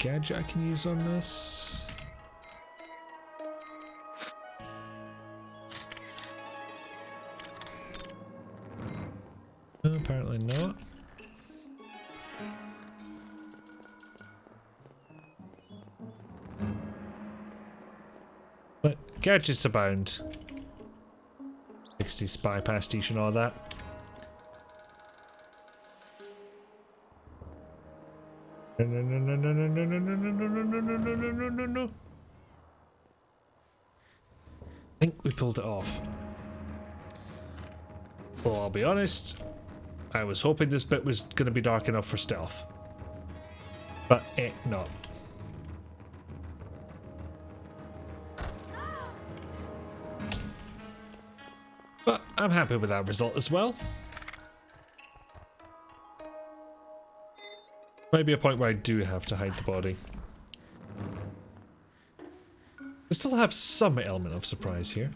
Gadget I can use on this. No, apparently not. But gadgets abound. 60 spy pastiche and all that. No, no, no, no, no, no, no, no, no, no, no, no, no, no, no, no, no. I think we pulled it off. Well, I'll be honest, I was hoping this bit was going to be dark enough for stealth. But not. But I'm happy with that result as well. Maybe a point where I do have to hide the body. I still have some element of surprise here.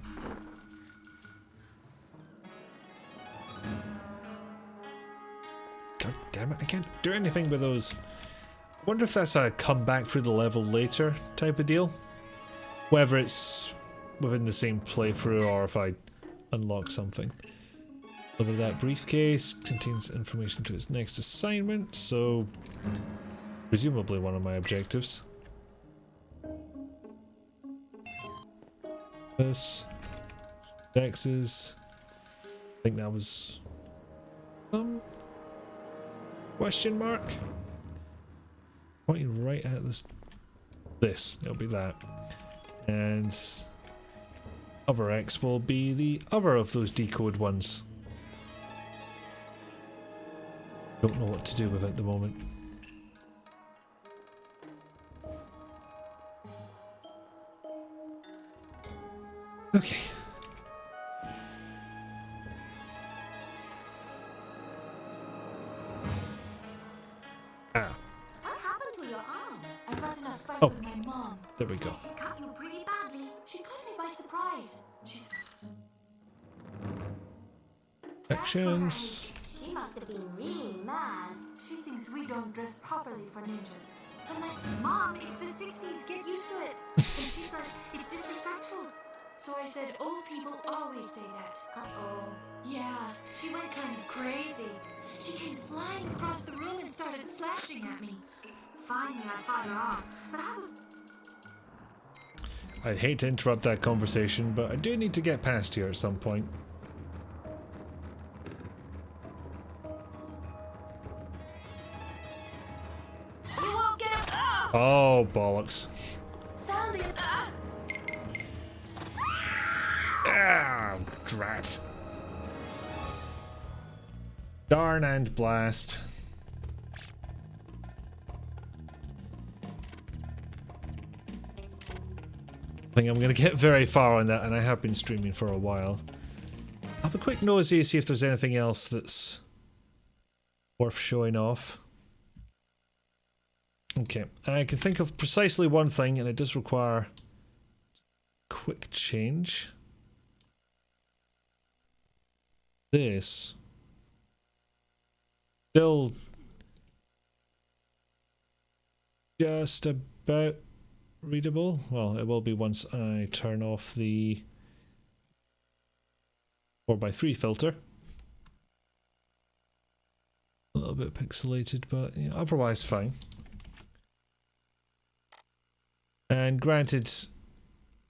God damn it, I can't do anything with those. I wonder if that's a come back through the level later type of deal. Whether it's within the same playthrough or if I unlock something. Look at that briefcase, contains information to its next assignment, so presumably one of my objectives. This Dexes. I think that was some question mark. Pointing right at this. It'll be that. And other X will be the other of those decode ones. Don't know what to do with it at the moment. Okay. Ah. What happened to your arm? I got in a fight Oh. with my mom. There we go. She cut you pretty badly. She caught me by surprise. She's Actions. She must have been really mad. She thinks we don't dress properly for ninjas. I'm like, Mom, it's the 60s, get used to it. And she's like, it's disrespectful. So I said, old people always say that. Uh-oh. Yeah, she went kind of crazy. She came flying across the room and started slashing at me. Finally, I fought her off, but I was... I'd hate to interrupt that conversation, but I do need to get past here at some point. You won't get up! Oh, bollocks. Sound the... Ah, drat. Darn and blast. I think I'm going to get very far on that, and I have been streaming for a while. I'll have a quick nosy to see if there's anything else that's worth showing off. Okay, I can think of precisely one thing, and it does require quick change. This still just about readable. Well, it will be once I turn off the 4x3 filter. A little bit pixelated, but you know, otherwise fine. And granted,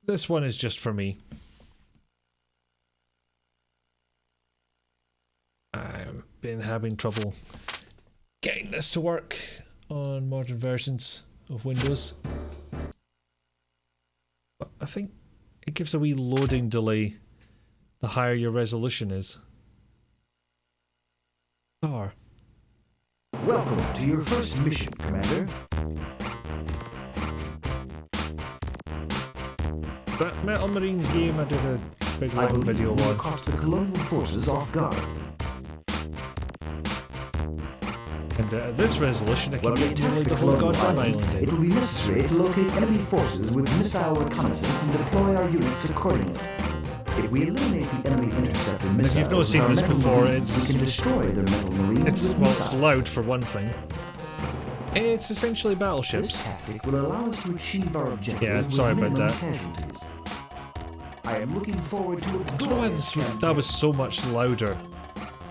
this one is just for me. been having trouble getting this to work on modern versions of Windows. But I think it gives a wee loading delay the higher your resolution is. Or welcome to your first mission, Commander. That Metal Marines game I did a big long video on. Caught the colonial forces off guard. And at this resolution, I can get nearly the whole goddamn island in. It will be necessary to locate enemy forces with missile reconnaissance and deploy our units accordingly. If we eliminate the enemy interceptor missiles, if you've not seen this before, we can destroy their metal marines. It's loud for one thing. It's essentially battleships. This tactic will allow us to achieve our objectives. Yeah, sorry about that. Casualties. I am looking forward to it. I don't know why that was so much louder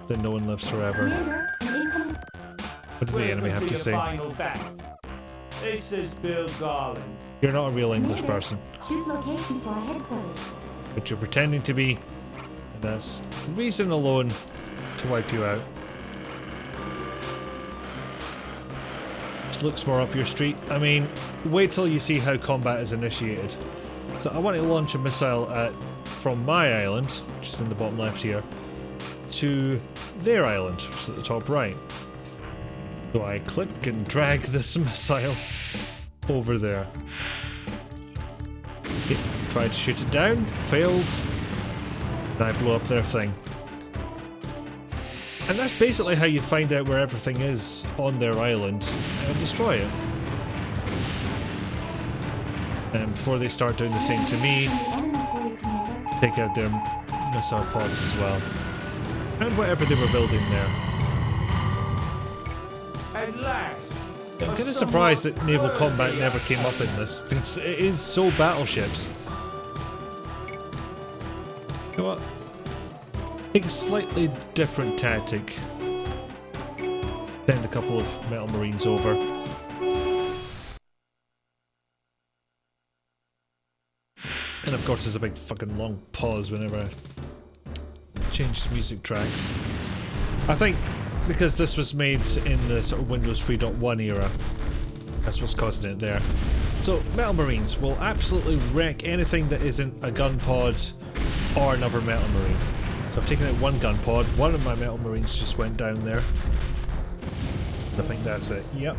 than No One Lives Forever. What did the enemy have to say? This is Bill Garland. You're not a real English person. Choose location for our headquarters. But you're pretending to be, and that's reason alone to wipe you out. This looks more up your street. I mean, wait till you see how combat is initiated. So I want to launch a missile from my island, which is in the bottom left here, to their island, which is at the top right. So I click and drag this missile over there. Okay, tried to shoot it down, failed, and I blew up their thing. And that's basically how you find out where everything is on their island and destroy it. And before they start doing the same to me, take out their missile pods as well. And whatever they were building there. At last. I'm kind of surprised that naval combat never came up in this, because it is so battleships. You know what? Take a slightly different tactic. Send a couple of Metal Marines over. And of course there's a big fucking long pause whenever I change music tracks. I think because this was made in the sort of Windows 3.1 era, that's what's causing it there. So Metal Marines will absolutely wreck anything that isn't a gun pod or another Metal Marine. So I've taken out one gun pod, one of my Metal Marines just went down there. I think that's it, yep.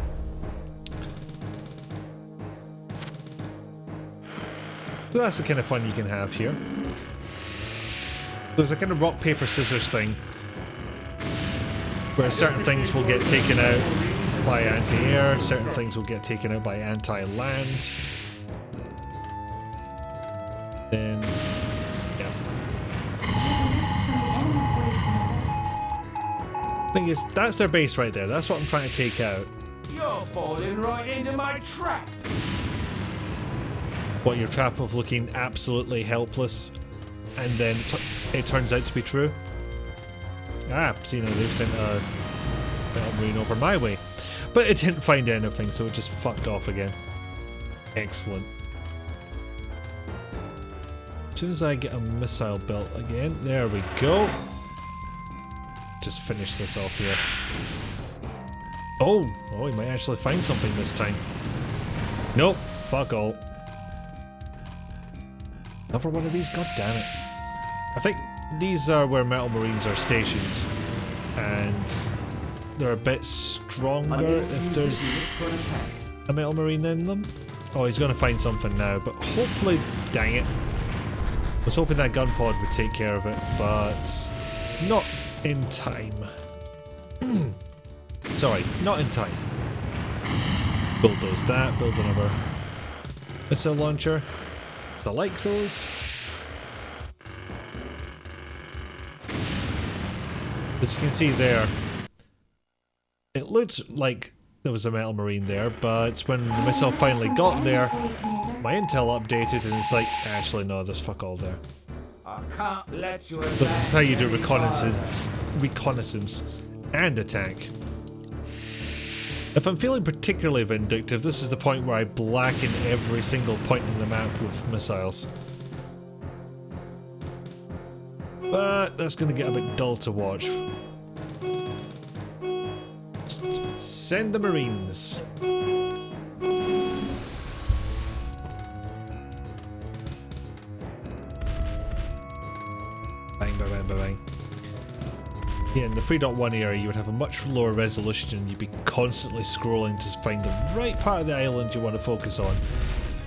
So that's the kind of fun you can have here. There's a kind of rock, paper, scissors thing where certain things will get taken out by anti-air, certain things will get taken out by anti-land. Then, yeah. Thing is, that's their base right there. That's what I'm trying to take out. You're falling right into my trap. What, your trap of looking absolutely helpless, and then it turns out to be true? Ah, so you know, they've sent a Metal Marine over my way. But it didn't find anything, so it just fucked off again. Excellent. As soon as I get a missile built again, there we go. Just finish this off here. Oh, we might actually find something this time. Nope, fuck all. Another one of these, god damn it. I think these are where Metal Marines are stationed, and they're a bit stronger if there's a Metal Marine in them. Oh, he's going to find something now, but hopefully, dang it. I was hoping that gun pod would take care of it, but not in time. Sorry, not in time. Bulldoze that, build another missile launcher, because I like those. As you can see there, it looked like there was a Metal Marine there, but when the missile finally got there, my intel updated and it's like, actually no, there's fuck all there. I can't let you. This is how you do reconnaissance and attack. If I'm feeling particularly vindictive, this is the point where I blacken every single point in the map with missiles. But that's going to get a bit dull to watch. Send the Marines. Bang, bang, bang, bang, bang. Yeah, in the 3.1 era, you would have a much lower resolution and you'd be constantly scrolling to find the right part of the island you want to focus on.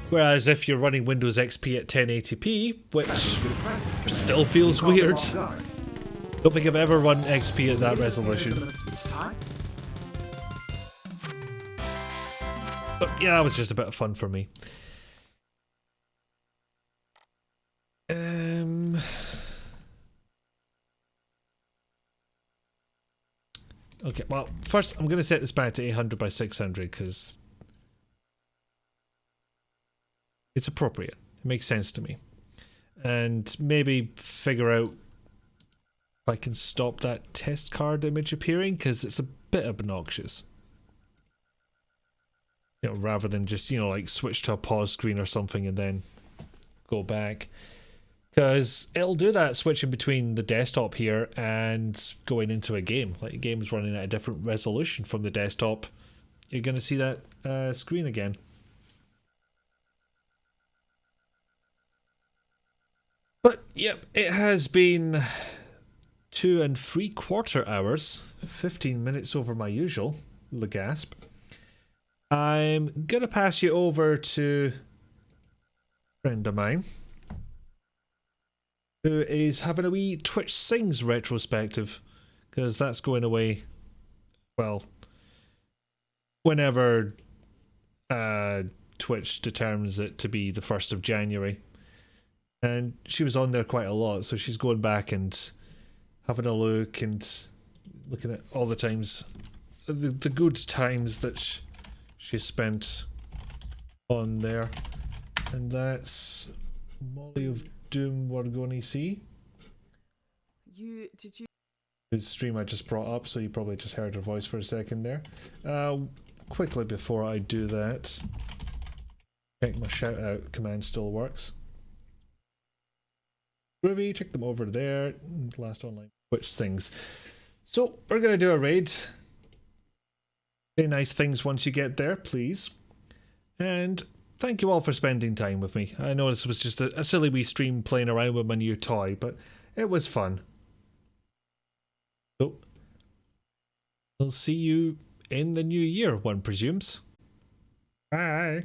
Whereas if you're running Windows XP at 1080p, which still feels weird. Don't think I've ever run XP at that resolution. But yeah, that was just a bit of fun for me. Okay, well, first I'm going to set this back to 800 by 600 because it's appropriate. It makes sense to me. And maybe figure out if I can stop that test card image appearing because it's a bit obnoxious. You know, rather than just, you know, like switch to a pause screen or something and then go back. Because it'll do that switching between the desktop here and going into a game. Like a game is running at a different resolution from the desktop. You're going to see that screen again. But yep, it has been 2 3/4 hours. 15 minutes over my usual. The gasp. I'm going to pass you over to a friend of mine who is having a wee Twitch Sings retrospective, because that's going away, well, whenever Twitch determines it to be the 1st of January. And she was on there quite a lot, so she's going back and having a look and looking at all the times, the good times that she spent on there. And that's Molly of Doom we're going to see. His stream I just brought up, so you probably just heard her voice for a second there. Quickly before I do that, check my shout out command still works. Groovy, check them over there. Last online Twitch things. So we're going to do a raid. Say nice things once you get there, please. And thank you all for spending time with me. I know this was just a silly wee stream playing around with my new toy, but it was fun. So, we'll see you in the new year, one presumes. Bye.